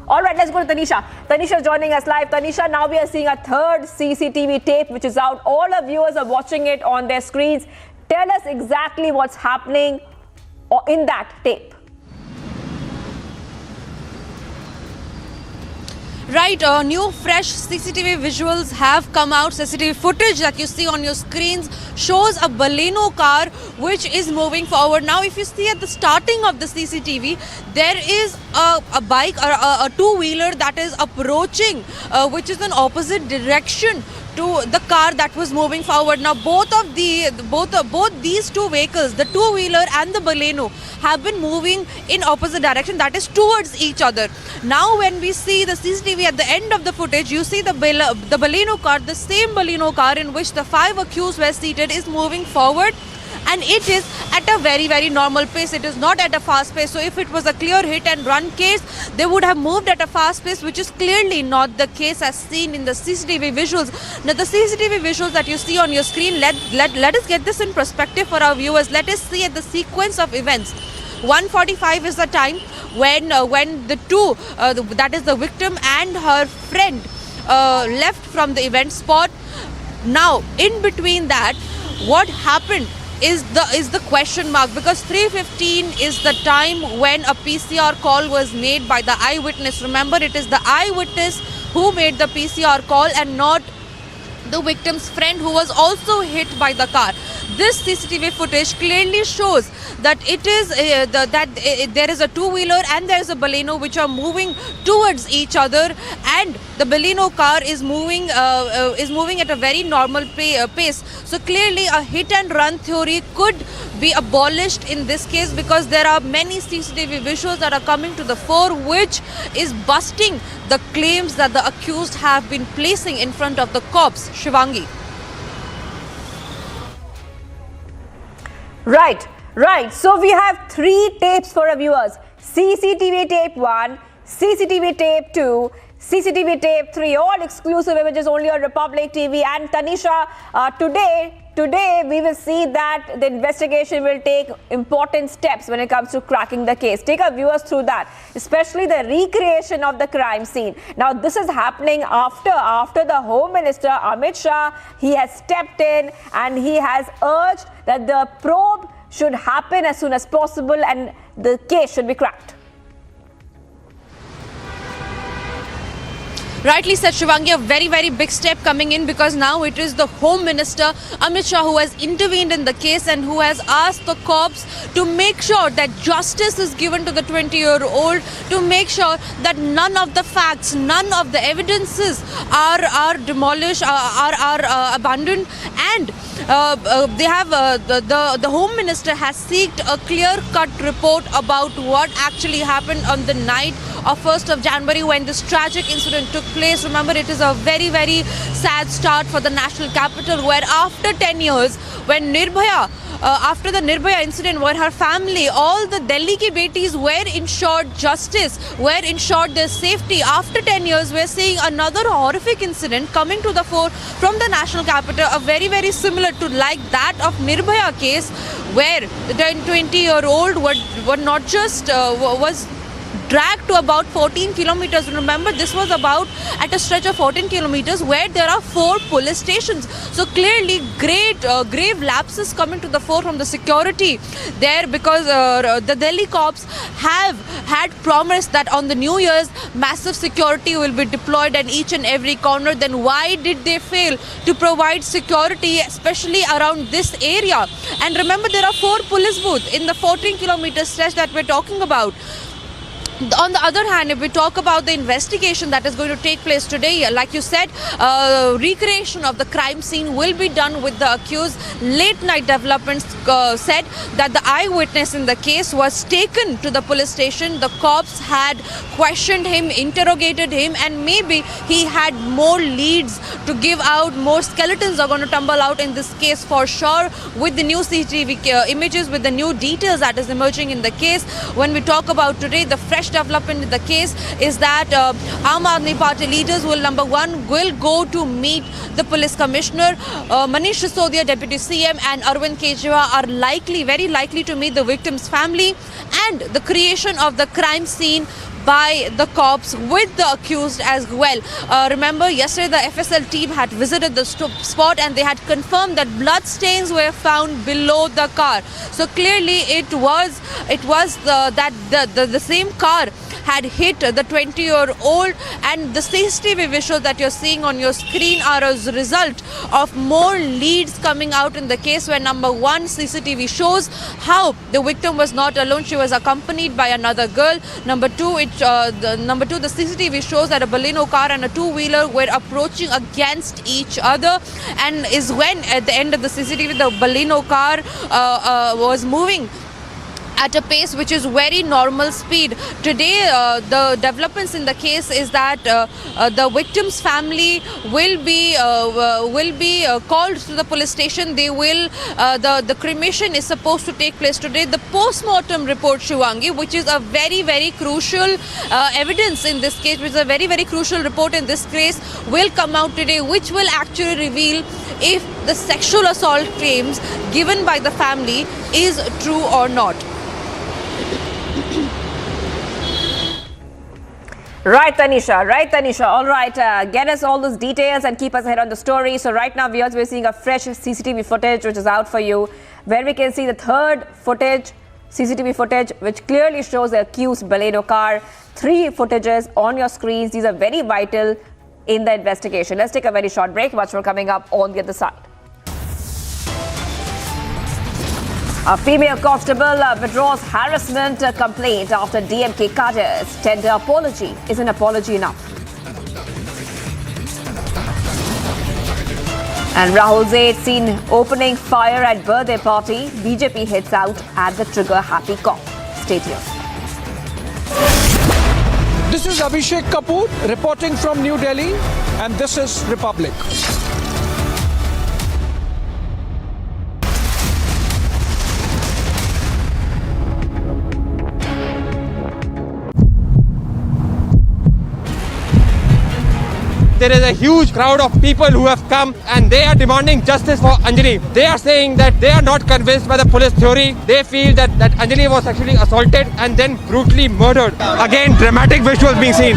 All right, let's go to Tanisha. Tanisha joining us live. Tanisha, now we are seeing a third CCTV tape which is out. All our viewers are watching it on their screens. Tell us exactly what's happening in that tape. Right, new fresh CCTV visuals have come out. CCTV footage that you see on your screens shows a Baleno car which is moving forward. Now, if you see at the starting of the CCTV, there is a bike or a two-wheeler that is approaching, which is in opposite direction to the car that was moving forward. Now, both these two vehicles, the two-wheeler and the Baleno, have been moving in opposite direction, that is towards each other. Now, when we see the CCTV at the end of the footage, you see the Baleno car, the same Baleno car in which the 5 accused were seated, is moving forward. And it is at a very, very normal pace. It is not at a fast pace. So if it was a clear hit and run case, they would have moved at a fast pace, which is clearly not the case as seen in the CCTV visuals. Now, the CCTV visuals that you see on your screen, let us get this in perspective for our viewers. Let us see at the sequence of events. 1:45 is the time when the two, that is the victim and her friend, left from the event spot. Now, in between that, what happened is the question mark, because 3:15 is the time when a PCR call was made by the eyewitness. Remember, it is the eyewitness who made the PCR call and not the victim's friend, who was also hit by the car. This CCTV footage clearly shows that it is there is a two-wheeler and there is a Baleno which are moving towards each other, and the Baleno car is moving at a very normal pace. So clearly, a hit-and-run theory could be abolished in this case, because there are many CCTV visuals that are coming to the fore, which is busting the claims that the accused have been placing in front of the cops. Shivangi. Right. So we have 3 tapes for our viewers. CCTV tape 1, CCTV tape 2, CCTV tape 3, all exclusive images only on Republic TV. And Tanisha, today we will see that the investigation will take important steps when it comes to cracking the case. Take our viewers through that, especially the recreation of the crime scene. Now, this is happening after the Home Minister Amit Shah, he has stepped in and he has urged that the probe should happen as soon as possible and the case should be cracked. Rightly said, Shivangi, a very, very big step coming in, because now it is the Home Minister Amit Shah who has intervened in the case and who has asked the cops to make sure that justice is given to the 20-year-old, to make sure that none of the facts, none of the evidences are demolished, are abandoned, and they have the Home Minister has sought a clear-cut report about what actually happened on the night of 1st of January when this tragic incident took place. Remember, it is a very, very sad start for the national capital, where after 10 years, when after the Nirbhaya incident, where her family, all the Delhi ki betis were ensured justice, were ensured their safety, after 10 years, we're seeing another horrific incident coming to the fore from the national capital, a very, very similar to like that of Nirbhaya case, where the 20-year-old were not just was dragged to about 14 kilometers. Remember, this was about at a stretch of 14 kilometers where there are 4 police stations. So clearly, grave lapses coming to the fore from the security there, because the Delhi cops have had promised that on the New Year's, massive security will be deployed at each and every corner. Then why did they fail to provide security, especially around this area? And remember, there are 4 police booths in the 14-kilometer stretch that we're talking about. On the other hand, if we talk about the investigation that is going to take place today, like you said, recreation of the crime scene will be done with the accused. Late night developments said that the eyewitness in the case was taken to the police station. The cops had questioned him, interrogated him, and maybe he had more leads to give out. More skeletons are going to tumble out in this case for sure, with the new CCTV images, with the new details that is emerging in the case. When we talk about today, the fresh development in the case is that Aam Aadmi Party leaders will go to meet the police commissioner. Manish Sisodia, Deputy CM, and Arvind Kejriwal are very likely to meet the victim's family, and the creation of the crime scene by the cops with the accused as well. Remember, yesterday the FSL team had visited the spot and they had confirmed that blood stains were found below the car. So clearly it was the same car had hit the 20-year-old, and the CCTV visuals that you're seeing on your screen are as a result of more leads coming out in the case, where number one, CCTV shows how the victim was not alone. She was accompanied by another girl. Number two, the CCTV shows that a Baleno car and a two-wheeler were approaching against each other, and is when at the end of the CCTV the Baleno car was moving at a pace which is very normal speed. Today, the developments in the case is that the victim's family will be called to the police station. They will the cremation is supposed to take place today. The post-mortem report, Shivangi, which is a very, very crucial evidence in this case, which is a very, very crucial report in this case, will come out today, which will actually reveal if the sexual assault claims given by the family is true or not. Right, Tanisha. All right, get us all those details and keep us ahead on the story. So right now, viewers, we're seeing a fresh CCTV footage which is out for you, where we can see the third CCTV footage, which clearly shows the accused Baleno car. 3 footages on your screens. These are very vital in the investigation. Let's take a very short break. Much more coming up on the other side. A female constable withdraws harassment complaint after DMK cadres tender apology. Is an apology enough? And Rahul Zaid seen opening fire at birthday party. BJP hits out at the trigger happy cop. Stay tuned. This is Abhishek Kapoor reporting from New Delhi, and this is Republic. There is a huge crowd of people who have come and they are demanding justice for Anjali. They are saying that they are not convinced by the police theory. They feel that Anjali was actually assaulted and then brutally murdered. Again, dramatic visuals being seen.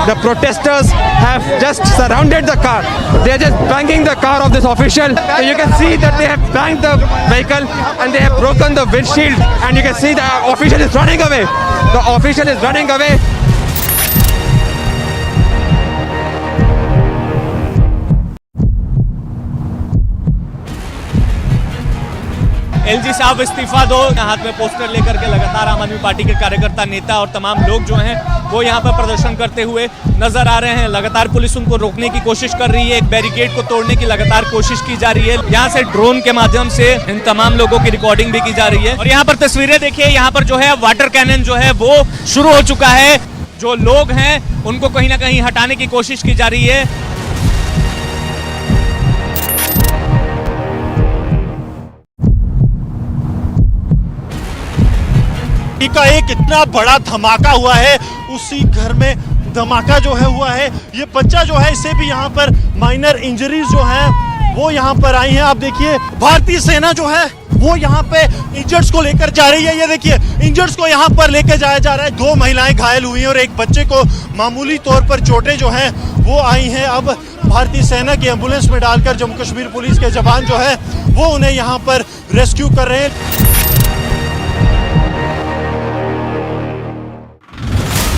The protesters have just surrounded the car. They are just banging the car of this official. So you can see that they have banged the vehicle and they have broken the windshield. And you can see the official is running away. The official is running away. LG साहब इस्तीफा दो, हाथ में poster लेकर के लगातार आम आदमी पार्टी के कार्यकर्ता, नेता और तमाम लोग जो हैं वो यहाँ पर प्रदर्शन करते हुए नजर आ रहे हैं। लगातार पुलिस उनको रोकने की कोशिश कर रही है, एक बैरिकेड को तोड़ने की लगातार कोशिश की जा रही है। यहाँ से ड्रोन के माध्यम से इन तमाम लोगों की रिकॉर्डिंग भी की जा रही है। और यहाँ पर तस्वीरें देखिए, यहाँ पर जो है वाटर कैनन जो है वो शुरू हो चुका है। जो लोग हैं उनको कहीं ना कहीं हटाने की कोशिश की जा रही है। का एक इतना बड़ा धमाका हुआ है, उसी घर में धमाका जो है हुआ है। ये बच्चा जो है, इसे भी यहाँ पर माइनर इंजरीज जो हैं वो यहाँ पर आई हैं। आप देखिए, भारतीय सेना जो है वो यहाँ पे इंजर्ड्स को लेकर जा रही है। ये देखिए, इंजर्ड्स को यहाँ पर लेकर जाया जा रहा है। 2 महिलाएं घायल हुई हैं और एक बच्चे को मामूली तौर पर चोटें जो हैं वो आई हैं। अब भारतीय सेना की एम्बुलेंस में डालकर जम्मू कश्मीर पुलिस के जवान जो है वो उन्हें यहाँ पर रेस्क्यू कर रहे हैं।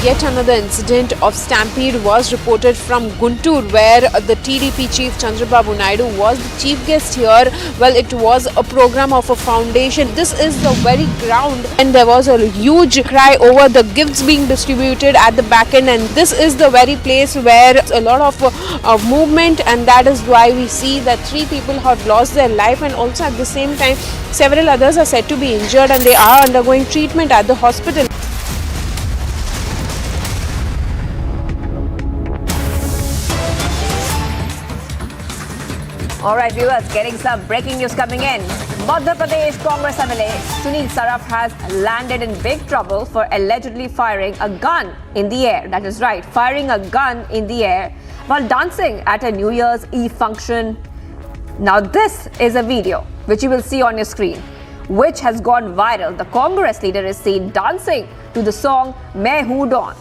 Yet another incident of stampede was reported from Guntur, where the TDP chief Chandrababu Naidu was the chief guest here. Well, it was a program of a foundation. This is the very ground, and there was a huge cry over the gifts being distributed at the back end, and this is the very place where a lot of movement, and that is why we see that 3 people have lost their life, and also at the same time several others are said to be injured and they are undergoing treatment at the hospital. Alright viewers, getting some breaking news coming in. Madhya Pradesh Congress MLA Sunil Saraf has landed in big trouble for allegedly firing a gun in the air. That is right, firing a gun in the air while dancing at a New Year's Eve function. Now this is a video which you will see on your screen, which has gone viral. The Congress leader is seen dancing to the song Main Hoon Don.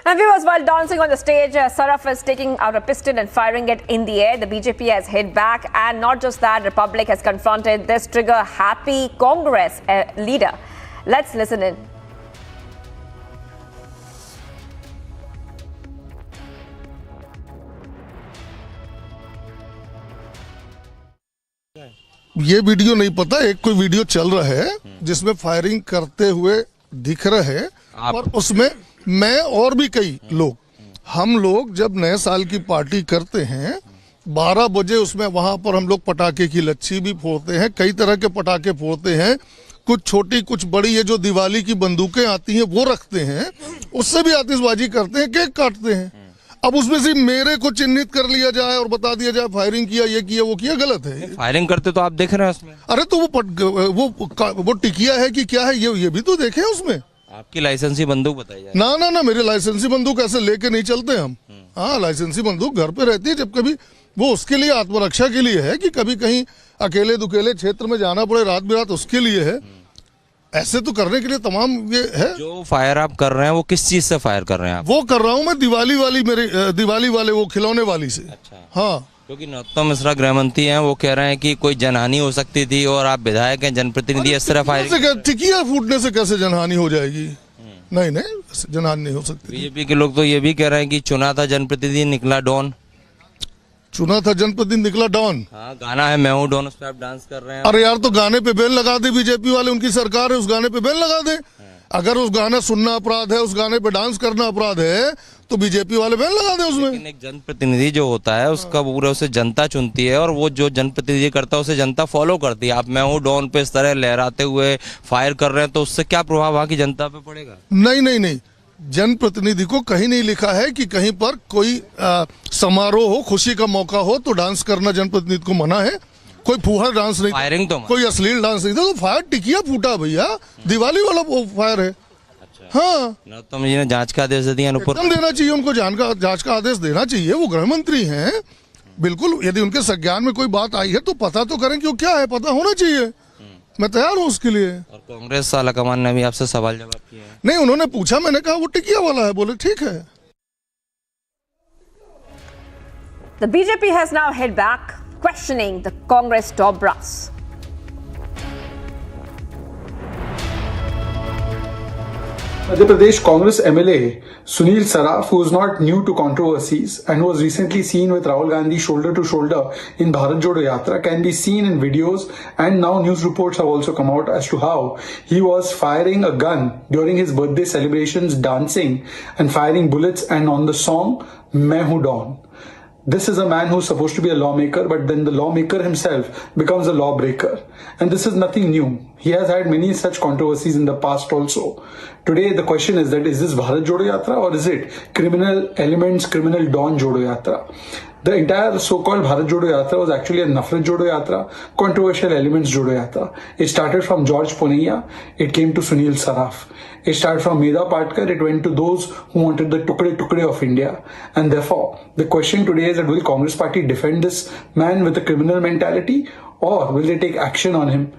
And viewers, while dancing on the stage, Saraf is taking out a pistol and firing it in the air. The BJP has hit back, and not just that, Republic has confronted this trigger-happy Congress leader. Let's listen in. ये video नहीं पता, एक कोई video चल रहा है जिसमें firing करते हुए दिख रहे हैं, और उसमें मैं और भी कई लोग, हम लोग जब नए साल की पार्टी करते हैं 12 बजे, उसमें वहां पर हम लोग पटाखे की लच्छी भी फोड़ते हैं, कई तरह के पटाखे फोड़ते हैं, कुछ छोटी कुछ बड़ी, ये जो दिवाली की बंदूकें आती हैं वो रखते हैं, उससे भी आतिशबाजी करते हैं, केक काटते हैं। अब उसमें से मेरे को चिन्हित कर लिया जाए और बता दिया जाए फायरिंग किया, ये किया, वो किया, गलत है। फायरिंग करते तो आप देख रहे हैं उसमें। अरे तो वो टिकिया है कि क्या है, ये भी तो देखे उसमें। आपकी लाइसेंसी बंदूक बताइए। ना मेरी लाइसेंसी बंदूक ऐसे लेके नहीं चलते हम। हाँ, लाइसेंसी बंदूक घर पे रहती है, जब कभी वो उसके लिए आत्मरक्षा के लिए है कि कभी कहीं अकेले दुकेले क्षेत्र में जाना पड़े रात बिरात, उसके लिए है। ऐसे तो करने के लिए तमाम ये है। जो फायर आप कर रहे हैं वो किस चीज से फायर कर रहे हैं आप? वो कर रहा हूँ मैं दिवाली वाले वो खिलौने वाली से। अच्छा। हाँ, क्योंकि नरोत्तम मिश्रा गृह मंत्री हैं, वो कह रहे हैं कि कोई जनहानि हो सकती थी और आप विधायक हैं, जनप्रतिनिधि, इस तरह फायरिंग। टिकिया फूटने से कैसे जनहानि हो जाएगी? नहीं, जनहानि नहीं हो सकती। बीजेपी के लोग तो ये भी कह रहे हैं कि चुना था जनप्रतिनिधि, निकला डॉन। चुना था जनप्रतिनिधि, निकला डॉन। हाँ, गाना है मैं हूँ डॉन, उस पर आप डांस कर रहे हैं। अरे यार, तो गाने पे बैन लगा दे बीजेपी वाले, उनकी सरकार है, उस गाने पे बैन लगा दे। अगर उस गाना सुनना अपराध है, उस गाने पे डांस करना अपराध है, तो बीजेपी वाले बैन लगा दे उसमें। लेकिन एक जनप्रतिनिधि जो होता है उसका पूरा उसे जनता चुनती है, और वो जो जनप्रतिनिधि करता है उसे जनता फॉलो करती है। आप मैं हूँ डॉन पे इस तरह लहराते हुए फायर कर रहे हैं, तो उससे क्या प्रभाव वहाँ की जनता पे पड़ेगा? नहीं, जनप्रतिनिधि को कहीं नहीं लिखा है कि कहीं पर कोई समारोह हो, खुशी का मौका हो तो डांस करना जनप्रतिनिधि को मना है। कोई फूहड़ डांस नहीं, फायरिंग तो कोई अश्लील डांस नहीं था, तो फायर टिकिया फूटा भैया, दिवाली वाला वो फायर है। अच्छा। हाँ, नरोत्तम जी ने जांच का आदेश दिया, एकदम देना चाहिए उनको, जांच का आदेश देना चाहिए। वो गृह मंत्री हैं, बिल्कुल। यदि उनके संज्ञान में कोई बात आई है तो पता तो करें कि वो क्या है, पता होना चाहिए। मैं तैयार हूँ उसके लिए। और कांग्रेस आलाकमान ने भी आपसे सवाल जवाब किया है? नहीं, उन्होंने पूछा, मैंने कहा वो टिकिया वाला है, बोले ठीक है। The BJP has now hit back, questioning the Congress top brass. Madhya Pradesh Congress MLA Sunil Saraf, who is not new to controversies and was recently seen with Rahul Gandhi shoulder to shoulder in Bharat Jodo Yatra, can be seen in videos, and now news reports have also come out as to how he was firing a gun during his birthday celebrations, dancing and firing bullets, and on the song Main Hoon Don. This is a man who's supposed to be a lawmaker, but then the lawmaker himself becomes a lawbreaker. And this is nothing new. He has had many such controversies in the past also. Today, the question is that is this Bharat Jodo Yatra or is it criminal elements, criminal dawn Jodo Yatra? The entire so-called Bharat Jodo Yatra was actually a Nafrat Jodo Yatra, controversial elements Jodo Yatra. It started from George Ponaiya, it came to Sunil Saraf. It started from Medha Patkar, it went to those who wanted the tukde of India. And therefore, the question today is that will Congress party defend this man with a criminal mentality or will they take action on him?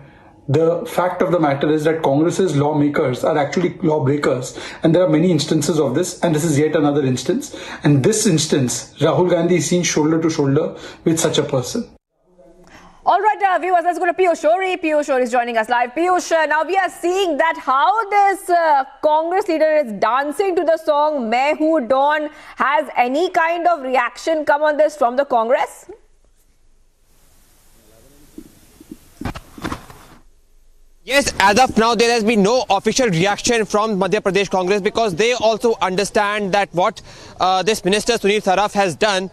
The fact of the matter is that Congress's lawmakers are actually lawbreakers, and there are many instances of this, and this is yet another instance. And this instance, Rahul Gandhi is seen shoulder to shoulder with such a person. All right, viewers, let's go to Piyush Shori. Piyush Shori is joining us live. Piyush, now we are seeing that how this Congress leader is dancing to the song Main Hoon Dawn. Has any kind of reaction come on this from the Congress? Yes, as of now, there has been no official reaction from Madhya Pradesh Congress because they also understand that what this Minister Sunil Saraf has done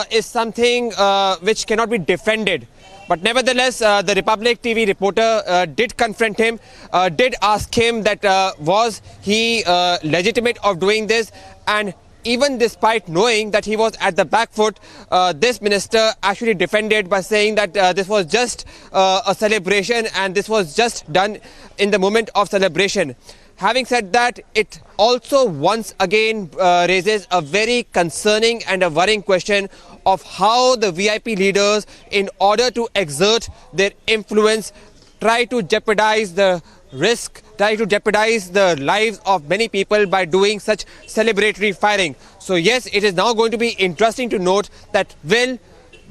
is something which cannot be defended. But nevertheless, the Republic TV reporter did confront him, did ask him that was he legitimate of doing this, and even despite knowing that he was at the back foot, this minister actually defended by saying that this was just a celebration and this was just done in the moment of celebration. Having said that, it also once again raises a very concerning and a worrying question of how the VIP leaders, in order to exert their influence, try to jeopardize the risk, try to jeopardize the lives of many people by doing such celebratory firing. So yes, it is now going to be interesting to note that will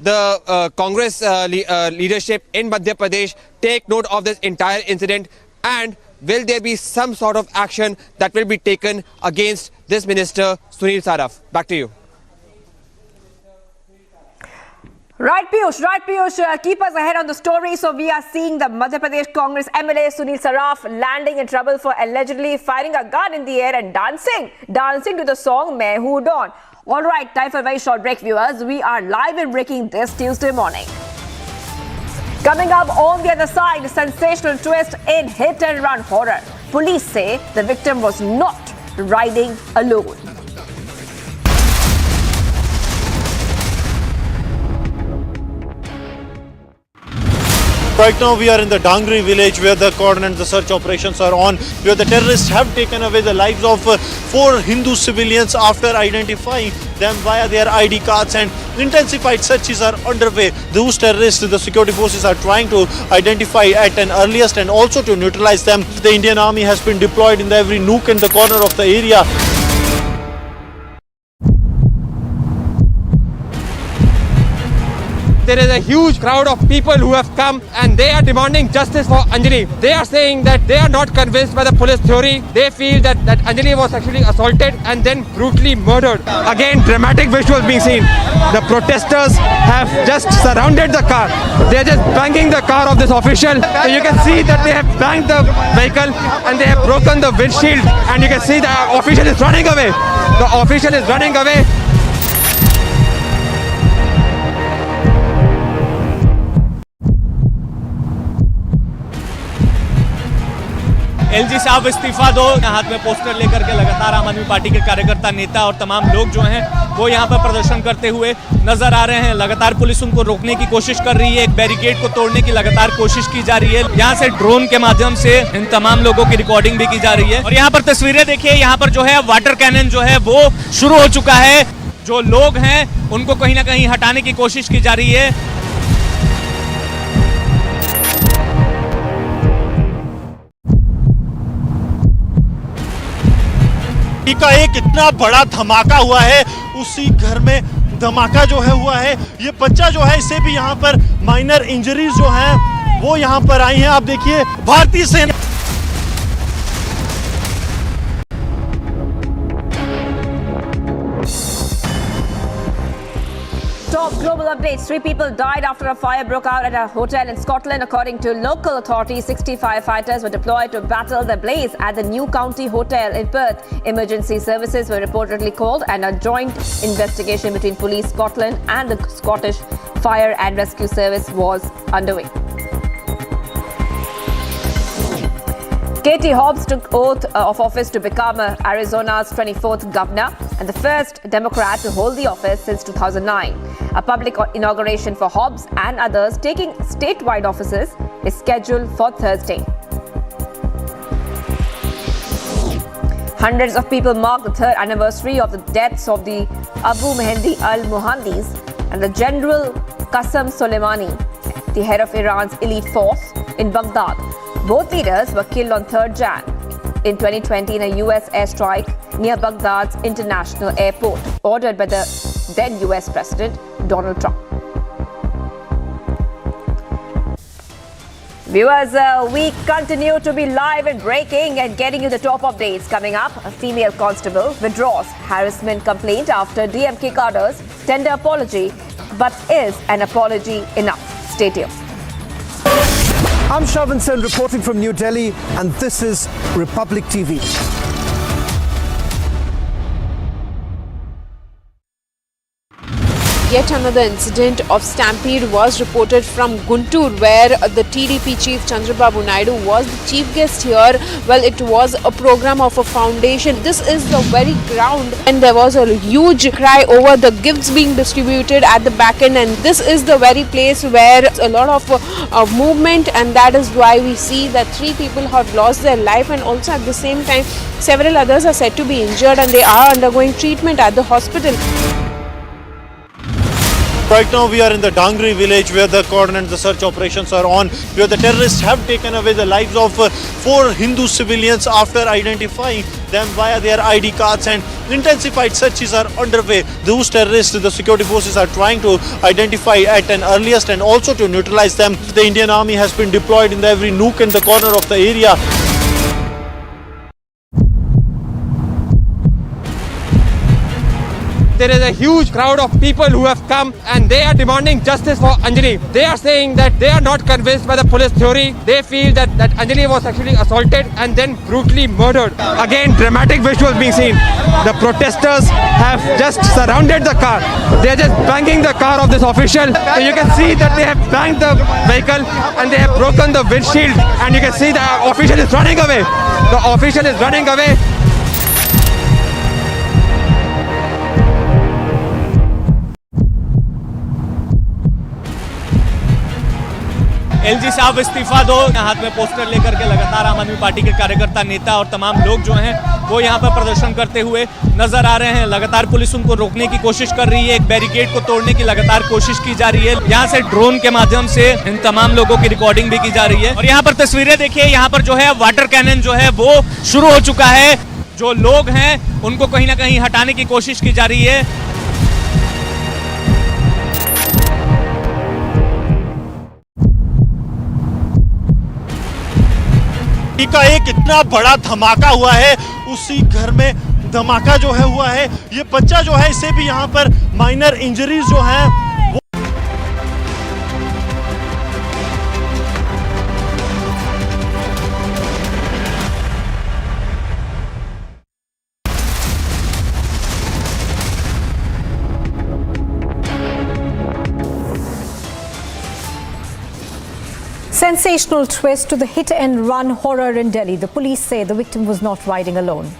the Congress leadership in Madhya Pradesh take note of this entire incident, and will there be some sort of action that will be taken against this minister Sunil Saraf? Back to you. Right, Piyush, keep us ahead on the story. So we are seeing the Madhya Pradesh Congress MLA Sunil Saraf landing in trouble for allegedly firing a gun in the air and dancing to the song Main Hoon Dawn. All right, time for a very short break, viewers. We are live and breaking this Tuesday morning. Coming up on the other side, sensational twist in hit and run horror. Police say the victim was not riding alone. Right now we are in the Dangri village where the cordon and the search operations are on, where the terrorists have taken away the lives of 4 Hindu civilians after identifying them via their ID cards, and intensified searches are underway. Those terrorists, the security forces are trying to identify at an earliest and also to neutralize them. The Indian Army has been deployed in every nook and the corner of the area. There is a huge crowd of people who have come and they are demanding justice for Anjali. They are saying that they are not convinced by the police theory. They feel that Anjali was actually assaulted and then brutally murdered. Again, dramatic visuals being seen. The protesters have just surrounded the car. They are just banging the car of this official. So you can see that they have banged the vehicle and they have broken the windshield, and you can see the official is running away. The official is running away. LG साहब इस्तीफा दो, हाथ में poster लेकर के लगातार आम आदमी पार्टी के कार्यकर्ता, नेता और तमाम लोग जो हैं वो यहाँ पर प्रदर्शन करते हुए नजर आ रहे हैं। लगातार पुलिस उनको रोकने की कोशिश कर रही है, एक बैरिकेड को तोड़ने की लगातार कोशिश की जा रही है। यहाँ से ड्रोन के माध्यम से इन तमाम लोगों की रिकॉर्डिंग भी की जा रही है। और यहाँ पर तस्वीरें देखिए, यहाँ पर जो है वाटर कैनन जो है वो शुरू हो चुका है। जो लोग हैं उनको कहीं ना कहीं हटाने की कोशिश की जा रही है। का एक इतना बड़ा धमाका हुआ है, उसी घर में धमाका जो है हुआ है। ये बच्चा जो है, इसे भी यहाँ पर माइनर इंजरीज जो हैं वो यहाँ पर आई हैं। आप देखिए, भारतीय सेना Top global updates. 3 people died after a fire broke out at a hotel in Scotland. According to local authorities, 60 firefighters were deployed to battle the blaze at the New County Hotel in Perth. Emergency services were reportedly called, and a joint investigation between Police Scotland and the Scottish Fire and Rescue Service was underway. Katie Hobbs took oath of office to become Arizona's 24th governor and the first Democrat to hold the office since 2009. A public inauguration for Hobbs and others taking statewide offices is scheduled for Thursday. Hundreds of people mark the third anniversary of the deaths of the Abu Mehdi al-Muhandis and the General Qasem Soleimani, the head of Iran's elite force, in Baghdad. Both leaders were killed on 3rd Jan in 2020 in a US airstrike near Baghdad's international airport, ordered by the then US President Donald Trump. Viewers, we continue to be live and breaking and getting you the top updates. Coming up, a female constable withdraws harassment complaint after DMK cadres tender apology. But is an apology enough? Stay tuned. I'm Shravan Sen reporting from New Delhi, and this is Republic TV. Yet another incident of Stampede was reported from Guntur, where the TDP chief Chandrababu Naidu was the chief guest here. Well, it was a program of a foundation. This is the very ground, and there was a huge cry over the gifts being distributed at the back end, and this is the very place where a lot of movement, and that is why we see that 3 people have lost their life, and also at the same time several others are said to be injured and they are undergoing treatment at the hospital. Right now we are in the Dangri village where the cordon and the search operations are on, where the terrorists have taken away the lives of 4 Hindu civilians after identifying them via their ID cards, and intensified searches are underway. Those terrorists, the security forces are trying to identify at an earliest and also to neutralize them. The Indian Army has been deployed in every nook and the corner of the area. There is a huge crowd of people who have come and they are demanding justice for Anjali. They are saying that they are not convinced by the police theory. They feel that Anjali was actually assaulted and then brutally murdered. Again, dramatic visuals being seen. The protesters have just surrounded the car. They are just banging the car of this official. And you can see that they have banged the vehicle and they have broken the windshield. And you can see the official is running away. The official is running away. LG साहब इस्तीफा दो, हाथ में poster लेकर के लगातार आम आदमी पार्टी के कार्यकर्ता, नेता और तमाम लोग जो हैं वो यहाँ पर प्रदर्शन करते हुए नजर आ रहे हैं। लगातार पुलिस उनको रोकने की कोशिश कर रही है, एक बैरिकेड को तोड़ने की लगातार कोशिश की जा रही है। यहाँ से ड्रोन के माध्यम से इन तमाम लोगों की रिकॉर्डिंग भी की जा रही है। और यहाँ पर तस्वीरें देखिए, यहाँ पर जो है वाटर कैनन जो है वो शुरू हो चुका है। जो लोग हैं उनको कहीं ना कहीं हटाने की कोशिश की जा रही है। का एक इतना बड़ा धमाका हुआ है, उसी घर में धमाका जो है हुआ है। ये बच्चा जो है इसे भी यहाँ पर माइनर इंजरीज जो हैं Sensational twist to the hit-and-run horror in Delhi. The police say the victim was not riding alone.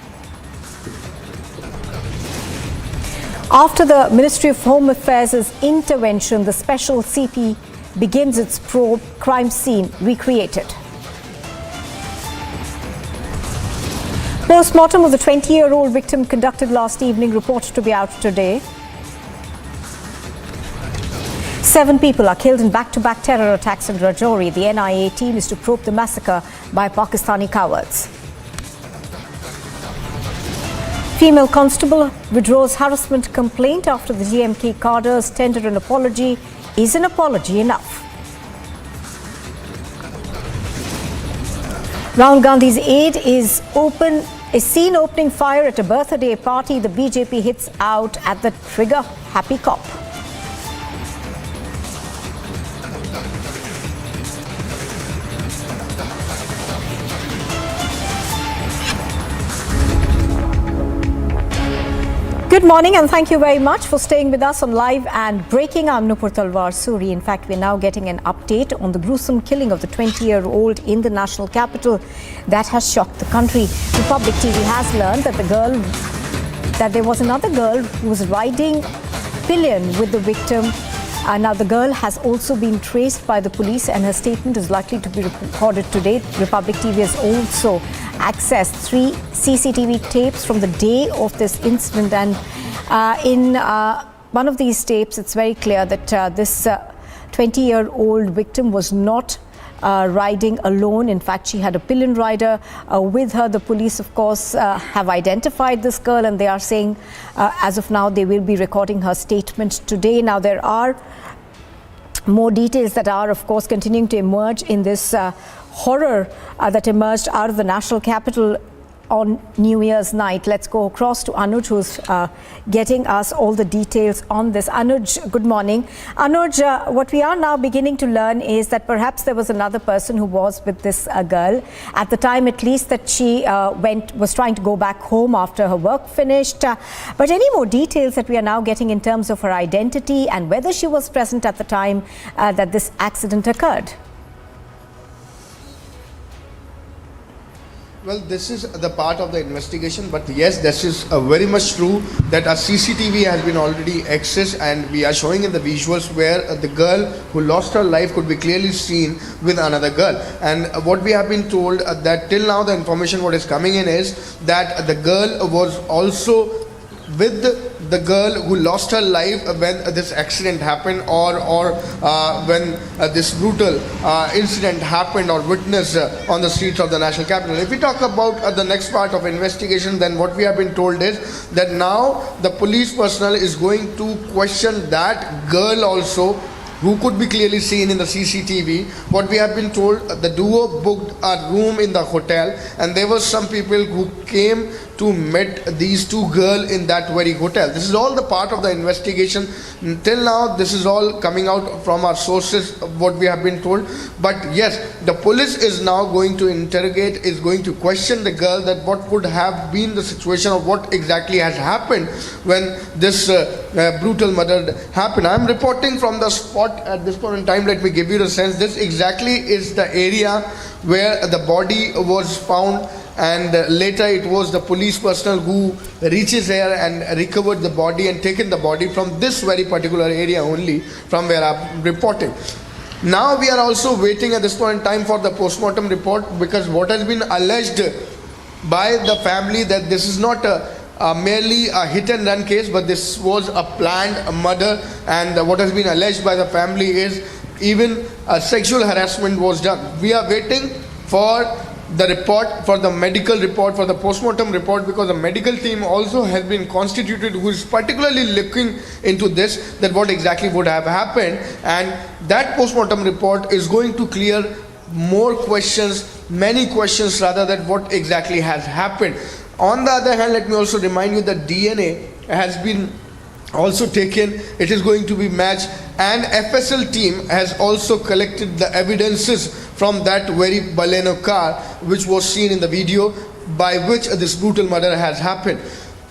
After the Ministry of Home Affairs' intervention, the special CP begins its probe. Crime scene recreated. Post-mortem of the 20-year-old victim conducted last evening reported to be out today. 7 people are killed in back-to-back terror attacks in Rajouri. The NIA team is to probe the massacre by Pakistani cowards. Female constable withdraws harassment complaint after the DMK cadres tender an apology. Is an apology enough? Rahul Gandhi's aide is seen opening fire at a birthday party. The BJP hits out at the trigger happy cop. Good morning and thank you very much for staying with us on Live and Breaking. I'm Nupur Talwar Suri. In fact, we're now getting an update on the gruesome killing of the 20-year-old in the national capital that has shocked the country. Republic TV has learned that there was another girl who was riding pillion with the victim. Now the girl has also been traced by the police and her statement is likely to be recorded today. Republic TV has also accessed 3 CCTV tapes from the day of this incident, and in one of these tapes it's very clear that this 20-year-old victim was not riding alone. In fact, she had a pillion rider with her. The police, of course, have identified this girl and they are saying as of now they will be recording her statement today. Now there are more details that are, of course, continuing to emerge in this horror that emerged out of the national capital on New Year's night. Let's go across to Anuj, who's getting us all the details on this. Anuj, good morning. Anuj, what we are now beginning to learn is that perhaps there was another person who was with this girl at the time, at least, that she was trying to go back home after her work finished. But any more details that we are now getting in terms of her identity and whether she was present at the time that this accident occurred? Well, this is the part of the investigation, but yes, this is very much true that a CCTV has been already accessed and we are showing in the visuals where the girl who lost her life could be clearly seen with another girl. And what we have been told that till now the information what is coming in is that the girl was also with the girl who lost her life when this accident happened or when this brutal incident happened or witnessed on the streets of the national capital. If we talk about the next part of investigation, then what we have been told is that now the police personnel is going to question that girl also, who could be clearly seen in the CCTV. What we have been told, the duo booked a room in the hotel and there were some people who came to meet these two girls in that very hotel. This is all the part of the investigation. Till now, this is all coming out from our sources, what we have been told. But yes, the police is now going to interrogate, is going to question the girl that what could have been the situation of what exactly has happened when this brutal murder happened. I am reporting from the spot at this point in time. Let me give you the sense. This exactly is the area where the body was found, and later it was the police personnel who reaches here and recovered the body and taken the body from this very particular area only from where I'm reporting. Now we are also waiting at this point in time for the postmortem report, because what has been alleged by the family that this is not merely a hit and run case, but this was a planned murder, and what has been alleged by the family is even sexual harassment was done. We are waiting for the report, for the medical report, for the postmortem report, because the medical team also has been constituted who is particularly looking into this, that what exactly would have happened, and that postmortem report is going to clear more questions, many questions rather, than what exactly has happened. On the other hand, let me also remind you that DNA has been also taken, it is going to be matched, and FSL team has also collected the evidences from that very Baleno car which was seen in the video by which this brutal murder has happened.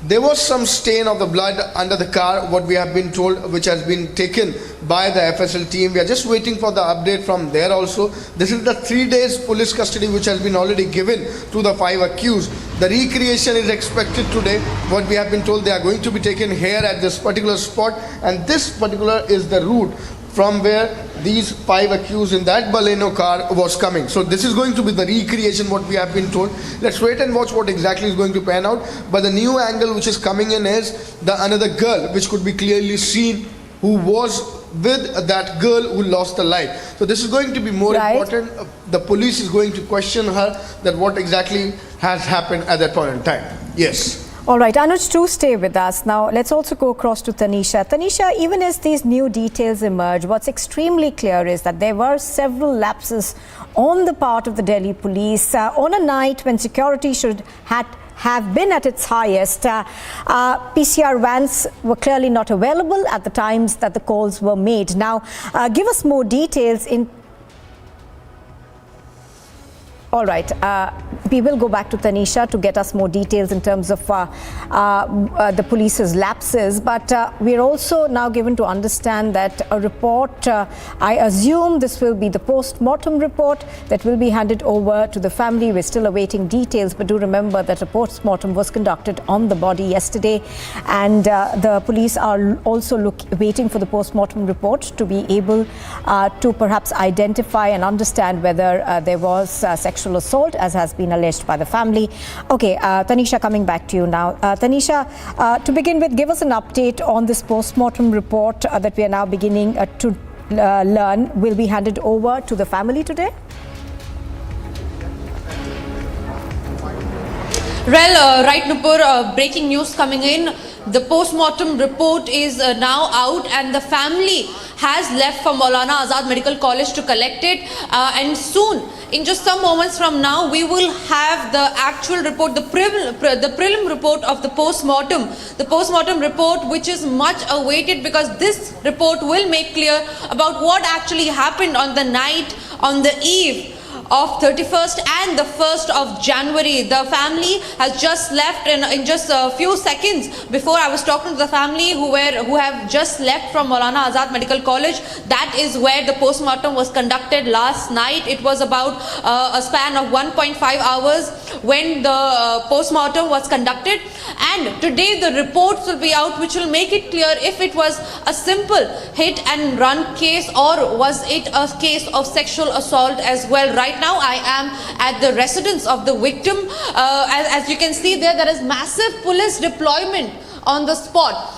There was some stain of the blood under the car, what we have been told, which has been taken by the FSL team. We are just waiting for the update from there also. This is the 3 days police custody which has been already given to the 5 accused. The recreation is expected today. What we have been told, they are going to be taken here at this particular spot, and this particular is the route from where these 5 accused in that Baleno car was coming. So this is going to be the recreation, what we have been told. Let's wait and watch what exactly is going to pan out. But the new angle which is coming in is the another girl which could be clearly seen who was with that girl who lost her life. So this is going to be more important. The police is going to question her that what exactly has happened at that point in time. Yes. All right, Anuj, do stay with us. Now, let's also go across to Tanisha. Tanisha, even as these new details emerge, what's extremely clear is that there were several lapses on the part of the Delhi police on a night when security should have been at its highest. PCR vans were clearly not available at the times that the calls were made. Now, give us more details in... All right. we will go back to Tunisha to get us more details in terms of the police's lapses. But we're also now given to understand that a report, I assume this will be the post-mortem report that will be handed over to the family. We're still awaiting details, but do remember that a post-mortem was conducted on the body yesterday, and the police are also waiting for the post-mortem report to be able to perhaps identify and understand whether there was sexual assault, as has been alleged by the family. Okay, Tunisha, coming back to you now. Tunisha, to begin with, give us an update on this post-mortem report that we are now beginning to learn will be handed over to the family today? Well, right, Nupur, breaking news coming in. The post-mortem report is now out, and the family has left for Maulana Azad Medical College to collect it, and soon, in just some moments from now, we will have the actual report, the prelim report of the post-mortem. The post-mortem report, which is much awaited, because this report will make clear about what actually happened on the night, on the eve of 31st and the 1st of January. The family has just left in just a few seconds before I was talking to the family who have just left from Maulana Azad Medical College. That is where the post-mortem was conducted last night. It was about a span of 1.5 hours when the post-mortem was conducted, and today the reports will be out, which will make it clear if it was a simple hit and run case or was it a case of sexual assault as well. Right now I am at the residence of the victim. As you can see there is massive police deployment on the spot.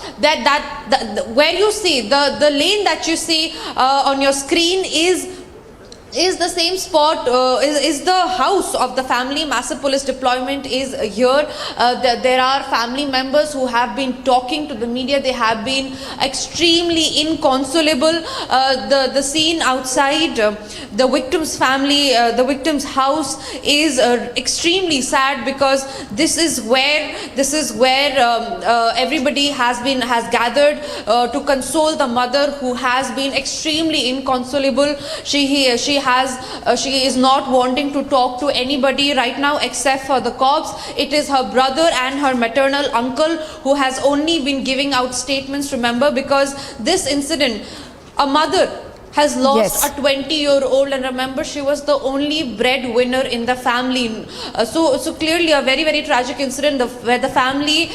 Where you see the lane that you see on your screen is the same spot, is the house of the family. Massive police deployment is here. There are family members who have been talking to the media. They have been extremely inconsolable. The scene outside the victim's family, the victim's house, is extremely sad, because this is where everybody has gathered to console the mother, who has been extremely inconsolable. She is not wanting to talk to anybody right now except for the cops. It is her brother and her maternal uncle who has only been giving out statements, remember, because this incident, a mother has lost a 20-year-old, and remember, she was the only breadwinner in the family. So clearly a very, very tragic incident where the family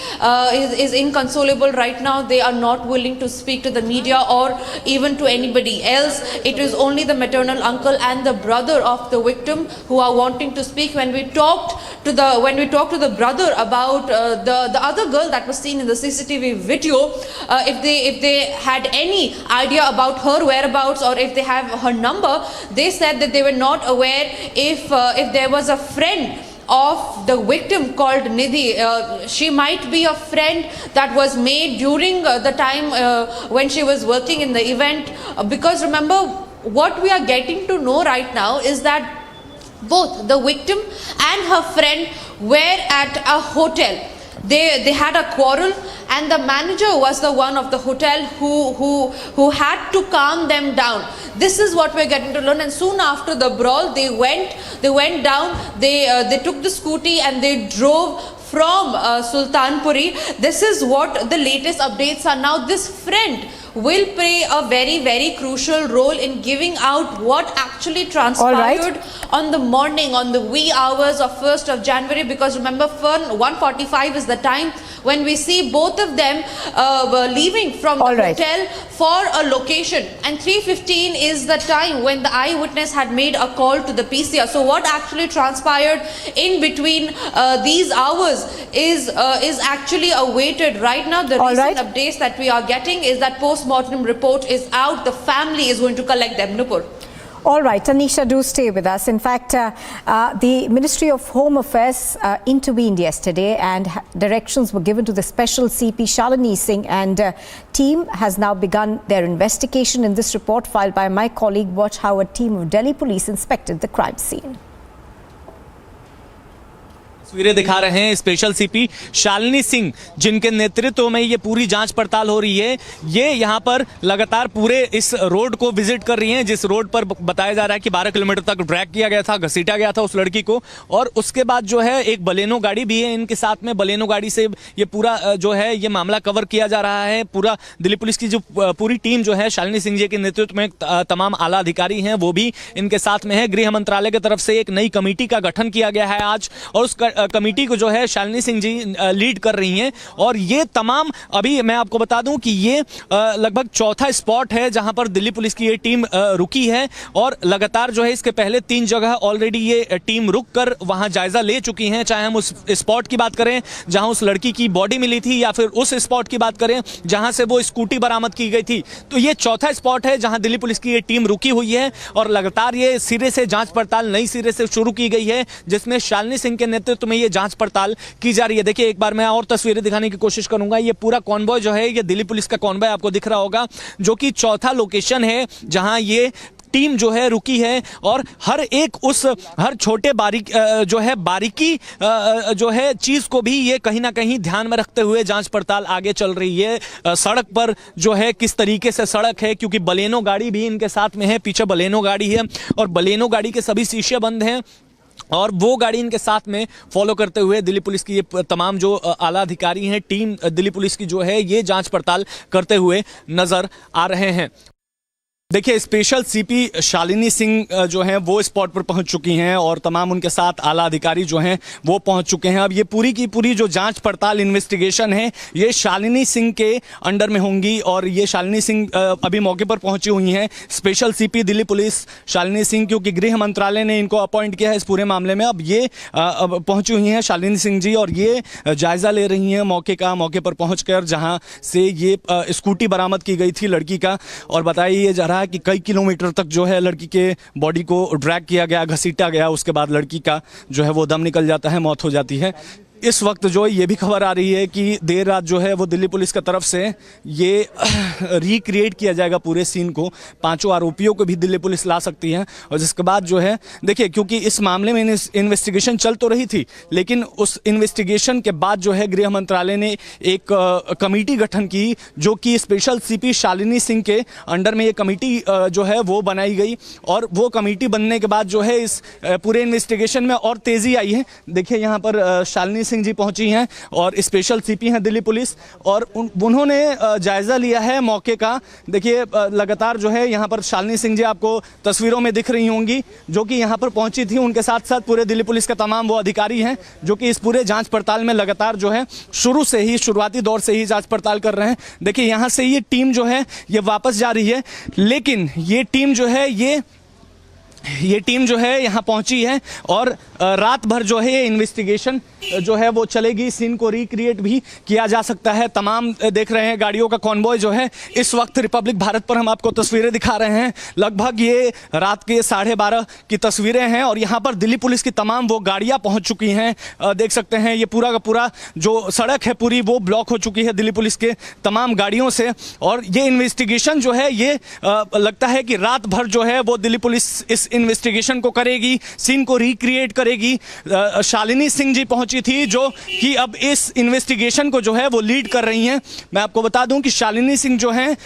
is inconsolable right now. They are not willing to speak to the media or even to anybody else. It is only the maternal uncle and the brother of the victim who are wanting to speak. When we talked to the brother about the other girl that was seen in the CCTV video, if they had any idea about her whereabouts, or if they have her number, they said that they were not aware if there was a friend of the victim called Nidhi. She might be a friend that was made during the time when she was working in the event, because remember, what we are getting to know right now is that both the victim and her friend were at a hotel. They had a quarrel, and the manager was the one of the hotel who had to calm them down. This is what we're getting to learn. And soon after the brawl, they went down. They took the scooty and they drove from Sultanpuri. This is what the latest updates are. Now this friend will play a very, very crucial role in giving out what actually transpired on the morning, on the wee hours of 1st of January, because remember, 1:45 is the time when we see both of them leaving from the hotel for a location, and 3:15 is the time when the eyewitness had made a call to the PCR. So what actually transpired in between these hours is actually awaited right now. The recent updates that we are getting is that post-mortem report is out. The family is going to collect them. Nupur. All right, Tunisha, do stay with us. In fact, the Ministry of Home Affairs intervened yesterday, and directions were given to the special CP Shalini Singh, and team has now begun their investigation. In this report filed by my colleague, watch how a team of Delhi police inspected the crime scene. तस्वीरें दिखा रहे हैं special CP Shalini Singh, जिनके नेतृत्व में ये पूरी जांच पड़ताल हो रही है। ये यहाँ पर लगातार पूरे इस रोड को विजिट कर रही हैं, जिस रोड पर बताया जा रहा है कि 12 किलोमीटर तक ड्रैग किया गया था, घसीटा गया था उस लड़की को। और उसके बाद जो है एक बलेनो गाड़ी भी है इनके साथ में। बलेनो गाड़ी से ये पूरा जो है ये मामला कवर किया जा रहा है। पूरा दिल्ली पुलिस की जो पूरी टीम जो है शालिनी सिंह जी के नेतृत्व में तमाम आला अधिकारी हैं वो भी इनके साथ में है। गृह मंत्रालय की तरफ से एक नई कमेटी का गठन किया गया है आज, और उस कमेटी को जो है शालिनी सिंह जी लीड कर रही हैं। और ये तमाम, अभी मैं आपको बता दूं कि ये लगभग चौथा स्पॉट है जहां पर दिल्ली पुलिस की ये टीम रुकी है। और लगातार जो है इसके पहले 3 जगह ऑलरेडी ये टीम रुक कर वहां जायजा ले चुकी हैं। चाहे हम उस स्पॉट की बात करें जहां उस लड़की की बॉडी मिली थी, या फिर उस स्पॉट की बात करें जहां से वो स्कूटी बरामद की गई थी। तो ये चौथा स्पॉट है जहां दिल्ली पुलिस की ये टीम रुकी हुई है। और लगातार ये सिरे से जांच पड़ताल नई सिरे से शुरू की गई है, जिसमें शालिनी सिंह के नेतृत्व में ये जांच पड़ताल की जा रही है। देखिए एक बार मैं और तस्वीरें दिखाने की कोशिश करूंगा। ये पूरा कॉन्वॉय जो है ये दिल्ली पुलिस का कॉन्वॉय आपको दिख रहा होगा, जो कि चौथा लोकेशन है जहां ये टीम जो है रुकी है। और हर छोटे बारीकी जो है चीज को भी ये कहीं ना कहीं ध्यान में रखते हुए जांच पड़ताल आगे चल रही है। सड़क पर जो है किस तरीके से सड़क है, क्योंकि बलेनो गाड़ी भी इनके साथ में है, पीछे बलेनो गाड़ी है और बलेनो गाड़ी के सभी शीशे बंद हैं। और वो गाड़ी इनके साथ में फॉलो करते हुए दिल्ली पुलिस की ये तमाम जो आला अधिकारी हैं, टीम दिल्ली पुलिस की जो है ये जांच पड़ताल करते हुए नजर आ रहे हैं। देखिए स्पेशल सीपी शालिनी सिंह जो हैं वो स्पॉट पर पहुंच चुकी हैं और तमाम उनके साथ आला अधिकारी जो हैं वो पहुंच चुके हैं। अब ये पूरी की पूरी जो जांच पड़ताल इन्वेस्टिगेशन है ये शालिनी सिंह के अंडर में होंगी। और ये शालिनी सिंह अभी मौके पर पहुंची हुई हैं, special CP Delhi police Shalini Singh, क्योंकि गृह मंत्रालय ने इनको अपॉइंट किया है इस पूरे मामले में। अब ये पहुंची हुई हैं शालिनी सिंह जी और ये जायजा ले रही हैं मौके पर पहुँच कर, जहाँ से ये स्कूटी बरामद की गई थी लड़की का। और बताया ये जा रहा कि कई किलोमीटर तक जो है लड़की के बॉडी को ड्रैग किया गया, घसीटा गया, उसके बाद लड़की का जो है वो दम निकल जाता है, मौत हो जाती है। इस वक्त जो ये भी खबर आ रही है कि देर रात जो है वो दिल्ली पुलिस की तरफ से ये रिक्रिएट किया जाएगा पूरे सीन को। 5 आरोपियों को भी दिल्ली पुलिस ला सकती है। और जिसके बाद जो है देखिए, क्योंकि इस मामले में इन्वेस्टिगेशन चल तो रही थी, लेकिन उस इन्वेस्टिगेशन के बाद जो है गृह मंत्रालय ने एक कमेटी गठन की, जो कि स्पेशल सीपी शालिनी सिंह के अंडर में ये कमेटी जो है वो बनाई गई। और वो कमेटी बनने के बाद जो है इस पूरे इन्वेस्टिगेशन में और तेज़ी आई है। देखिए यहाँ पर शालिनी सिंह जी पहुंची हैं और स्पेशल सीपी हैं दिल्ली पुलिस, और उन्होंने जायजा लिया है मौके का। देखिए लगातार जो है यहाँ पर शालिनी सिंह जी आपको तस्वीरों में दिख रही होंगी, जो कि यहाँ पर पहुंची थी। उनके साथ साथ पूरे दिल्ली पुलिस का तमाम वो अधिकारी हैं जो कि इस पूरे जांच पड़ताल में लगातार जो है शुरुआती दौर से ही जांच पड़ताल कर रहे हैं। देखिए यहाँ से ये टीम जो है ये वापस जा रही है, लेकिन ये टीम जो है यहाँ पहुंची है और रात भर जो है ये इन्वेस्टिगेशन जो है वो चलेगी। सीन को रिक्रिएट भी किया जा सकता है। तमाम देख रहे हैं गाड़ियों का कॉन्वॉय जो है इस वक्त रिपब्लिक भारत पर हम आपको तस्वीरें दिखा रहे हैं। लगभग ये रात के 12:30 की तस्वीरें हैं और यहाँ पर दिल्ली पुलिस की तमाम वो गाड़ियाँ पहुँच चुकी हैं। देख सकते हैं ये पूरा का पूरा जो सड़क है पूरी वो ब्लॉक हो चुकी है दिल्ली पुलिस के तमाम गाड़ियों से। और ये इन्वेस्टिगेशन जो है ये लगता है कि रात भर जो है वो दिल्ली पुलिस इस इन्वेस्टिगेशन को करेगी, सीन को रिक्रिएट करेगी। शालिनी सिंह जी पहुंची थी जो कि अब इस इन्वेस्टिगेशन को जो है वो लीड कर रही हैं। मैं आपको बता दूं कि शालिनी सिंह जो हैं,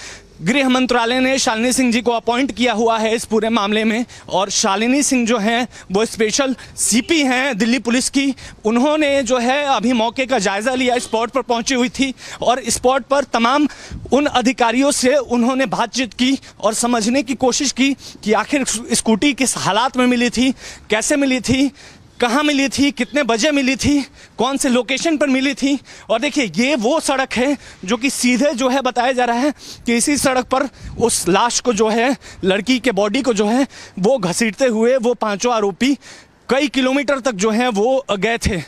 गृह मंत्रालय ने शालिनी सिंह जी को अपॉइंट किया हुआ है इस पूरे मामले में। और शालिनी सिंह जो हैं वो स्पेशल सीपी हैं दिल्ली पुलिस की। उन्होंने जो है अभी मौके का जायजा लिया, स्पॉट पर पहुंची हुई थी और स्पॉट पर तमाम उन अधिकारियों से उन्होंने बातचीत की और समझने की कोशिश की कि आखिर स्कूटी किस हालात में मिली थी, कैसे मिली थी, कहाँ मिली थी, कितने बजे मिली थी, कौन से लोकेशन पर मिली थी। और देखिए ये वो सड़क है जो कि सीधे जो है बताया जा रहा है कि इसी सड़क पर उस लाश को जो है, लड़की के बॉडी को जो है वो घसीटते हुए वो 5 आरोपी कई किलोमीटर तक जो है वो गए थे।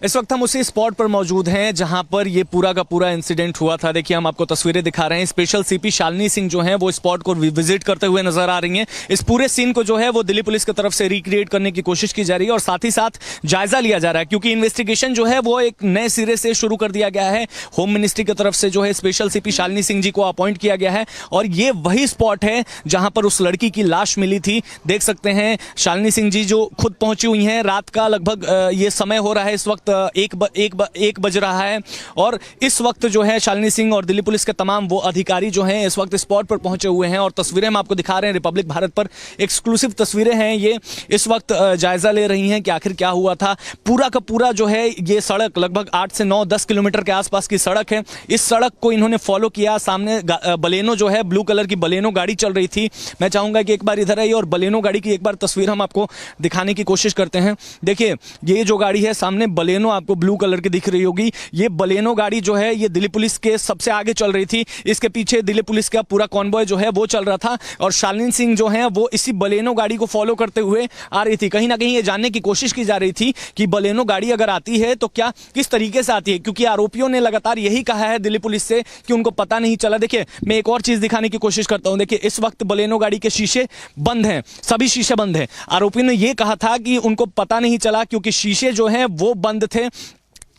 इस वक्त हम उसी स्पॉट पर मौजूद हैं जहां पर ये पूरा का पूरा इंसिडेंट हुआ था। देखिए हम आपको तस्वीरें दिखा रहे हैं। स्पेशल सीपी शालिनी सिंह जो हैं वो स्पॉट को विजिट करते हुए नजर आ रही हैं। इस पूरे सीन को जो है वो दिल्ली पुलिस की तरफ से रिक्रिएट करने की कोशिश की जा रही है और साथ ही साथ जायजा लिया जा रहा है, क्योंकि इन्वेस्टिगेशन जो है वो एक नए सिरे से शुरू कर दिया गया है। होम मिनिस्ट्री की तरफ से जो है स्पेशल सीपी शालिनी सिंह जी को अपॉइंट किया गया है और ये वही स्पॉट है जहां पर उस लड़की की लाश मिली थी। देख सकते हैं शालिनी सिंह जी जो खुद पहुंची हुई हैं। रात का लगभग ये समय हो रहा है, इस वक्त एक बज रहा है और इस वक्त जो है शालिनी सिंह और दिल्ली पुलिस के तमाम वो अधिकारी जो हैं इस वक्त स्पॉट पर पहुंचे हुए हैं और तस्वीरें हम आपको दिखा रहे हैं। रिपब्लिक भारत पर एक्सक्लूसिव तस्वीरें हैं ये। इस वक्त जायजा ले रही हैं कि आखिर क्या हुआ था। पूरा का पूरा जो है ये सड़क लगभग 8 से 9-10 किलोमीटर के आसपास की सड़क है। इस सड़क को इन्होंने फॉलो किया। सामने बलेनो जो है, ब्लू कलर की बलेनो गाड़ी चल रही थी। मैं चाहूंगा कि एक बार इधर आइए और बलेनो गाड़ी की एक बार तस्वीर हम आपको दिखाने की कोशिश करते हैं। देखिए ये जो गाड़ी है सामने बलेनो आपको ब्लू कलर की दिख रही होगी। ये बलेनो गाड़ी जो है ये दिल्ली पुलिस के सबसे आगे चल रही थी। इसके पीछे दिल्ली पुलिस का पूरा कॉन्वॉय जो है वो चल रहा था और शालिनी सिंह जो है वो इसी बलेनो गाड़ी को फॉलो करते हुए आ रही थी। कहीं ना कहीं ये जानने की कोशिश की जा रही थी कि बलेनो गाड़ी अगर आती है तो क्या किस तरीके से आती है, क्योंकि आरोपियों ने लगातार यही कहा है दिल्ली पुलिस से कि उनको पता नहीं चला। देखिए मैं एक और चीज दिखाने की कोशिश करता हूं। देखिए इस वक्त बलेनो गाड़ी के शीशे बंद हैं, सभी शीशे बंद हैं। आरोपियों ने यह कहा था कि उनको पता नहीं चला क्योंकि शीशे जो हैं वो बंद थे,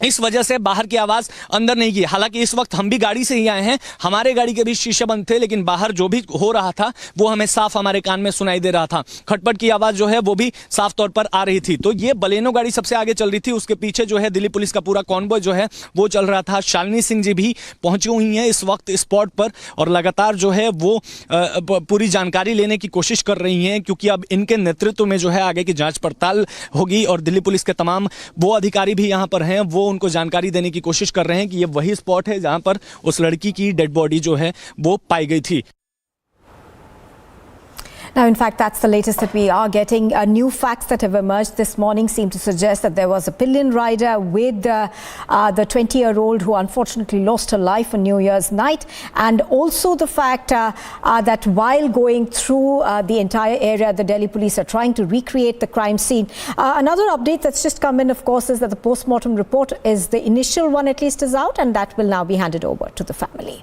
इस वजह से बाहर की आवाज अंदर नहीं की। हालांकि इस वक्त हम भी गाड़ी से ही आए हैं, हमारे गाड़ी के भी शीशे बंद थे, लेकिन बाहर जो भी हो रहा था वो हमें साफ हमारे कान में सुनाई दे रहा था। खटपट की आवाज जो है वो भी साफ तौर पर आ रही थी। तो ये बलेनो गाड़ी सबसे आगे चल रही थी, उसके पीछे जो है दिल्ली पुलिस का पूरा कॉन्वॉय जो है वो चल रहा था। शालिनी सिंह जी भी पहुंची हुई हैं इस वक्त स्पॉट पर और लगातार जो है वो पूरी जानकारी लेने की कोशिश कर रही हैं, क्योंकि अब इनके नेतृत्व में जो है आगे की जांच पड़ताल होगी और दिल्ली पुलिस के तमाम वो अधिकारी भी यहाँ पर हैं, वो उनको जानकारी देने की कोशिश कर रहे हैं कि ये वही स्पॉट है जहां पर उस लड़की की डेड बॉडी जो है वो पाई गई थी। Now, in fact, that's the latest that we are getting. New facts that have emerged this morning seem to suggest that there was a pillion rider with the 20-year-old who unfortunately lost her life on New Year's night, and also the fact that while going through the entire area, the Delhi police are trying to recreate the crime scene. Another update that's just come in, of course, is that the post-mortem report is the initial one, at least, is out, and that will now be handed over to the family.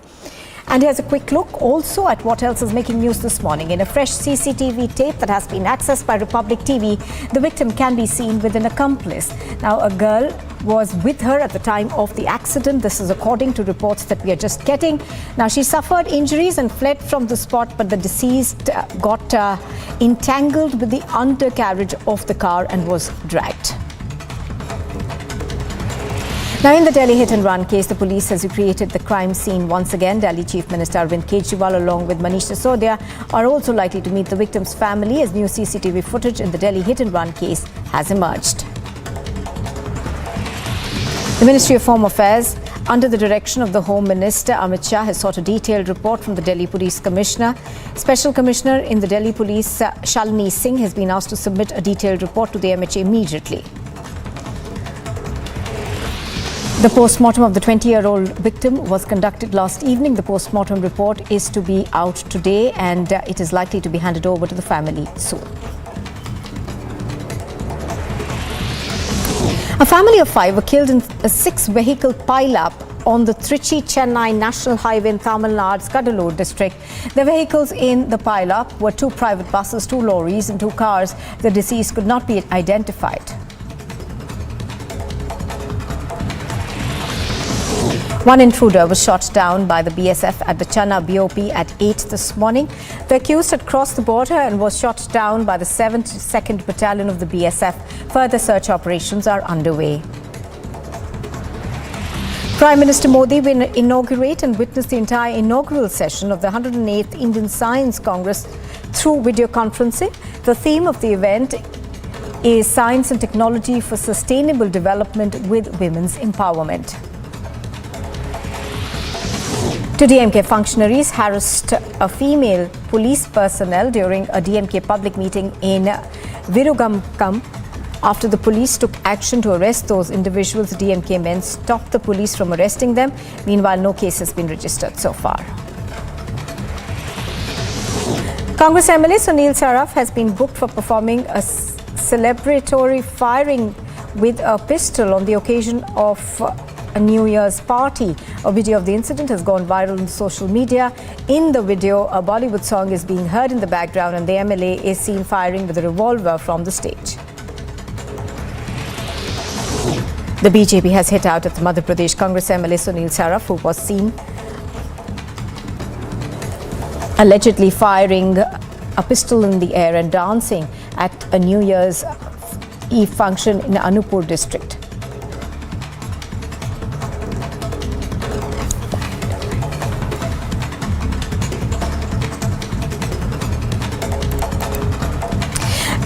And here's a quick look also at what else is making news this morning. In a fresh CCTV tape that has been accessed by Republic TV, the victim can be seen with an accomplice. Now, a girl was with her at the time of the accident. This is according to reports that we are just getting. Now, she suffered injuries and fled from the spot, but the deceased got entangled with the undercarriage of the car and was dragged. Now, in the Delhi hit-and-run case, the police has recreated the crime scene once again. Delhi Chief Minister Arvind Kejriwal, along with Manish Sisodia, are also likely to meet the victim's family as new CCTV footage in the Delhi hit-and-run case has emerged. The Ministry of Home Affairs, under the direction of the Home Minister Amit Shah, has sought a detailed report from the Delhi Police Commissioner. Special Commissioner in the Delhi Police, Shalini Singh, has been asked to submit a detailed report to the MHA immediately. The post-mortem of the 20-year-old victim was conducted last evening. The post-mortem report is to be out today and it is likely to be handed over to the family soon. A family of 5 were killed in a 6-vehicle pile-up on the Trichy-Chennai National Highway in Tamil Nadu's Kadalur district. The vehicles in the pile-up were 2 private buses, 2 lorries and 2 cars. The deceased could not be identified. One intruder was shot down by the BSF at the Channa BOP at 8 this morning. The accused had crossed the border and was shot down by the 72nd Battalion of the BSF. Further search operations are underway. Prime Minister Modi will inaugurate and witness the entire inaugural session of the 108th Indian Science Congress through video conferencing. The theme of the event is Science and Technology for Sustainable Development with Women's Empowerment. 2 DMK functionaries harassed a female police personnel during a DMK public meeting in Virugamkam. After the police took action to arrest those individuals, DMK men stopped the police from arresting them. Meanwhile, no case has been registered so far. Congress MLA Sunil Saraf has been booked for performing a celebratory firing with a pistol on the occasion of a New Year's party. A video of the incident has gone viral on social media. In the video, a Bollywood song is being heard in the background and the MLA is seen firing with a revolver from the stage. The BJP has hit out at the Madhya Pradesh Congress MLA Sunil Sharma, who was seen allegedly firing a pistol in the air and dancing at a New Year's Eve function in Anuppur district.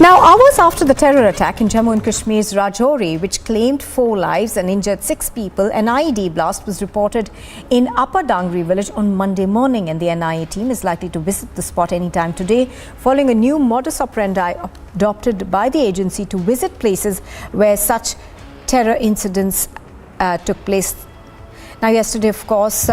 Now, hours after the terror attack in Jammu and Kashmir's Rajouri, which claimed 4 lives and injured 6 people, an IED blast was reported in Upper Dangri village on Monday morning, and the NIA team is likely to visit the spot anytime today, following a new modus operandi adopted by the agency to visit places where such terror incidents took place. Now, yesterday, of course,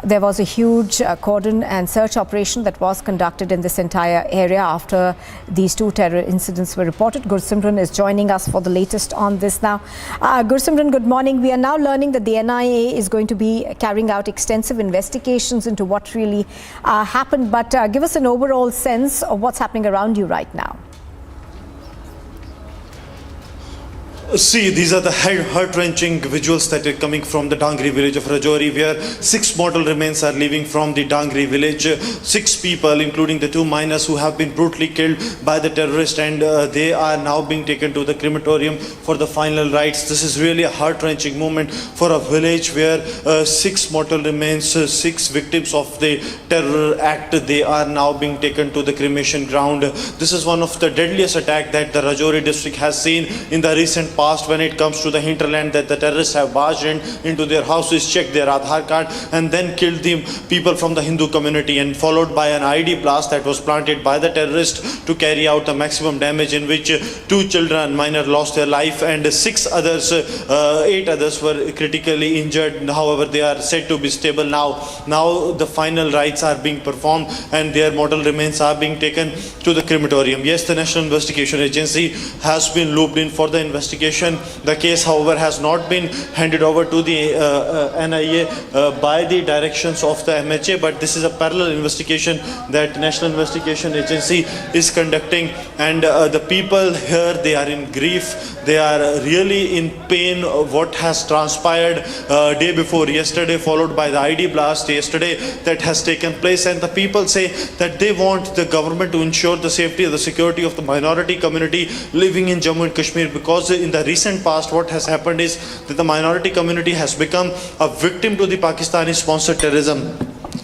there was a huge cordon and search operation that was conducted in this entire area after these 2 terror incidents were reported. Gursimran is joining us for the latest on this now. Gursimran, good morning. We are now learning that the NIA is going to be carrying out extensive investigations into what really happened. But give us an overall sense of what's happening around you right now. See, these are the heart-wrenching visuals that are coming from the Dangri village of Rajouri, where 6 mortal remains are leaving from the Dangri village. 6 people, including the 2 minors who have been brutally killed by the terrorists, and they are now being taken to the crematorium for the final rites. This is really a heart-wrenching moment for a village where 6 mortal remains, 6 victims of the terror act, they are now being taken to the cremation ground. This is one of the deadliest attacks that the Rajouri district has seen in the recent past when it comes to the hinterland, that the terrorists have barged into their houses, checked their Aadhaar card and then killed the people from the Hindu community, and followed by an IED blast that was planted by the terrorists to carry out the maximum damage, in which 2 children, minor, lost their life and 8 others were critically injured. However, they are said to be stable now. Now the final rites are being performed and their mortal remains are being taken to the crematorium. Yes, the National Investigation Agency has been looped in for the investigation. The case, however, has not been handed over to the NIA by the directions of the MHA, but this is a parallel investigation that National Investigation Agency is conducting, and the people here, they are in grief, they are really in pain. What has transpired day before yesterday, followed by the IED blast yesterday that has taken place, and the people say that they want the government to ensure the safety and the security of the minority community living in Jammu and Kashmir, because in the recent past what has happened is that the minority community has become a victim to the Pakistani sponsored terrorism.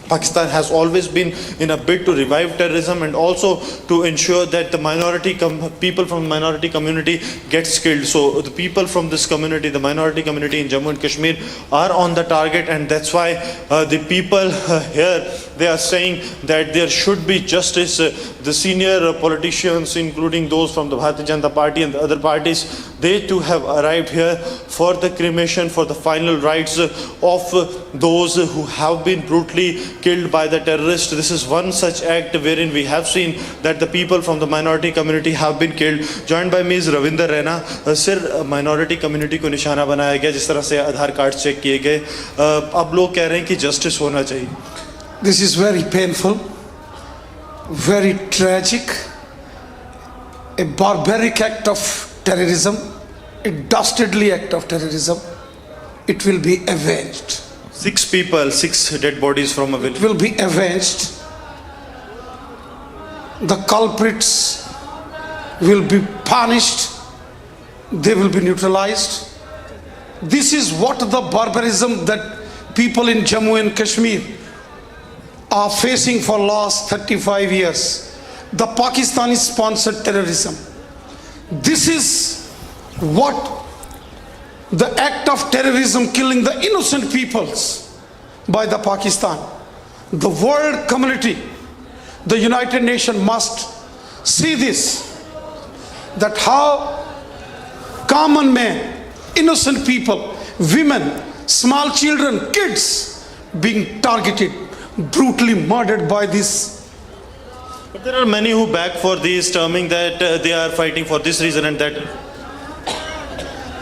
Pakistan has always been in a bid to revive terrorism and also to ensure that the people from the minority community gets killed. So the people from this community, the minority community in Jammu and Kashmir, are on the target, and that's why the people here, they are saying that there should be justice. The senior politicians, including those from the Bharatiya Janata Party and the other parties, they too have arrived here for the cremation, for the final rites of those who have been brutally killed by the terrorists. This is one such act wherein we have seen that the people from the minority community have been killed. Joined by me is Ravinder Raina. Sir, minority community को निशाना बनाया गया, जिस तरह से आधार card check किए गए, अब लोग कह रहे हैं कि justice होना चाहिए. This is very painful, very tragic, a barbaric act of terrorism, a dastardly act of terrorism. It will be avenged. 6 people, 6 dead bodies from a village. It will be avenged. The culprits will be punished. They will be neutralized. This is what the barbarism that people in Jammu and Kashmir are facing for last 35 years. The Pakistani sponsored terrorism. This is what the act of terrorism, killing the innocent peoples by the Pakistan. The world community, the United Nations must see this, that how common men, innocent people, women, small children, kids being targeted, brutally murdered by this. But there are many who back for this, terming that they are fighting for this reason and that.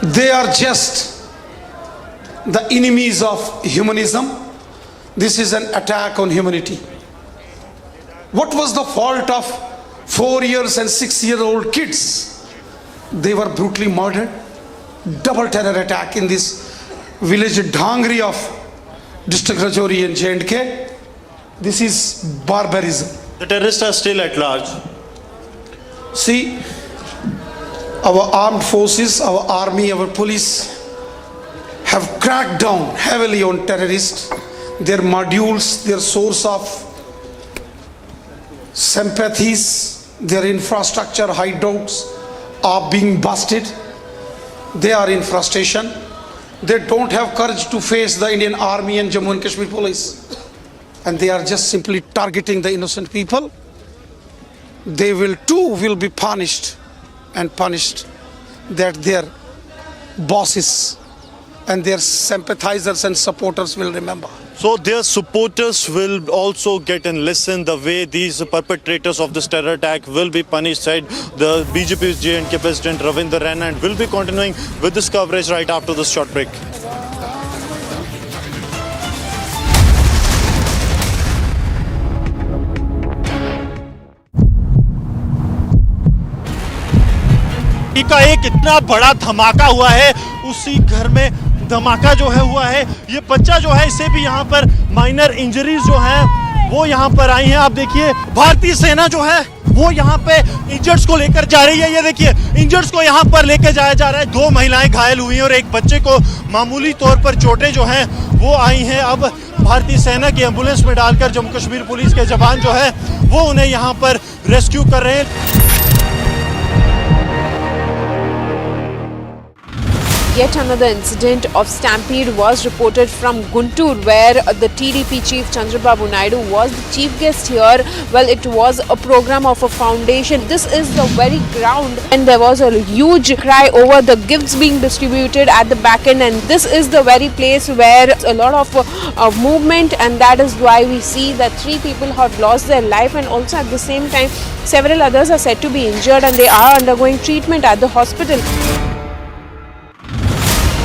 They are just the enemies of humanism. This is an attack on humanity. What was the fault of 4 years and 6-year-old kids? They were brutally murdered. Double terror attack in this village Dhangri of district Rajouri and J&K. This is barbarism. The terrorists are still at large. See, our armed forces, our army, our police have cracked down heavily on terrorists. Their modules, their source of sympathies, their infrastructure hideouts are being busted. They are in frustration. They don't have courage to face the Indian Army and Jammu and Kashmir police. And they are just simply targeting the innocent people. They will too be punished and punished that their bosses and their sympathizers and supporters will remember. So their supporters will also get and listen the way these perpetrators of this terror attack will be punished, said the BJP's J&K President Ravinder Rana, and will be continuing with this coverage right after this short break. का एक इतना बड़ा धमाका हुआ है, उसी घर में धमाका जो है हुआ है, ये बच्चा जो है इसे भी यहाँ पर माइनर इंजरीज जो है वो यहाँ पर आई हैं। आप देखिए भारतीय सेना जो है वो यहाँ पे इंजर्ड्स को लेकर जा रही है। ये देखिए इंजर्ड्स को यहाँ पर लेकर जाया जा रहा है। 2 महिलाएं घायल हुई हैं और एक बच्चे को मामूली तौर पर चोटें जो हैं वो आई हैं। अब भारतीय सेना की एम्बुलेंस में डालकर जम्मू कश्मीर पुलिस के जवान जो है वो उन्हें यहाँ पर रेस्क्यू कर रहे हैं। Yet another incident of stampede was reported from Guntur, where the TDP chief Chandrababu Naidu was the chief guest here. Well, it was a program of a foundation. This is the very ground, and there was a huge cry over the gifts being distributed at the back end, and this is the very place where a lot of movement, and that is why we see that 3 people have lost their life, and also at the same time several others are said to be injured and they are undergoing treatment at the hospital.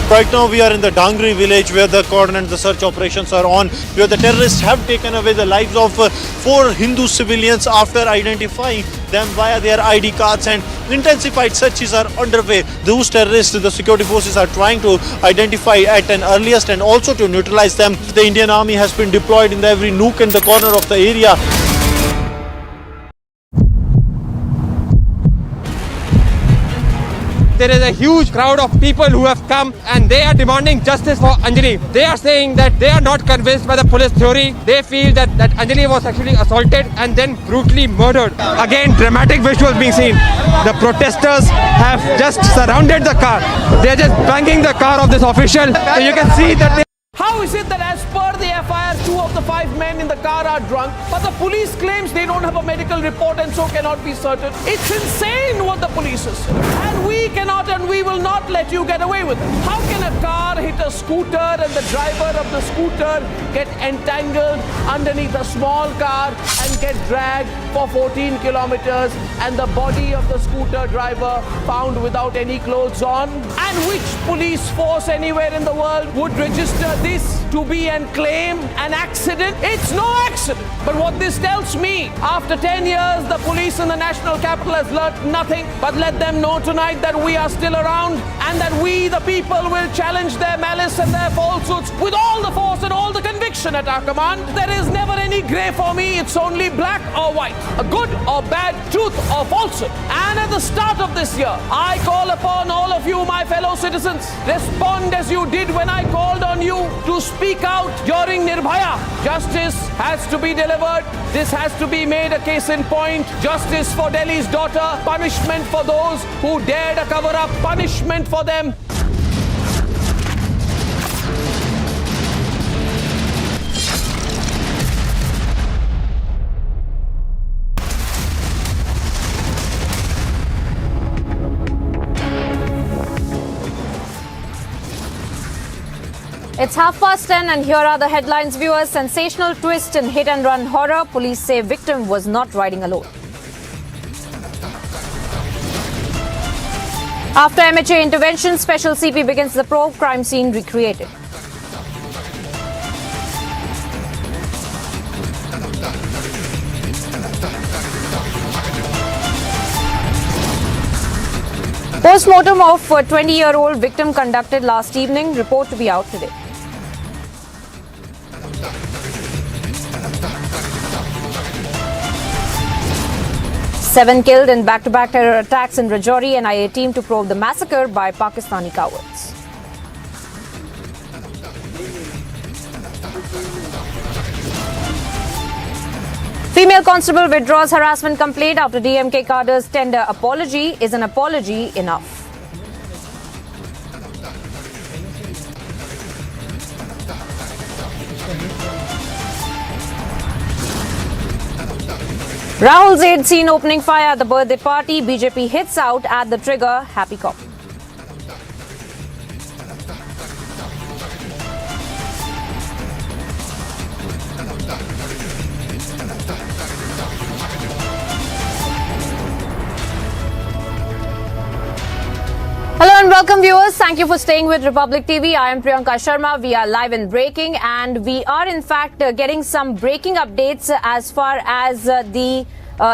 Right now we are in the Dhangri village where the cordon and the search operations are on, where the terrorists have taken away the lives of 4 Hindu civilians after identifying them via their ID cards, and intensified searches are underway. Those terrorists, the security forces are trying to identify at an earliest and also to neutralize them. The Indian Army has been deployed in every nook and the corner of the area. There is a huge crowd of people who have come and they are demanding justice for Anjali. They are saying that they are not convinced by the police theory. They feel that Anjali was actually assaulted and then brutally murdered. Again, dramatic visuals being seen. The protesters have just surrounded the car. They are just banging the car of this official. So you can see that How is it that as per the FIR, 2 of the 5 men in the car are drunk, but the police claims they don't have a medical report and so cannot be certain? It's insane what the police is. And we cannot and we will not let you get away with it. How can a car hit a scooter and the driver of the scooter get entangled underneath a small car and get dragged for 14 kilometers and the body of the scooter driver found without any clothes on? And which police force anywhere in the world would register this to be and claim an accident? It's no accident. But what this tells me, after 10 years, the police in the national capital has learnt nothing. But let them know tonight that we are still around and that we, the people, will challenge their malice and their falsehoods with all the force and all the conviction at our command. There is never any grey for me. It's only black or white, a good or bad, truth or falsehood. And at the start of this year, I call upon all of you, my fellow citizens, respond as you did when I called on you to speak out during Nirbhaya. Justice has to be delivered. This has to be made a case in point. Justice for Delhi's daughter. Punishment for those who dared a cover up. Punishment for them. It's 10:30 and here are the headlines, viewers. Sensational twist in hit-and-run horror. Police say victim was not riding alone. After MHA intervention, Special CP begins the probe, crime scene recreated. Post-mortem of 20-year-old victim conducted last evening. Report to be out today. Seven killed in back-to-back terror attacks in Rajouri. NIA team to probe the massacre by Pakistani cowards. Female constable withdraws harassment complaint after DMK cadre's tender apology. Is an apology enough? Rahul's aide seen opening fire at the birthday party. BJP hits out at the trigger. Happy cop. Hello and welcome viewers. Thank you for staying with Republic TV. I am Tunisha Sharma. We are live and breaking, and we are in fact getting some breaking updates as far as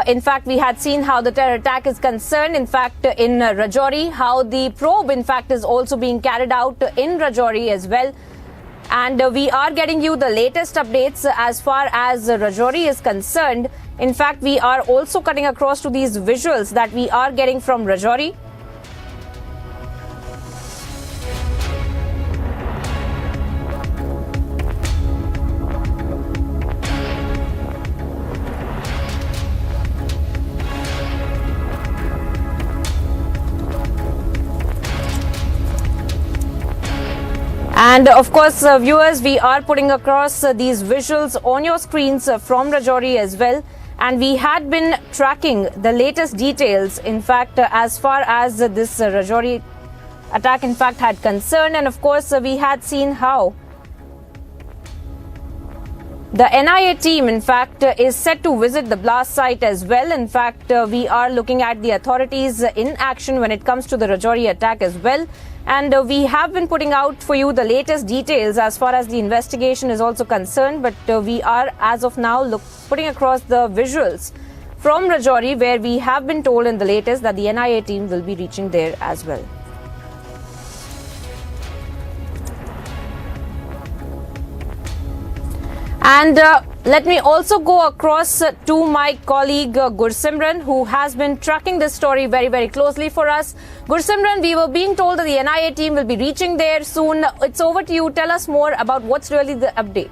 in fact, we had seen how the terror attack is concerned. In fact, in Rajouri, how the probe in fact is also being carried out in Rajouri as well. And we are getting you the latest updates as far as Rajouri is concerned. In fact, we are also cutting across to these visuals that we are getting from Rajouri. And of course, viewers, we are putting across these visuals on your screens from Rajouri as well. And we had been tracking the latest details, in fact, as far as this Rajouri attack, in fact, had concerned. And of course, we had seen how the NIA team, in fact, is set to visit the blast site as well. In fact, we are looking at the authorities in action when it comes to the Rajouri attack as well. And we have been putting out for you the latest details as far as the investigation is also concerned. But we are, as of now, putting across the visuals from Rajouri, where we have been told in the latest that the NIA team will be reaching there as well. And let me also go across to my colleague Gursimran, who has been tracking this story very, very closely for us. Gursimran, we were being told that the NIA team will be reaching there soon. It's over to you. Tell us more about what's really the update.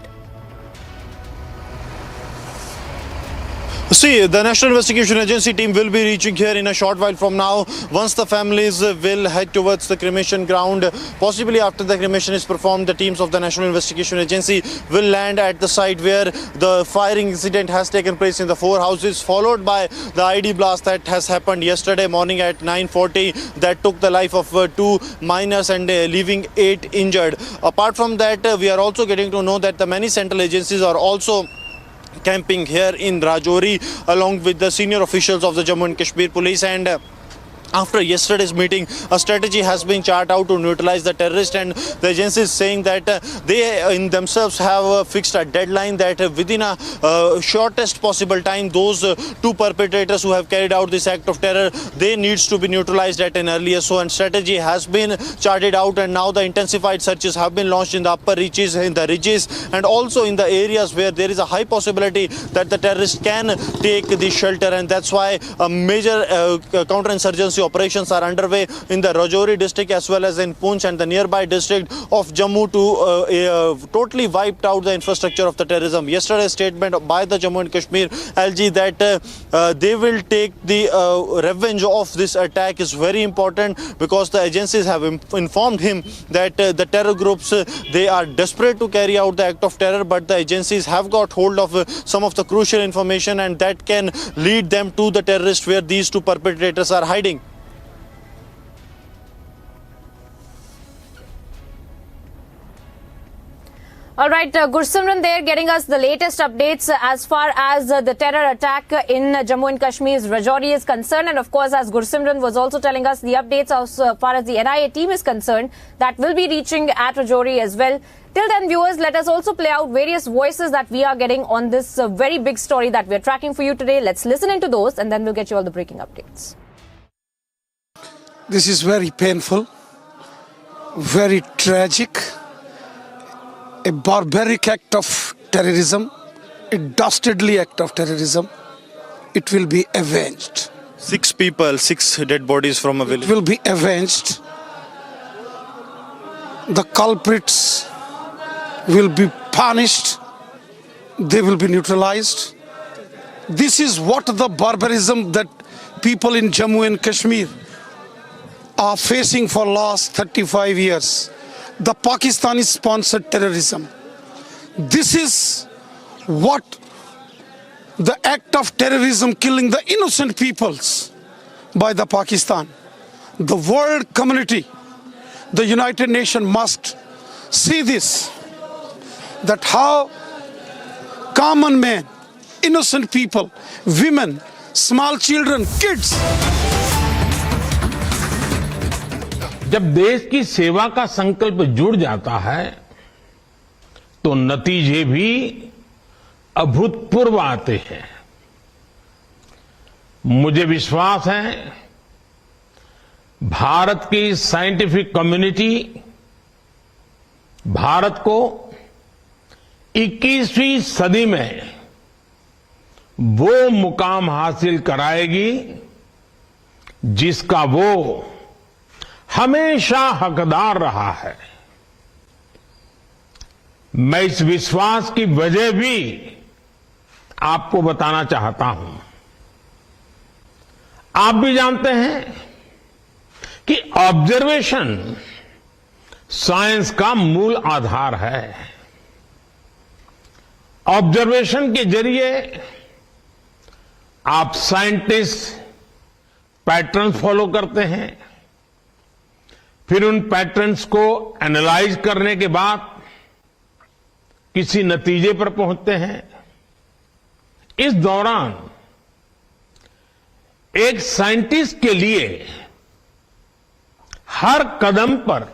See, the National Investigation Agency team will be reaching here in a short while from now. Once the families will head towards the cremation ground, possibly after the cremation is performed, the teams of the National Investigation Agency will land at the site where the firing incident has taken place in the four houses, followed by the ID blast that has happened yesterday morning at 9:40 that took the life of 2 minors and leaving 8 injured. Apart from that, we are also getting to know that the many central agencies are also camping here in Rajouri along with the senior officials of the Jammu and Kashmir police. And after yesterday's meeting, a strategy has been charted out to neutralize the terrorist, and the agency is saying that they in themselves have fixed a deadline that within a shortest possible time, those two perpetrators who have carried out this act of terror, they needs to be neutralized at an earlier. So, and strategy has been charted out, and now the intensified searches have been launched in the upper reaches, in the ridges, and also in the areas where there is a high possibility that the terrorists can take the shelter, and that's why a major counterinsurgency operations are underway in the Rajouri district as well as in Poonch and the nearby district of Jammu to totally wiped out the infrastructure of the terrorism. Yesterday's statement by the Jammu and Kashmir LG that they will take the revenge of this attack is very important, because the agencies have informed him that the terror groups, they are desperate to carry out the act of terror, but the agencies have got hold of some of the crucial information, and that can lead them to the terrorists where these two perpetrators are hiding. All right, Gursimran there getting us the latest updates as far as the terror attack in Jammu and Kashmir's Rajouri is concerned. And of course, as Gursimran was also telling us the updates as far as the NIA team is concerned, that will be reaching at Rajouri as well. Till then, viewers, let us also play out various voices that we are getting on this very big story that we are tracking for you today. Let's listen into those and then we'll get you all the breaking updates. This is very painful, very tragic. A barbaric act of terrorism, a dastardly act of terrorism. It will be avenged. 6 people, 6 dead bodies from a village. It will be avenged. The culprits will be punished. They will be neutralized. This is what the barbarism that people in Jammu and Kashmir are facing for last 35 years. The Pakistani-sponsored terrorism. This is what the act of terrorism killing the innocent peoples by the Pakistan. The world community, the United Nations must see this, that how common men, innocent people, women, small children, kids, जब देश की सेवा का संकल्प जुड़ जाता है तो नतीजे भी अभूतपूर्व आते हैं। मुझे विश्वास है भारत की साइंटिफिक कम्युनिटी भारत को 21वीं सदी में वो मुकाम हासिल कराएगी जिसका वो हमेशा हकदार रहा है। मैं इस विश्वास की वजह भी आपको बताना चाहता हूं। आप भी जानते हैं कि ऑब्जर्वेशन साइंस का मूल आधार है। ऑब्जर्वेशन के जरिए आप साइंटिस्ट पैटर्न फॉलो करते हैं, फिर उन पैटर्न्स को एनालाइज करने के बाद किसी नतीजे पर पहुंचते हैं। इस दौरान एक साइंटिस्ट के लिए हर कदम पर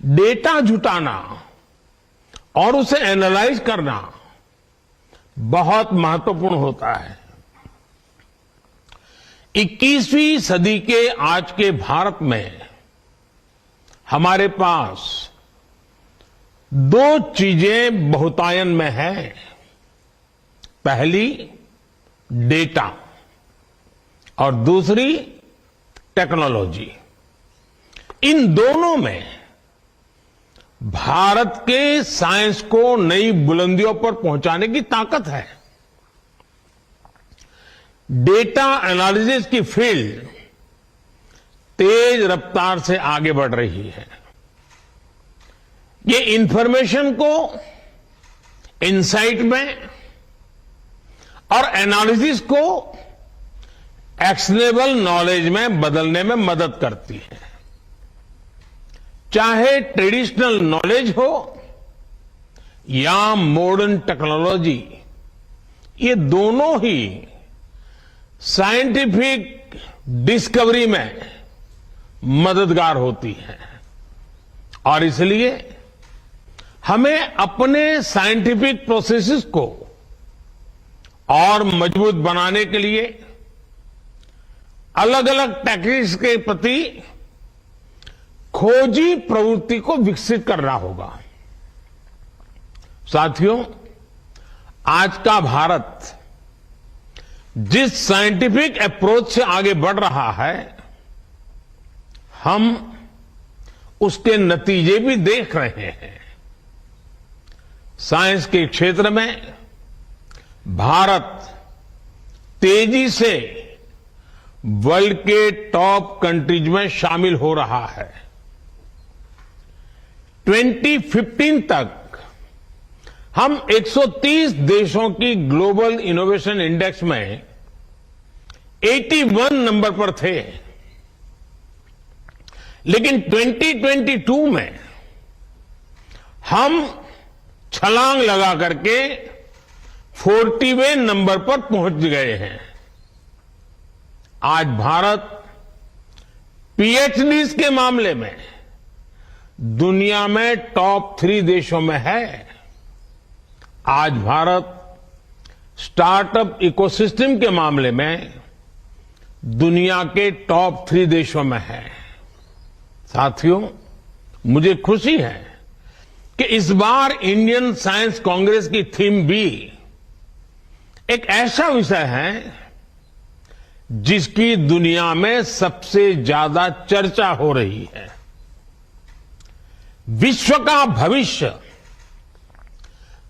डेटा जुटाना और उसे एनालाइज करना बहुत महत्वपूर्ण होता है। 21वीं सदी के आज के भारत में हमारे पास 2 चीजें बहुतायन में हैं। पहली डेटा और दूसरी टेक्नोलॉजी। इन दोनों में भारत के साइंस को नई बुलंदियों पर पहुंचाने की ताकत है। डेटा एनालिसिस की फील्ड तेज रफ्तार से आगे बढ़ रही है। ये इंफॉर्मेशन को इनसाइट में और एनालिसिस को एक्शनेबल नॉलेज में बदलने में मदद करती है। चाहे ट्रेडिशनल नॉलेज हो या मॉडर्न टेक्नोलॉजी, ये दोनों ही साइंटिफिक डिस्कवरी में मददगार होती है। और इसलिए हमें अपने साइंटिफिक प्रोसेसेस को और मजबूत बनाने के लिए अलग अलग टेक्निक्स के प्रति खोजी प्रवृत्ति को विकसित करना होगा। साथियों, आज का भारत जिस साइंटिफिक अप्रोच से आगे बढ़ रहा है, हम उसके नतीजे भी देख रहे हैं। साइंस के क्षेत्र में भारत तेजी से वर्ल्ड के टॉप कंट्रीज में शामिल हो रहा है। 2015 तक हम 130 देशों की ग्लोबल इनोवेशन इंडेक्स में 81 नंबर पर थे, लेकिन 2022 में हम छलांग लगा करके 40वें नंबर पर पहुंच गए हैं। आज भारत पीएचडीज के मामले में दुनिया में टॉप 3 देशों में है। आज भारत स्टार्टअप इकोसिस्टम के मामले में दुनिया के टॉप 3 देशों में है। साथियों, मुझे खुशी है कि इस बार इंडियन साइंस कांग्रेस की थीम भी एक ऐसा विषय है जिसकी दुनिया में सबसे ज्यादा चर्चा हो रही है। विश्व का भविष्य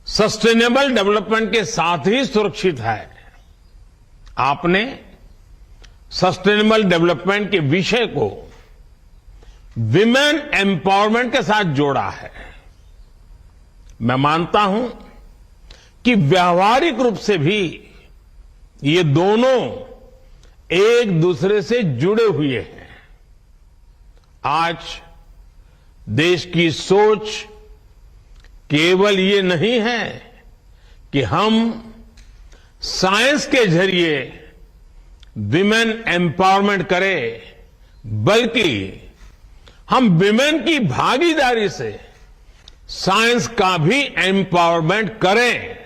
सस्टेनेबल डेवलपमेंट के साथ ही सुरक्षित है। आपने सस्टेनेबल डेवलपमेंट के विषय को विमेन एम्पावरमेंट के साथ जोड़ा है। मैं मानता हूं कि व्यावहारिक रूप से भी ये दोनों एक दूसरे से जुड़े हुए हैं। आज देश की सोच केवल ये नहीं है कि हम साइंस के जरिए विमेन एम्पावरमेंट करें, बल्कि हम विमेन की भागीदारी से साइंस का भी एम्पावरमेंट करें।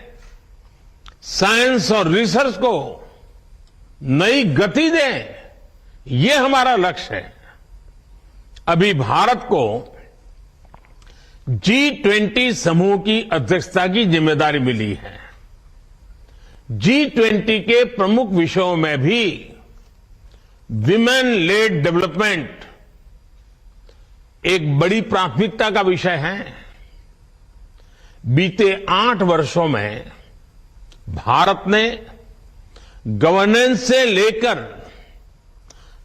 साइंस और रिसर्च को नई गति दें, ये हमारा लक्ष्य है। अभी भारत को G20 समूह की अध्यक्षता की जिम्मेदारी मिली है। G20 के प्रमुख विषयों में भी विमेन लेड डेवलपमेंट एक बड़ी प्राथमिकता का विषय है। बीते 8 वर्षों में भारत ने गवर्नेंस से लेकर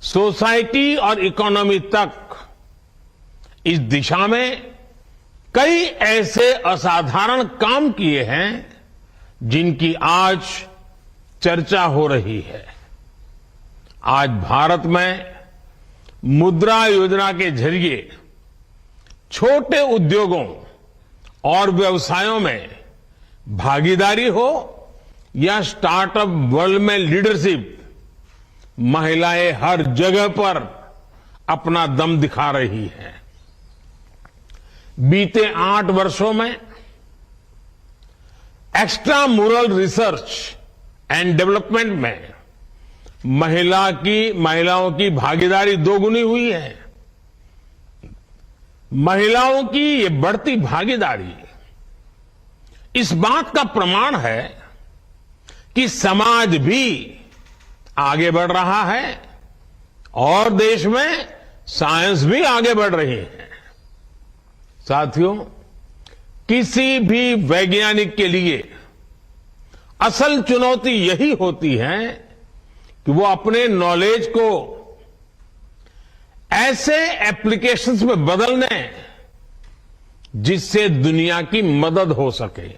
सोसाइटी और इकोनॉमी तक इस दिशा में कई ऐसे असाधारण काम किए हैं जिनकी आज चर्चा हो रही है। आज भारत में मुद्रा योजना के जरिए छोटे उद्योगों और व्यवसायों में भागीदारी हो या स्टार्टअप वर्ल्ड में लीडरशिप, महिलाएं हर जगह पर अपना दम दिखा रही हैं। बीते 8 वर्षों में एक्स्ट्रा मुरल रिसर्च एंड डेवलपमेंट में महिलाओं की भागीदारी दोगुनी हुई है। महिलाओं की ये बढ़ती भागीदारी इस बात का प्रमाण है कि समाज भी आगे बढ़ रहा है और देश में साइंस भी आगे बढ़ रही है। साथियों, किसी भी वैज्ञानिक के लिए असल चुनौती यही होती है कि वो अपने नॉलेज को ऐसे एप्लीकेशंस में बदल दें जिससे दुनिया की मदद हो सके।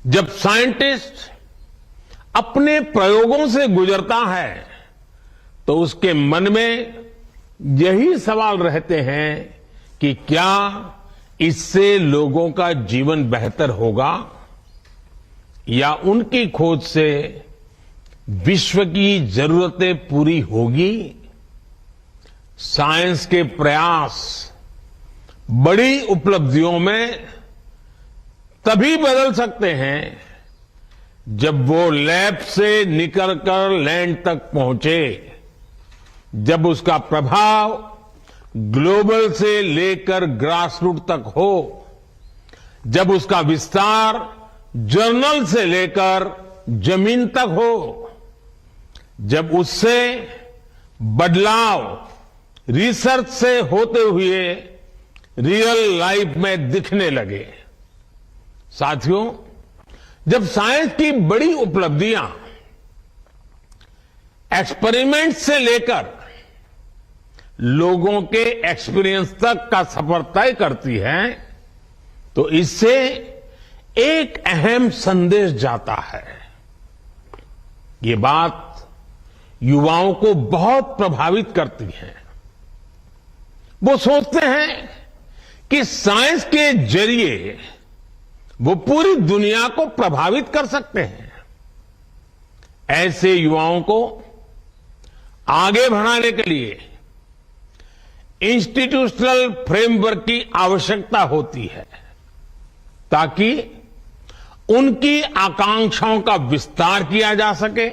जब साइंटिस्ट अपने प्रयोगों से गुजरता है तो उसके मन में यही सवाल रहते हैं कि क्या इससे लोगों का जीवन बेहतर होगा या उनकी खोज से विश्व की जरूरतें पूरी होगी। साइंस के प्रयास बड़ी उपलब्धियों में तभी बदल सकते हैं जब वो लैब से निकलकर लैंड तक पहुंचे, जब उसका प्रभाव ग्लोबल से लेकर ग्रासरूट तक हो, जब उसका विस्तार जर्नल से लेकर जमीन तक हो, जब उससे बदलाव रिसर्च से होते हुए रियल लाइफ में दिखने लगे। साथियों, जब साइंस की बड़ी उपलब्धियां एक्सपेरिमेंट से लेकर लोगों के एक्सपीरियंस तक का सफर तय करती है तो इससे एक अहम संदेश जाता है। ये बात युवाओं को बहुत प्रभावित करती है। वो सोचते हैं कि साइंस के जरिए वो पूरी दुनिया को प्रभावित कर सकते हैं। ऐसे युवाओं को आगे बढ़ाने के लिए इंस्टीट्यूशनल फ्रेमवर्क की आवश्यकता होती है ताकि उनकी आकांक्षाओं का विस्तार किया जा सके,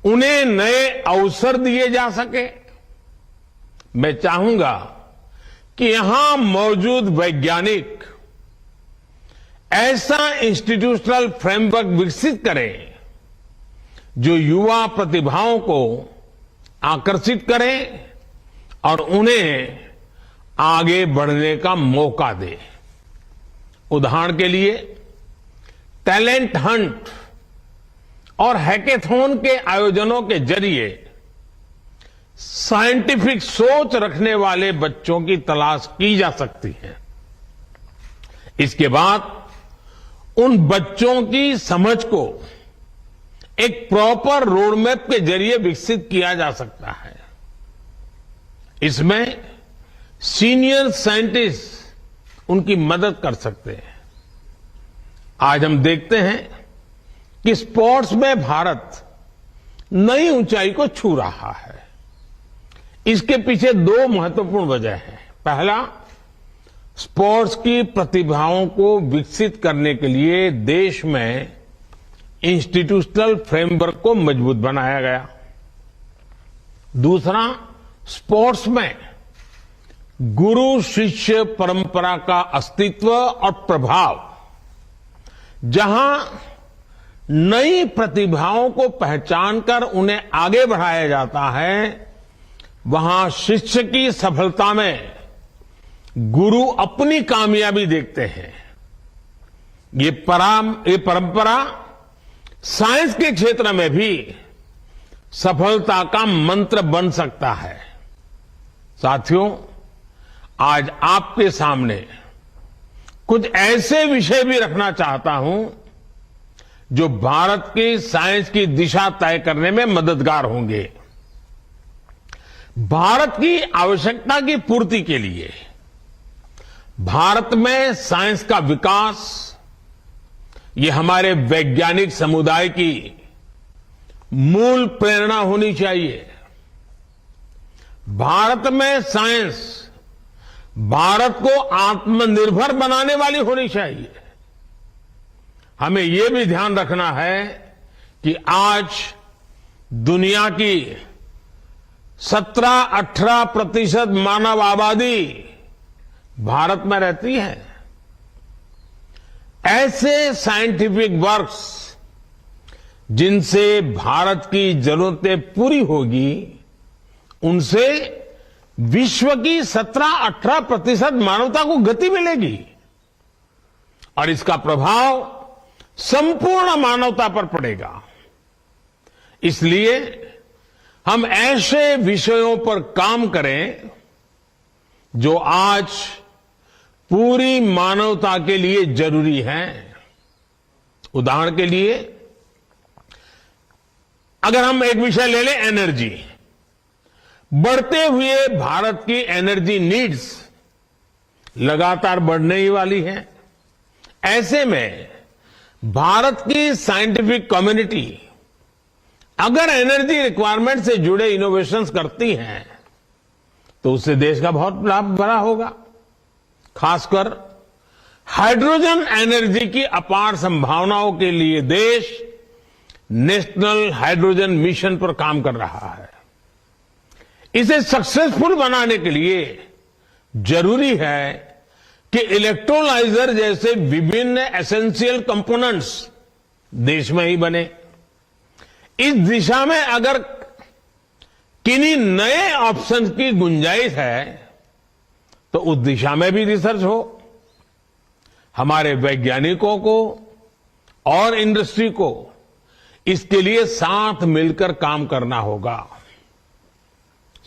उन्हें नए अवसर दिए जा सके। मैं चाहूंगा कि यहां मौजूद वैज्ञानिक ऐसा इंस्टीट्यूशनल फ्रेमवर्क विकसित करें जो युवा प्रतिभाओं को आकर्षित करें और उन्हें आगे बढ़ने का मौका दे। उदाहरण के लिए टैलेंट हंट और हैकेथॉन के आयोजनों के जरिए साइंटिफिक सोच रखने वाले बच्चों की तलाश की जा सकती है। इसके बाद उन बच्चों की समझ को एक प्रॉपर रोड मैप के जरिए विकसित किया जा सकता है। इसमें सीनियर साइंटिस्ट उनकी मदद कर सकते हैं। आज हम देखते हैं कि स्पोर्ट्स में भारत नई ऊंचाई को छू रहा है। इसके पीछे दो महत्वपूर्ण वजह हैं। पहला, स्पोर्ट्स की प्रतिभाओं को विकसित करने के लिए देश में इंस्टीट्यूशनल फ्रेमवर्क को मजबूत बनाया गया। दूसरा, स्पोर्ट्स में गुरु शिष्य परंपरा का अस्तित्व और प्रभाव, जहां नई प्रतिभाओं को पहचानकर उन्हें आगे बढ़ाया जाता है, वहां शिष्य की सफलता में गुरु अपनी कामयाबी देखते हैं। ये परंपरा साइंस के क्षेत्र में भी सफलता का मंत्र बन सकता है। साथियों, आज आपके सामने कुछ ऐसे विषय भी रखना चाहता हूं जो भारत की साइंस की दिशा तय करने में मददगार होंगे। भारत की आवश्यकता की पूर्ति के लिए भारत में साइंस का विकास, ये हमारे वैज्ञानिक समुदाय की मूल प्रेरणा होनी चाहिए। भारत में साइंस भारत को आत्मनिर्भर बनाने वाली होनी चाहिए। हमें यह भी ध्यान रखना है कि आज दुनिया की 17-18% मानव आबादी भारत में रहती है। ऐसे साइंटिफिक वर्क्स जिनसे भारत की जरूरतें पूरी होगी, उनसे विश्व की 17-18% मानवता को गति मिलेगी और इसका प्रभाव संपूर्ण मानवता पर पड़ेगा। इसलिए हम ऐसे विषयों पर काम करें जो आज पूरी मानवता के लिए जरूरी है। उदाहरण के लिए अगर हम एक विषय ले लें, एनर्जी। बढ़ते हुए भारत की एनर्जी नीड्स लगातार बढ़ने ही वाली है। ऐसे में भारत की साइंटिफिक कम्युनिटी अगर एनर्जी रिक्वायरमेंट से जुड़े इनोवेशंस करती हैं तो उससे देश का बहुत लाभ बड़ा होगा। खासकर हाइड्रोजन एनर्जी की अपार संभावनाओं के लिए देश नेशनल हाइड्रोजन मिशन पर काम कर रहा है। इसे सक्सेसफुल बनाने के लिए जरूरी है कि इलेक्ट्रोलाइजर जैसे विभिन्न एसेंशियल कंपोनेंट्स देश में ही बने। इस दिशा में अगर किन्हीं नए ऑप्शन की गुंजाइश है तो उस दिशा में भी रिसर्च हो। हमारे वैज्ञानिकों को और इंडस्ट्री को इसके लिए साथ मिलकर काम करना होगा।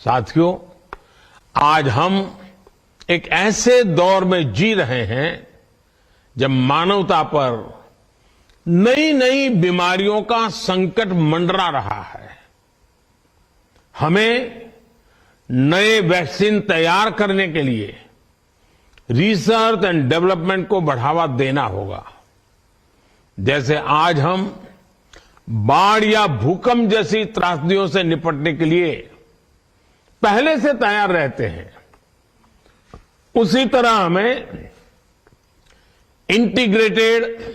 साथियों, आज हम एक ऐसे दौर में जी रहे हैं जब मानवता पर नई नई बीमारियों का संकट मंडरा रहा है। हमें नए वैक्सीन तैयार करने के लिए रिसर्च एंड डेवलपमेंट को बढ़ावा देना होगा। जैसे आज हम बाढ़ या भूकंप जैसी त्रासदियों से निपटने के लिए पहले से तैयार रहते हैं, उसी तरह हमें इंटीग्रेटेड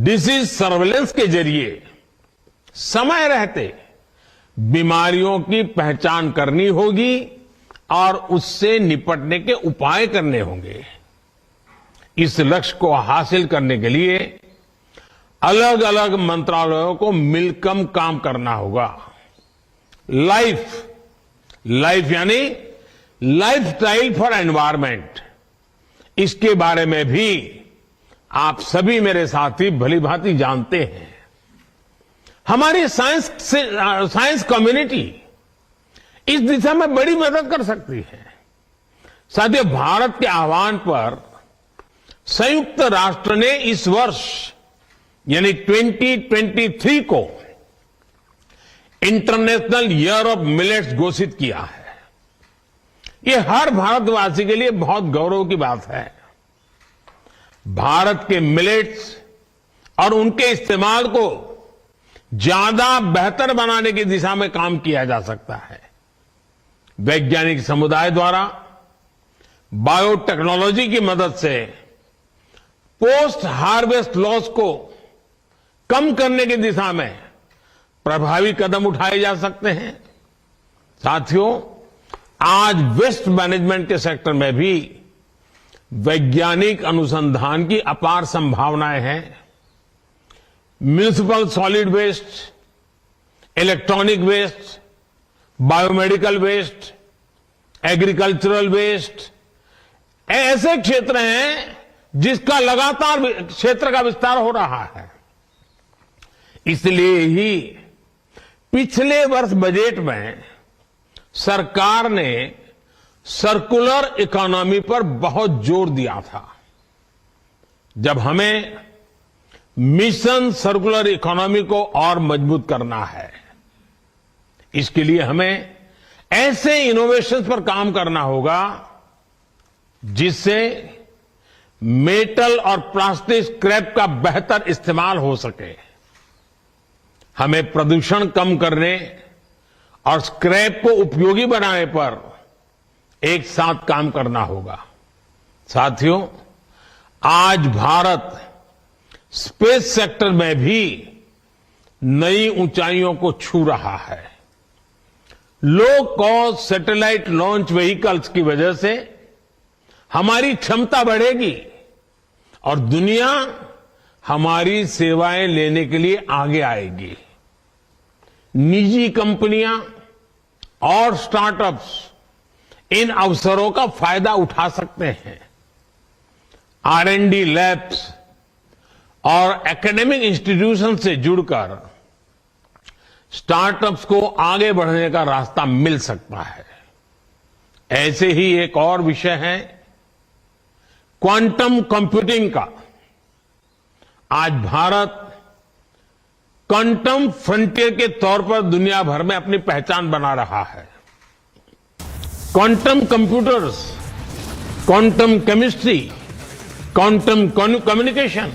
डिसीज सर्वेलेंस के जरिए समय रहते बीमारियों की पहचान करनी होगी और उससे निपटने के उपाय करने होंगे। इस लक्ष्य को हासिल करने के लिए अलग अलग मंत्रालयों को मिलकर काम करना होगा। लाइफ यानी लाइफस्टाइल फॉर एनवायरमेंट, इसके बारे में भी आप सभी मेरे साथी भली भांति जानते हैं। हमारी साइंस कम्युनिटी इस दिशा में बड़ी मदद कर सकती है। साथियों, भारत के आह्वान पर संयुक्त राष्ट्र ने इस वर्ष यानी 2023 को इंटरनेशनल ईयर ऑफ मिलेट्स घोषित किया है। ये हर भारतवासी के लिए बहुत गौरव की बात है। भारत के मिलेट्स और उनके इस्तेमाल को ज्यादा बेहतर बनाने की दिशा में काम किया जा सकता है। वैज्ञानिक समुदाय द्वारा बायोटेक्नोलॉजी की मदद से पोस्ट हार्वेस्ट लॉस को कम करने की दिशा में प्रभावी कदम उठाए जा सकते हैं। साथियों, आज वेस्ट मैनेजमेंट के सेक्टर में भी वैज्ञानिक अनुसंधान की अपार संभावनाएं हैं। Municipal solid waste, electronic waste, biomedical waste, agricultural waste, ऐसे क्षेत्र हैं जिसका लगातार क्षेत्र का विस्तार हो रहा है। इसलिए ही पिछले वर्ष बजट में सरकार ने सर्कुलर इकोनॉमी पर बहुत जोर दिया था। जब हमें मिशन सर्कुलर इकोनॉमी को और मजबूत करना है, इसके लिए हमें ऐसे इनोवेशंस पर काम करना होगा जिससे मेटल और प्लास्टिक स्क्रैप का बेहतर इस्तेमाल हो सके। हमें प्रदूषण कम करने और स्क्रैप को उपयोगी बनाने पर एक साथ काम करना होगा। साथियों, आज भारत स्पेस सेक्टर में भी नई ऊंचाइयों को छू रहा है। Low cost satellite launch vehicles की वजह से हमारी क्षमता बढ़ेगी और दुनिया हमारी सेवाएं लेने के लिए आगे आएगी। निजी कंपनियां और स्टार्टअप्स इन अवसरों का फायदा उठा सकते हैं। R&D लैब्स और एकेडमिक इंस्टीट्यूशन से जुड़कर स्टार्टअप्स को आगे बढ़ने का रास्ता मिल सकता है। ऐसे ही एक और विषय है क्वांटम कंप्यूटिंग का। आज भारत क्वांटम फ्रंटियर के तौर पर दुनिया भर में अपनी पहचान बना रहा है। Quantum computers, quantum chemistry, quantum communication,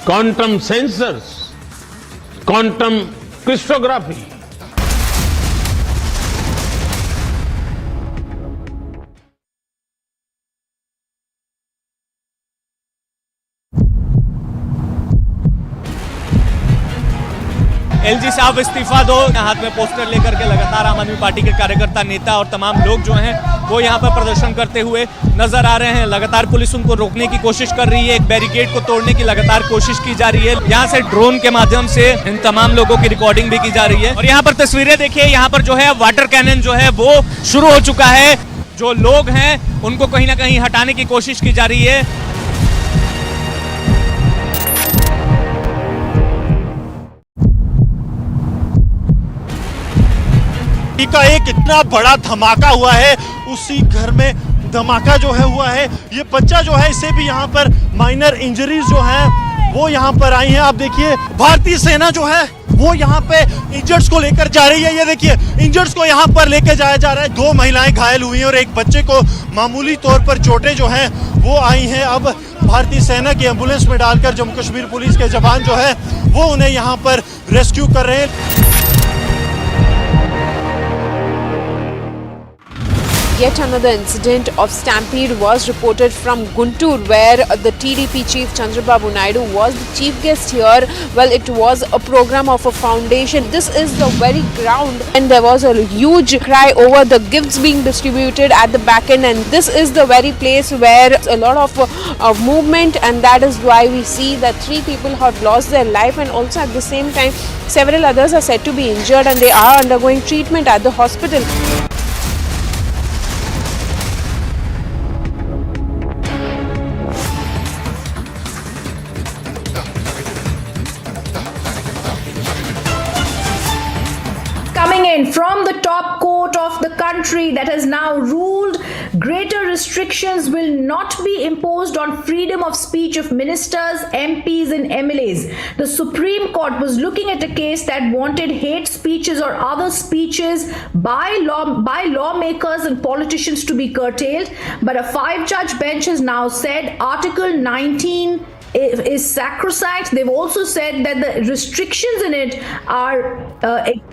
quantum sensors, quantum cryptography, LG साहब इस्तीफा दो, हाथ में पोस्टर लेकर के लगातार आम आदमी पार्टी के कार्यकर्ता, नेता और तमाम लोग जो हैं वो यहाँ पर प्रदर्शन करते हुए नजर आ रहे हैं। लगातार पुलिस उनको रोकने की कोशिश कर रही है, एक बैरिकेड को तोड़ने की लगातार कोशिश की जा रही है। यहाँ से ड्रोन के माध्यम से इन तमाम लोगों की रिकॉर्डिंग भी की जा रही है। और यहाँ पर तस्वीरें देखिए, यहाँ पर जो है वाटर कैनन जो है वो शुरू हो चुका है। जो लोग हैं उनको कहीं ना कहीं हटाने की कोशिश की जा रही है। का एक इतना बड़ा धमाका हुआ है, उसी घर में धमाका जो है हुआ है। ये बच्चा जो है, इसे भी यहाँ पर माइनर इंजरीज जो है वो यहाँ पर आई हैं। आप देखिए, भारतीय सेना जो है वो यहाँ पे इंजर्ड्स को लेकर जा रही है। ये देखिए इंजर्ड्स को यहाँ पर लेकर जाया जा रहा है। 2 महिलाएं घायल हुई हैं और एक बच्चे को मामूली तौर पर चोटें जो हैं वो आई हैं। अब भारतीय सेना की एम्बुलेंस में डालकर जम्मू कश्मीर पुलिस के जवान जो है वो उन्हें यहाँ पर रेस्क्यू कर रहे हैं। Yet another incident of stampede was reported from Guntur, where the TDP chief Chandrababu Naidu was the chief guest here. Well, it was a program of a foundation. This is the very ground, and there was a huge cry over the gifts being distributed at the back end, and this is the very place where a lot of movement, and that is why we see that 3 people have lost their life, and also at the same time several others are said to be injured and they are undergoing treatment at the hospital. Coming in from the top court of the country that has now ruled greater restrictions will not be imposed on freedom of speech of ministers, MPs and MLAs. The Supreme Court was looking at a case that wanted hate speeches or other speeches by lawmakers and politicians to be curtailed, but a 5-judge bench has now said Article 19 is sacrosanct. They've also said that the restrictions in it are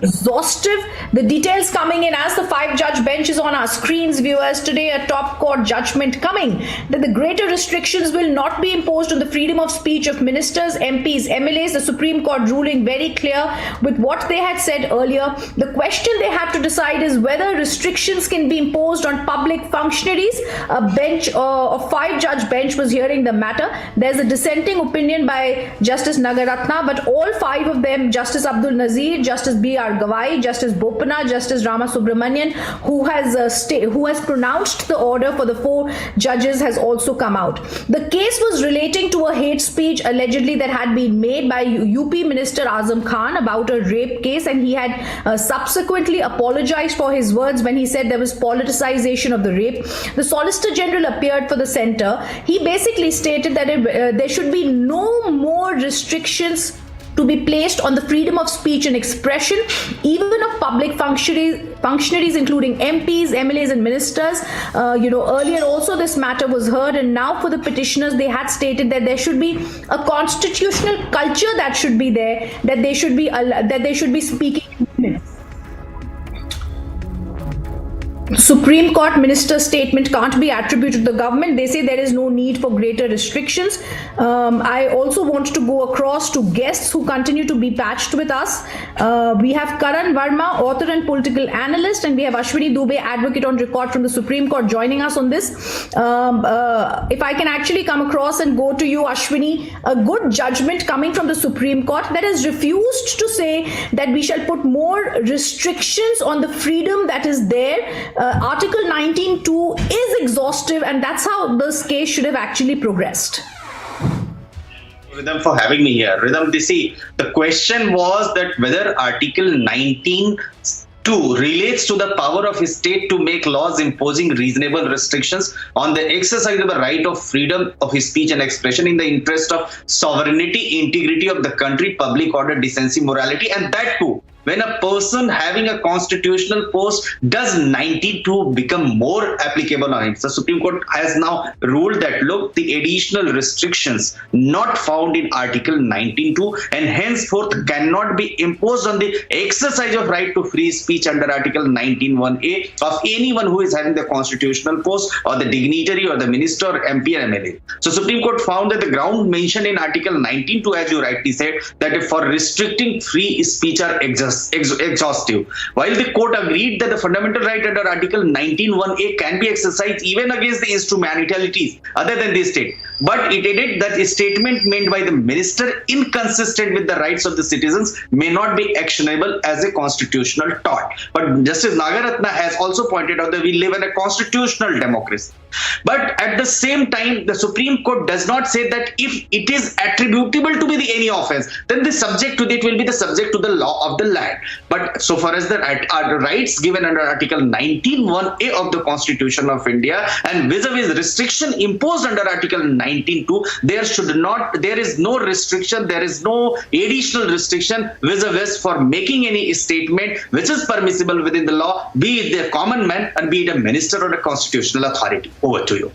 exhaustive. The details coming in as the 5-judge bench is on our screens, viewers. Today, a top court judgment coming that the greater restrictions will not be imposed on the freedom of speech of ministers, MPs, MLAs. The Supreme Court ruling very clear with what they had said earlier. The question they have to decide is whether restrictions can be imposed on public functionaries. A 5-judge bench was hearing the matter. There's a dissenting opinion by Justice Nagaratna, but all 5 of them, Justice Abdul Nazir, Justice B.R. Gawai, Justice Bopana, Justice Rama Subramanian, who has pronounced the order for the 4 judges, has also come out. The case was relating to a hate speech allegedly that had been made by UP Minister Azam Khan about a rape case, and he had subsequently apologized for his words when he said there was politicization of the rape. The Solicitor General appeared for the centre. He basically stated that there should be no more restrictions to be placed on the freedom of speech and expression, even of public functionaries including MPs, MLAs and ministers. Earlier also this matter was heard, and now for the petitioners, they had stated that there should be a constitutional culture that should be there, that they should be speaking in minutes. Supreme Court minister's statement can't be attributed to the government. They say there is no need for greater restrictions. I also want to go across to guests who continue to be patched with us. We have Karan Verma, author and political analyst, and we have Ashwini Dubey, advocate on record from the Supreme Court, joining us on this. If I can actually come across and go to you, Ashwini, a good judgment coming from the Supreme Court that has refused to say that we shall put more restrictions on the freedom that is there. Article 19(2) is exhaustive, and that's how this case should have actually progressed. Rhythm, for having me here. Rhythm, the question was that whether Article 19(2) relates to the power of a state to make laws imposing reasonable restrictions on the exercise of the right of freedom of his speech and expression in the interest of sovereignty, integrity of the country, public order, decency, morality, and that too, when a person having a constitutional post, does 92 become more applicable on him? The Supreme Court has now ruled that, look, the additional restrictions not found in Article 19(2) and henceforth cannot be imposed on the exercise of right to free speech under Article 19(1)(a) of anyone who is having the constitutional post or the dignitary or the minister or MP or MLA. So Supreme Court found that the ground mentioned in Article 19(2), as you rightly said, that for restricting free speech are exhaustive. While the court agreed that the fundamental right under Article 19(1)(a) can be exercised even against the instrumentalities other than the state, but it added that a statement made by the minister inconsistent with the rights of the citizens may not be actionable as a constitutional tort. But Justice Nagaratna has also pointed out that we live in a constitutional democracy. But at the same time, the Supreme Court does not say that if it is attributable to be any offense, then the subject to it will be the subject to the law of the land. But so far as the rights given under Article 19(1)(a) of the Constitution of India and vis-a-vis restriction imposed under Article 19(2), there is no restriction, there is no additional restriction vis-a-vis for making any statement which is permissible within the law, be it the common man and be it a minister or a constitutional authority. Over to you.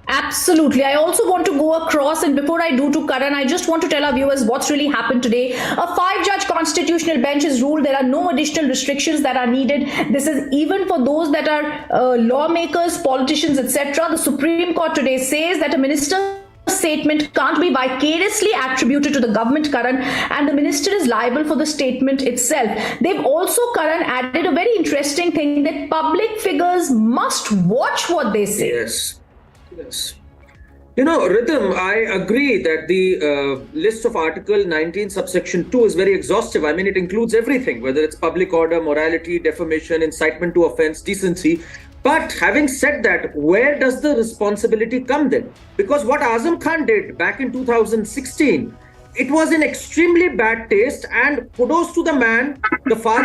Absolutely. I also want to go across, and before I do to Karan, I just want to tell our viewers what's really happened today. A 5-judge constitutional bench has ruled there are no additional restrictions that are needed. This is even for those that are lawmakers, politicians, etc. The Supreme Court today says that a minister's statement can't be vicariously attributed to the government, Karan, and the minister is liable for the statement itself. They've also, Karan, added a very interesting thing that public figures must watch what they say. Yes. Rhythm, I agree that the list of Article 19 subsection 2 is very exhaustive. I mean, it includes everything, whether it's public order, morality, defamation, incitement to offense, decency. But having said that, where does the responsibility come then? Because what Azam Khan did back in 2016, it was in extremely bad taste, and kudos to the man, the father